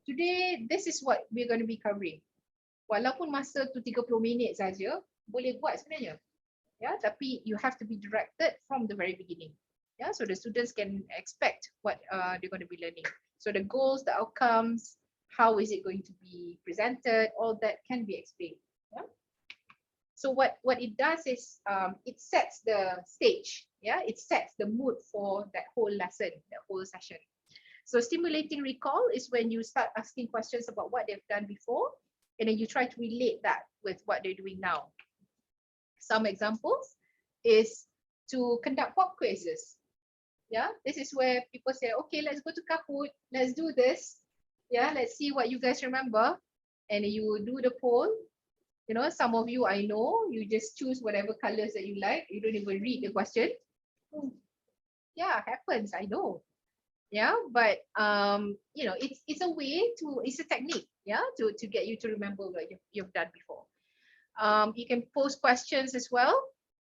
Speaker 1: Today, this is what we're going to be covering. Walaupun masa tu 30 minit saja, boleh buat sebenarnya. Yeah, tapi you have to be directed from the very beginning. Yeah, so the students can expect what they're going to be learning. So the goals, the outcomes, how is it going to be presented, all that can be explained. Yeah. So what it does is it sets the stage. Yeah, it sets the mood for that whole lesson, that whole session. So stimulating recall is when you start asking questions about what they've done before, and then you try to relate that with what they're doing now. Some examples is to conduct pop quizzes. Yeah, this is where people say, okay, let's go to Kahoot, let's do this. Yeah, let's see what you guys remember. And you do the poll. You know, some of you I know, you just choose whatever colors that you like. You don't even read the question. Yeah, happens, I know. Yeah, but you know, it's a way to, it's a technique, yeah, to get you to remember what you've done before. You can pose questions as well.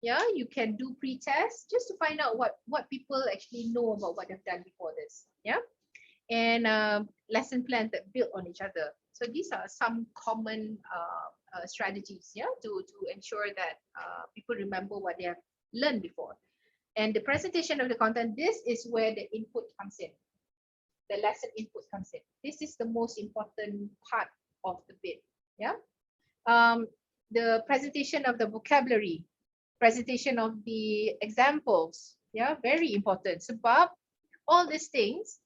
Speaker 1: Yeah, you can do pre-tests just to find out what people actually know about what they've done before this. Yeah, and lesson plans that build on each other. So these are some common strategies, yeah, to ensure that people remember what they have learned before. And the presentation of the content, this is where the input comes in. The lesson input comes in. This is the most important part of the bit. Yeah. The presentation of the vocabulary, presentation of the examples. Yeah, very important. Sebab all these things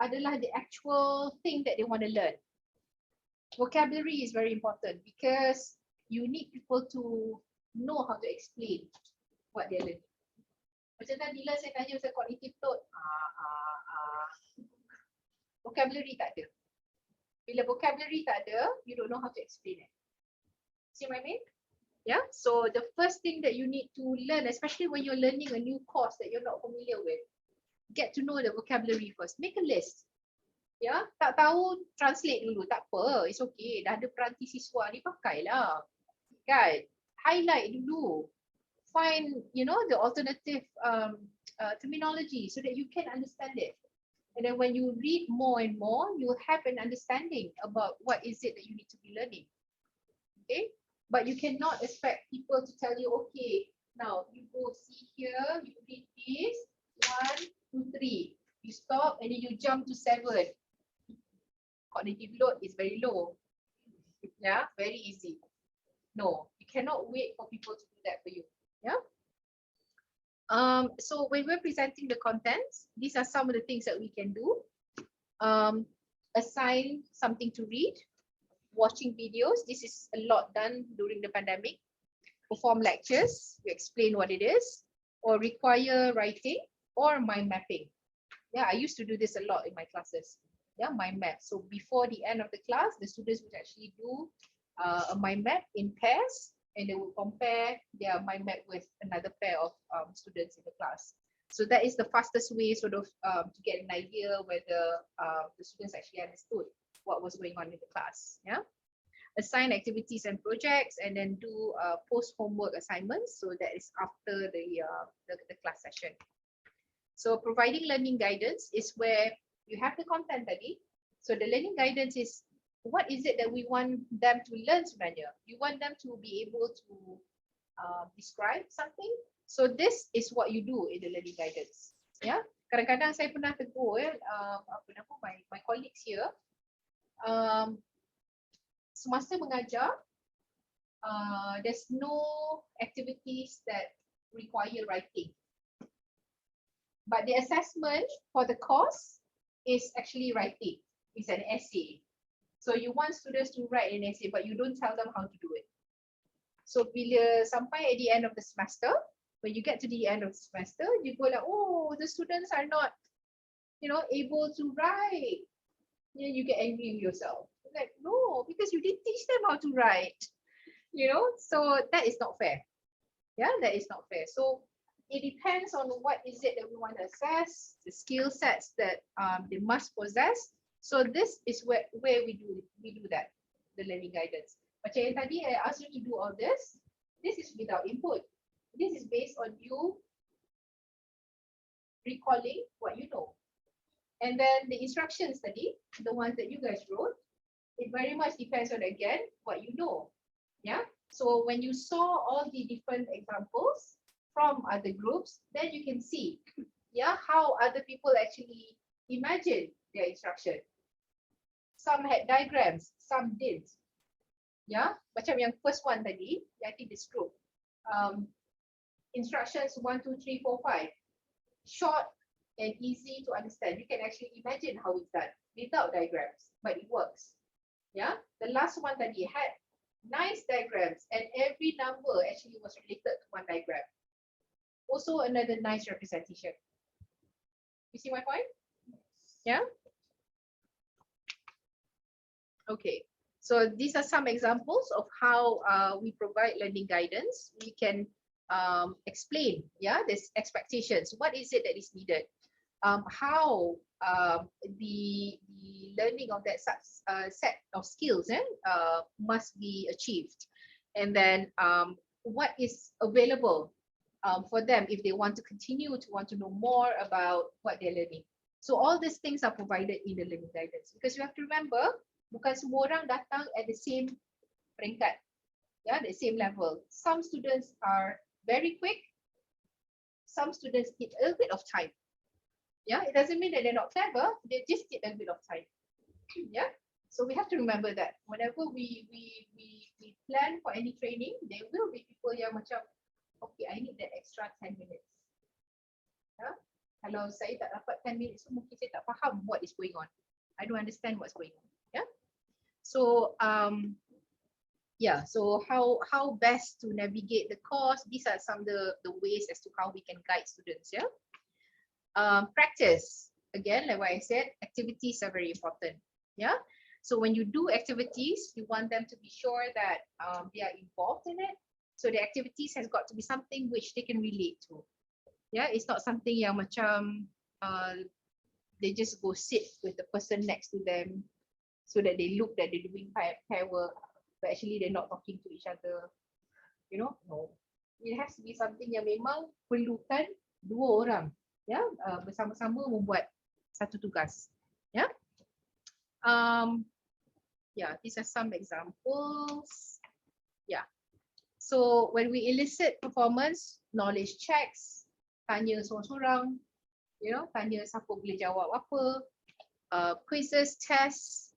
Speaker 1: adalah the actual thing that they want to learn. Vocabulary is very important because you need people to know how to explain what they're learning. Macam tadi lah saya tanya pasal cognitive load, vocabulary tak ada. Bila vocabulary tak ada, you don't know how to explain it. See what I mean? Yeah, so the first thing that you need to learn, especially when you're learning a new course that you're not familiar with, get to know the vocabulary first. Make a list. Ya, tak tahu translate dulu, tak apa, it's okay. Dah ada peranti siswa ni, pakailah. Kan? Highlight dulu. Find, you know, the alternative terminology so that you can understand it. And then when you read more and more, you will have an understanding about what is it that you need to be learning. Okay? But you cannot expect people to tell you, okay, now you go see here, you read this, 1, 2, 3. You stop and then you jump to 7. Cognitive load is very low. Yeah, very easy. No, you cannot wait for people to do that for you. Yeah. So when we're presenting the contents, these are some of the things that we can do. Assign something to read, watching videos. This is a lot done during the pandemic. Perform lectures, you explain what it is, or require writing or mind mapping. Yeah, I used to do this a lot in my classes. Yeah, mind map. So before the end of the class, the students would actually do a mind map in pairs, and they will compare their mind map with another pair of students in the class. So that is the fastest way sort of to get an idea whether the students actually understood what was going on in the class. Yeah. Assign activities and projects, and then do post homework assignments. So that is after the class session. So providing learning guidance is where you have the content tadi. So the learning guidance is what is it that we want them to learn sebenarnya. You want them to be able to describe something. So this is what you do in the learning guidance. Yeah. Kadang-kadang saya pernah tegur my colleagues here. Semasa mengajar, there's no activities that require writing. But the assessment for the course is actually writing. It's an essay. So you want students to write an essay, but you don't tell them how to do it. So bila sampai at the end of the semester, when you get to the end of the semester, you go like, oh, the students are not, able to write. You get angry with yourself. Like, no, because you didn't teach them how to write. So that is not fair. Yeah, that is not fair. So it depends on what is it that we want to assess, the skill sets that they must possess. So this is where we do that, the learning guidance. Macam yang tadi I asked you to do all this. This is without input. This is based on you recalling what you know. And then the instructions tadi, the ones that you guys wrote, it very much depends on, again, what you know. Yeah. So when you saw all the different examples from other groups, then you can see, yeah, how other people actually imagine their instruction. Some had diagrams, some didn't. Yeah, macam yang first one tadi, I think this group. Instructions 1, 2, 3, 4, 5. Short and easy to understand. You can actually imagine how it's done without diagrams, but it works. Yeah, the last one tadi had nice diagrams and every number actually was related to one diagram. Also another nice representation. You see my point? Yeah? Okay. So these are some examples of how we provide learning guidance. We can explain, yeah, these expectations. What is it that is needed? How the learning of that set of skills must be achieved, and then what is available for them if they want to continue to want to know more about what they're learning. So all these things are provided in the learning guidance, because you have to remember, bukan semua orang datang at the same peringkat, yeah, the same level. Some students are very quick, some students need a little bit of time. Yeah, it doesn't mean that they're not clever, they just need a bit of time. Yeah, so we have to remember that whenever we plan for any training, there will be people yang macam, okay, I need that extra 10 minutes. Yeah? Kalau saya tak dapat 10 minutes, so mungkin saya tak faham what is going on. I don't understand what's going on. Yeah. So yeah, so how best to navigate the course? These are some of the ways as to how we can guide students. Yeah. Practice, again, like what I said, activities are very important. Yeah. So when you do activities, you want them to be sure that they are involved in it. So the activities has got to be something which they can relate to. Yeah, it's not something yang macam they just go sit with the person next to them so that they look that they're doing pair work, but actually they're not talking to each other. No. It has to be something yang memang perlukan dua orang, ya, bersama-sama membuat satu tugas. Yeah. Yeah, these are some examples. Yeah. So when we elicit performance, knowledge checks, tanya seorang-seorang, tanya siapa boleh jawab apa, quizzes, tests,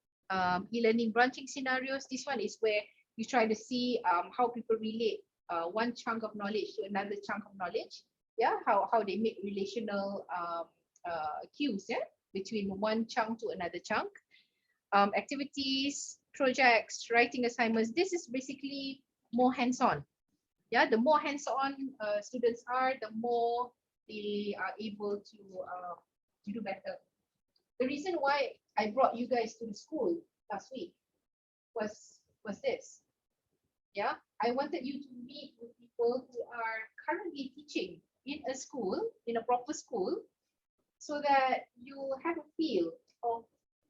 Speaker 1: e-learning branching scenarios. This one is where you try to see how people relate one chunk of knowledge to another chunk of knowledge. Yeah, how they make relational cues, yeah, between one chunk to another chunk. Activities, projects, writing assignments. This is basically more hands-on. Yeah, the more hands-on students are, the more they are able to do better. The reason why I brought you guys to the school last week was this. Yeah, I wanted you to meet with people who are currently teaching in a school, in a proper school, so that you have a feel of,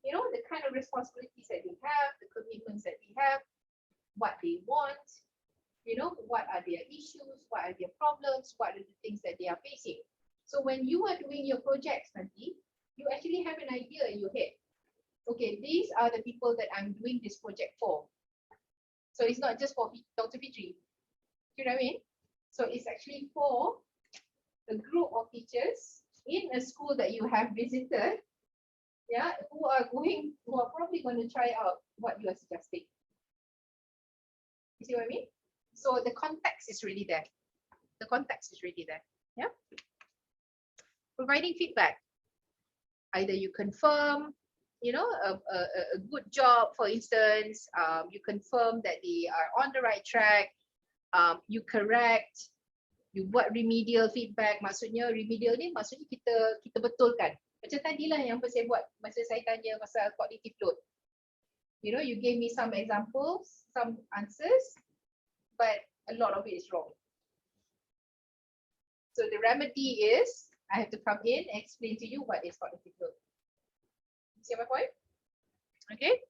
Speaker 1: the kind of responsibilities that they have, the commitments that they have, what they want, what are their issues, what are their problems, what are the things that they are facing. So when you are doing your projects, Nanti, you actually have an idea in your head. Okay, these are the people that I'm doing this project for. So it's not just for Dr. Fitri. You know what I mean? So it's actually for a group of teachers in a school that you have visited, yeah, who are probably going to try out what you are suggesting. You see what I mean? So the context is really there. The context is really there. Yeah. Providing feedback. Either you confirm, a good job, for instance, you confirm that they are on the right track, you correct, you buat remedial feedback. Maksudnya remedial ni maksudnya kita betulkan. Macam tadilah yang saya buat masa saya tanya pasal cognitive load. You know, you gave me some examples, some answers, but a lot of it is wrong. So the remedy is I have to come in and explain to you what is cognitive load. See my point? Okay.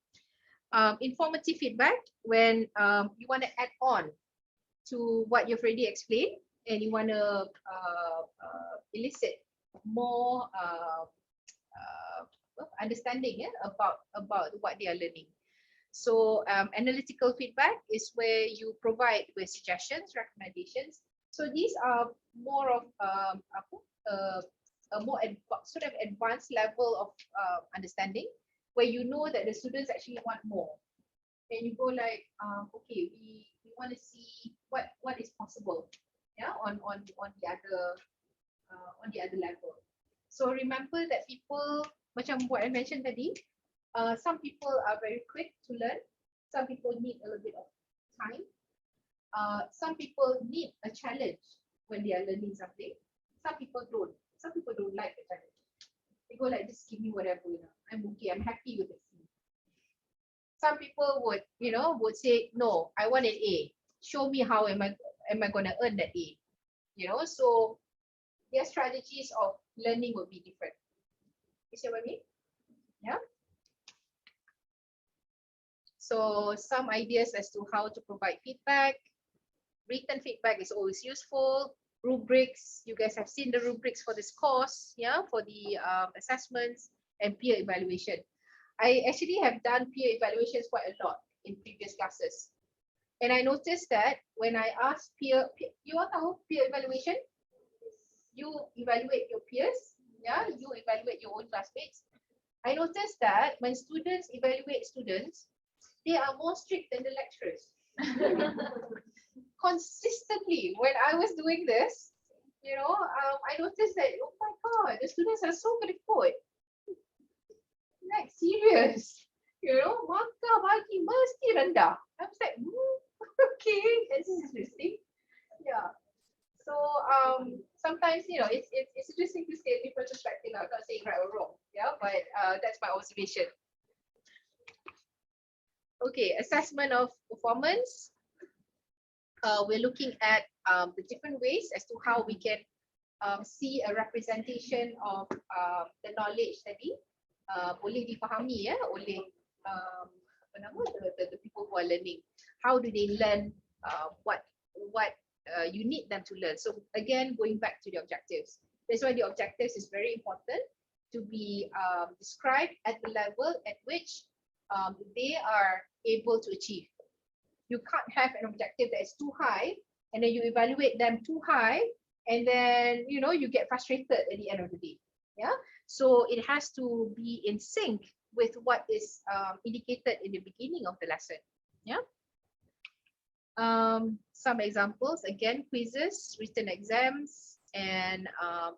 Speaker 1: Informative feedback, when you want to add on to what you've already explained and you want to elicit more understanding about what they are learning. So analytical feedback is where you provide with suggestions, recommendations. So these are more of a more sort of advanced level of understanding, where you know that the students actually want more. And you go like, okay, we want to see what is possible, yeah, on the other level. So remember that people, macam what I mentioned tadi, some people are very quick to learn. Some people need a little bit of time. Some people need a challenge when they are learning something. Some people don't. Some people don't like the challenge. They go like, just give me whatever, you know. I'm okay. I'm happy with it. Some people would, you know, would say, no, I want an A. Show me how am I going to earn that A. You know, so their strategies of learning will be different. You see what I mean? Yeah. So some ideas as to how to provide feedback. Written feedback is always useful. Rubrics, you guys have seen the rubrics for this course, yeah, for the assessments and peer evaluation. I actually have done peer evaluations quite a lot in previous classes. And I noticed that when I asked you all know peer evaluation? You evaluate your peers, yeah, you evaluate your own classmates. I noticed that when students evaluate students, they are more strict than the lecturers. Consistently, when I was doing this, you know, I noticed that, oh my God, the students are so good at code. Like, serious. You know, markah bagi mesti rendah. I was like, okay, this is interesting. Yeah. So sometimes, you know, it's interesting to see a different perspective. I'm not saying right or wrong, yeah, but that's my observation. Okay, assessment of performance. We're looking at the different ways as to how we can see a representation of the knowledge tadi boleh dipahami ya oleh the people who are learning. How do they learn what you need them to learn? So again, going back to the objectives. That's why the objectives is very important to be described at the level at which they are able to achieve. You can't have an objective that is too high and then you evaluate them too high and then, you know, you get frustrated at the end of the day. Yeah. So it has to be in sync with what is indicated in the beginning of the lesson. Yeah. Some examples, again, quizzes, written exams, and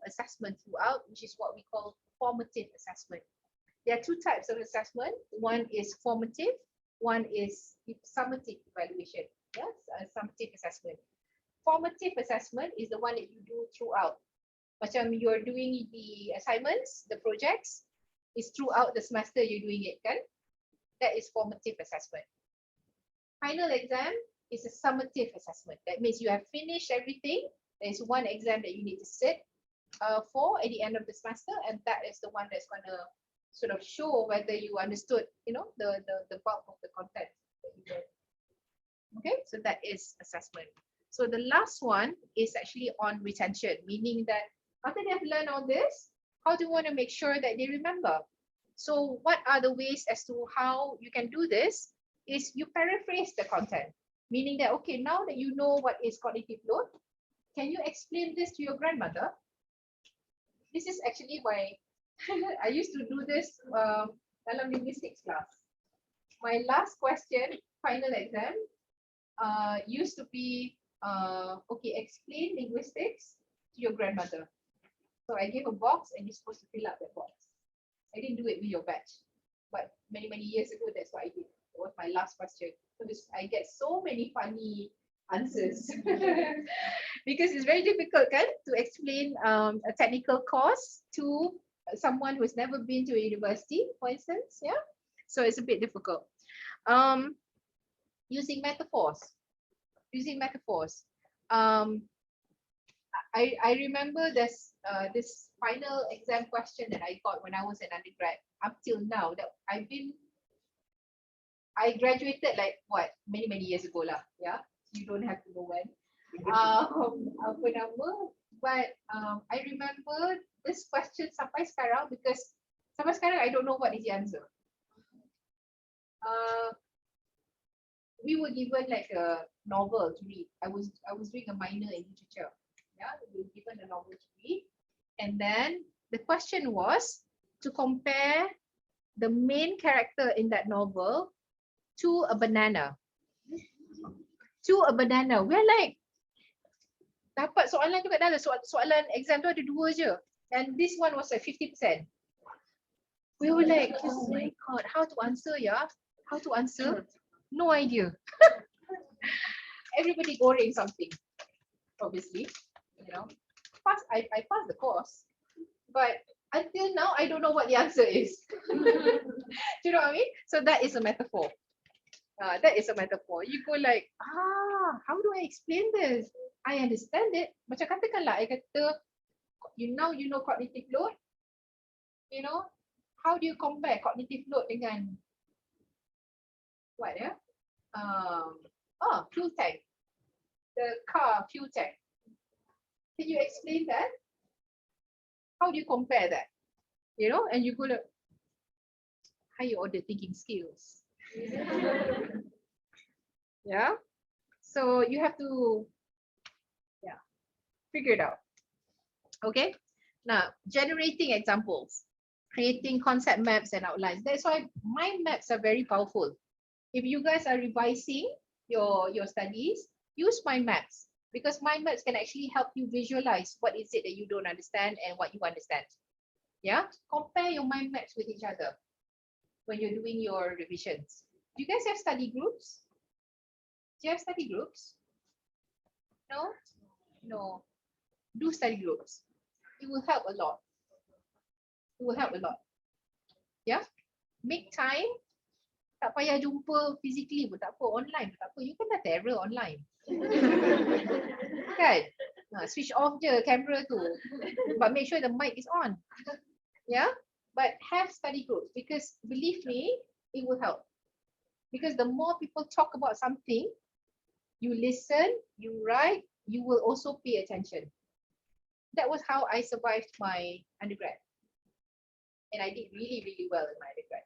Speaker 1: assessment throughout, which is what we call formative assessment. There are two types of assessment. One is formative, one is summative evaluation. Yes, summative assessment. Formative assessment is the one that you do throughout. Macam you're doing the assignments, the projects, is throughout the semester you're doing it, kan? That is formative assessment. Final exam is a summative assessment. That means you have finished everything. There's one exam that you need to sit for at the end of the semester, and that is the one that's going to sort of show whether you understood, you know, the bulk of the content that you did. Okay, so that is assessment. So the last one is actually on retention, meaning that after they have learned all this, how do you want to make sure that they remember? So what are the ways as to how you can do this? Is you paraphrase the content, meaning that, okay, now that you know what is cognitive load, can you explain this to your grandmother? This is actually why I used to do this dalam linguistics class. My last question, final exam, used to be, okay, explain linguistics to your grandmother. So I gave a box and you're supposed to fill up that box. I didn't do it with your batch, but many years ago, that's what I did. It was my last question. So I get so many funny answers. Because it's very difficult, kan, to explain a technical course to someone who's never been to a university, for instance. Yeah, so it's a bit difficult. Using metaphors. I remember this final exam question that I got when I was an undergrad. Up till now, that I graduated like what, many years ago lah. Yeah, you don't have to know when. Apa nama? But I remember this question sampai sekarang, because sampai sekarang I don't know what is the answer. We were given like a novel to read. I was doing a minor in literature. Yeah, we were given a novel to read, and then the question was to compare the main character in that novel to a banana. We're like, dapat soalan tu kat dalam, soalan exam tu ada 2 je, and this one was like 50%. We were like, oh my god, how to answer? No idea. Everybody goreng something, obviously, you know. I passed the course, but until now I don't know what the answer is. Do you know what I mean? So that is a metaphor. You go like, how do I explain this? I understand it. Macam katakanlah, I kata, you know cognitive load. You know, how do you compare cognitive load dengan what? Yeah. Fuel tank. The car fuel tank. Can you explain that? How do you compare that? You know, and you go like, higher order thinking skills. Yeah. So you have to, figure it out. Okay. Now, generating examples, creating concept maps and outlines. That's why mind maps are very powerful. If you guys are revising your studies, use mind maps, because mind maps can actually help you visualize what is it that you don't understand and what you understand. Yeah, compare your mind maps with each other when you're doing your revisions. Do you guys have study groups? Do you have study groups? No? No. Do study groups. It will help a lot. Yeah? Make time. Tak payah jumpa physically pun tak apa, online pun tak apa. You kan dah terror online. Kan? Switch off je kamera tu. But make sure the mic is on. Yeah? But have study groups, because believe me, it will help. Because the more people talk about something, you listen, you write, you will also pay attention. That was how I survived my undergrad. And I did really, really well in my undergrad.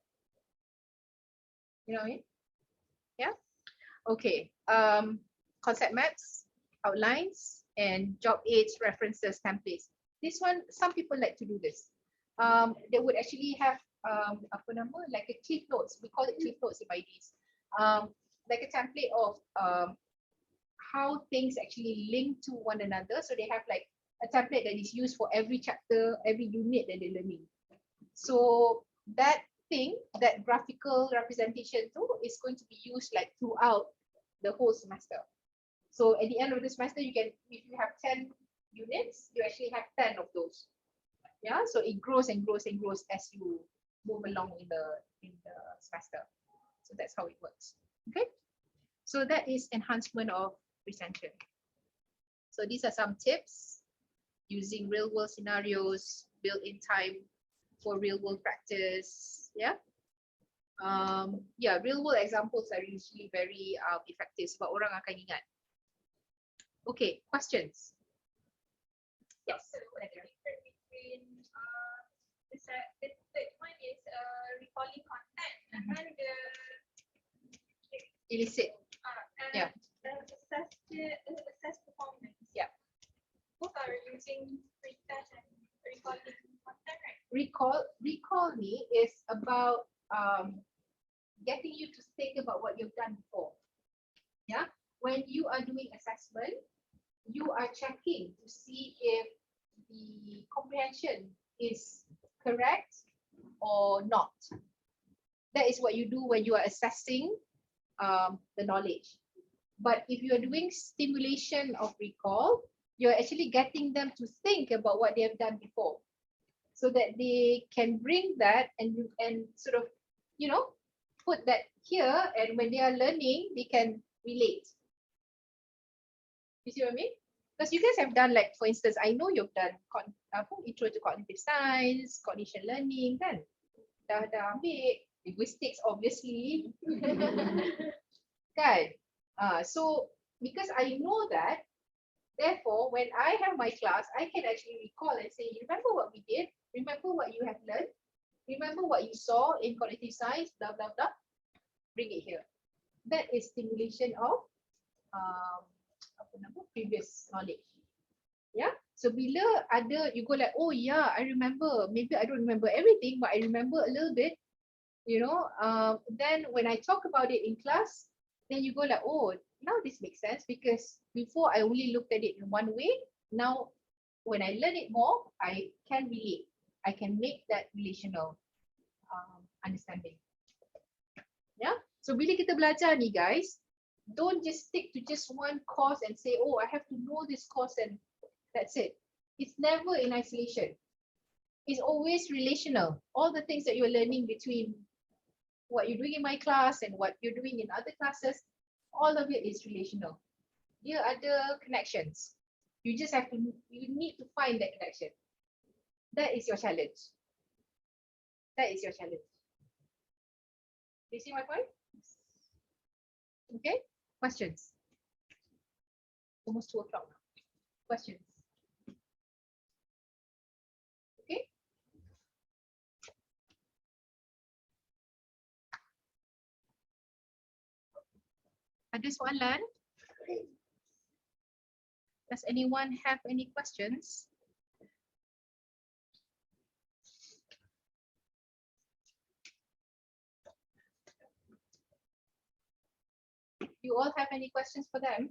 Speaker 1: You know what I mean? Yeah? Okay. Concept maps, outlines, and job aids, references, templates. This one, some people like to do this. They would actually have like a cliff notes. We call it cliff notes in IDs. Like a template of how things actually link to one another. So they have like a template that is used for every chapter, every unit that they're learning. So that thing, that graphical representation too, is going to be used like throughout the whole semester. So at the end of the semester, you can, if you have 10 units, you actually have 10 of those. Yeah, so it grows and grows and grows as you move along in the semester. So that's how it works. Okay, so that is enhancement of retention. So these are some tips using real world scenarios, built in time for real world practice. Yeah. Yeah, real world examples are usually very effective sebab orang akan ingat. Okay, questions? Yes.
Speaker 20: The third one is recalling content, and then the
Speaker 1: illicit. Yeah.
Speaker 20: Assess performance.
Speaker 1: Yeah.
Speaker 20: Both are using pretest and recalling content, right?
Speaker 1: Recall me is about getting you to think about what you've done before. Yeah. When you are doing assessment, you are checking to see if the comprehension is correct or not. That is what you do when you are assessing the knowledge. But if you're doing stimulation of recall, you're actually getting them to think about what they have done before, so that they can bring that and sort of, you know, put that here, and when they are learning, they can relate. You see what I mean? Because you guys have done, like, for instance, I know you've done intro to cognitive science, cognition learning, kan? Dah ambil linguistics, obviously. Kan? So because I know that, therefore, when I have my class, I can actually recall and say, remember what we did? Remember what you have learned? Remember what you saw in cognitive science, blah, blah, blah. Bring it here. That is stimulation of previous knowledge. Yeah. So bila ada, you go like, oh yeah, I remember. Maybe I don't remember everything, but I remember a little bit. You know, then when I talk about it in class, then you go like, oh, now this makes sense, because before I only looked at it in one way. Now, when I learn it more, I can relate. I can make that relational understanding. Yeah. So bila kita belajar ni, guys, don't just stick to just one course and say, oh, I have to know this course and that's it. It's never in isolation. It's always relational. All the things that you're learning between what you're doing in my class and what you're doing in other classes, all of it is relational. There are other connections. You just have to, you need to find that connection. That is your challenge. That is your challenge. Do you see my point? Okay, questions? Almost 2 o'clock now. Questions? Okay. Ada soalan? Does anyone have any questions? You all have any questions for them?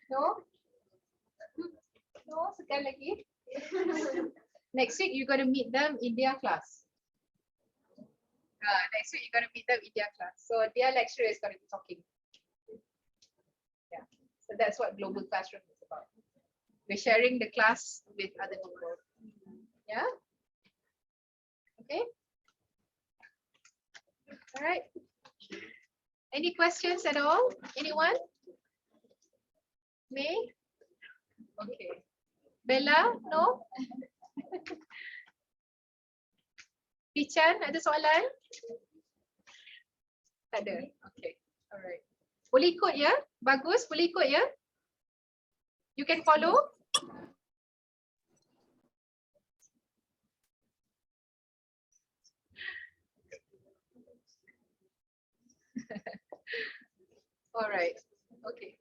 Speaker 1: No? No, sekali lagi. Next week you're going to meet them in their class. Next week you're going to meet them in their class. So their lecturer is going to be talking. Yeah. So that's what global classroom is about. We're sharing the class with other people. Yeah. Okay. All right. Any questions at all? Anyone? May? Okay. Bella? No? Pichan, ada soalan? Tak ada. Okay. Alright. Boleh ikut ya? Bagus, boleh ikut ya? You can follow? Alright. Okay.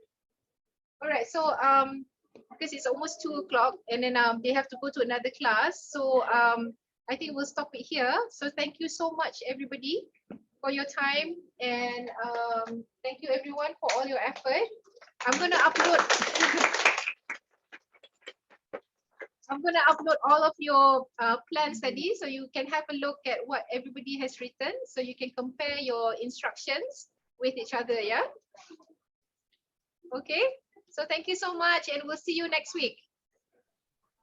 Speaker 1: Alright, so because it's almost 2 o'clock and then they have to go to another class. So I think we'll stop it here. So thank you so much, everybody, for your time, and thank you everyone for all your effort. I'm gonna upload all of your plan study so you can have a look at what everybody has written, so you can compare your instructions with each other. Yeah. Okay. So thank you so much, and we'll see you next week.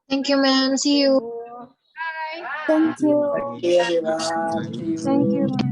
Speaker 17: Thank you, ma'am. See you.
Speaker 1: Bye.
Speaker 12: Thank you.
Speaker 21: Thank you, everyone. See you.
Speaker 4: Thank you.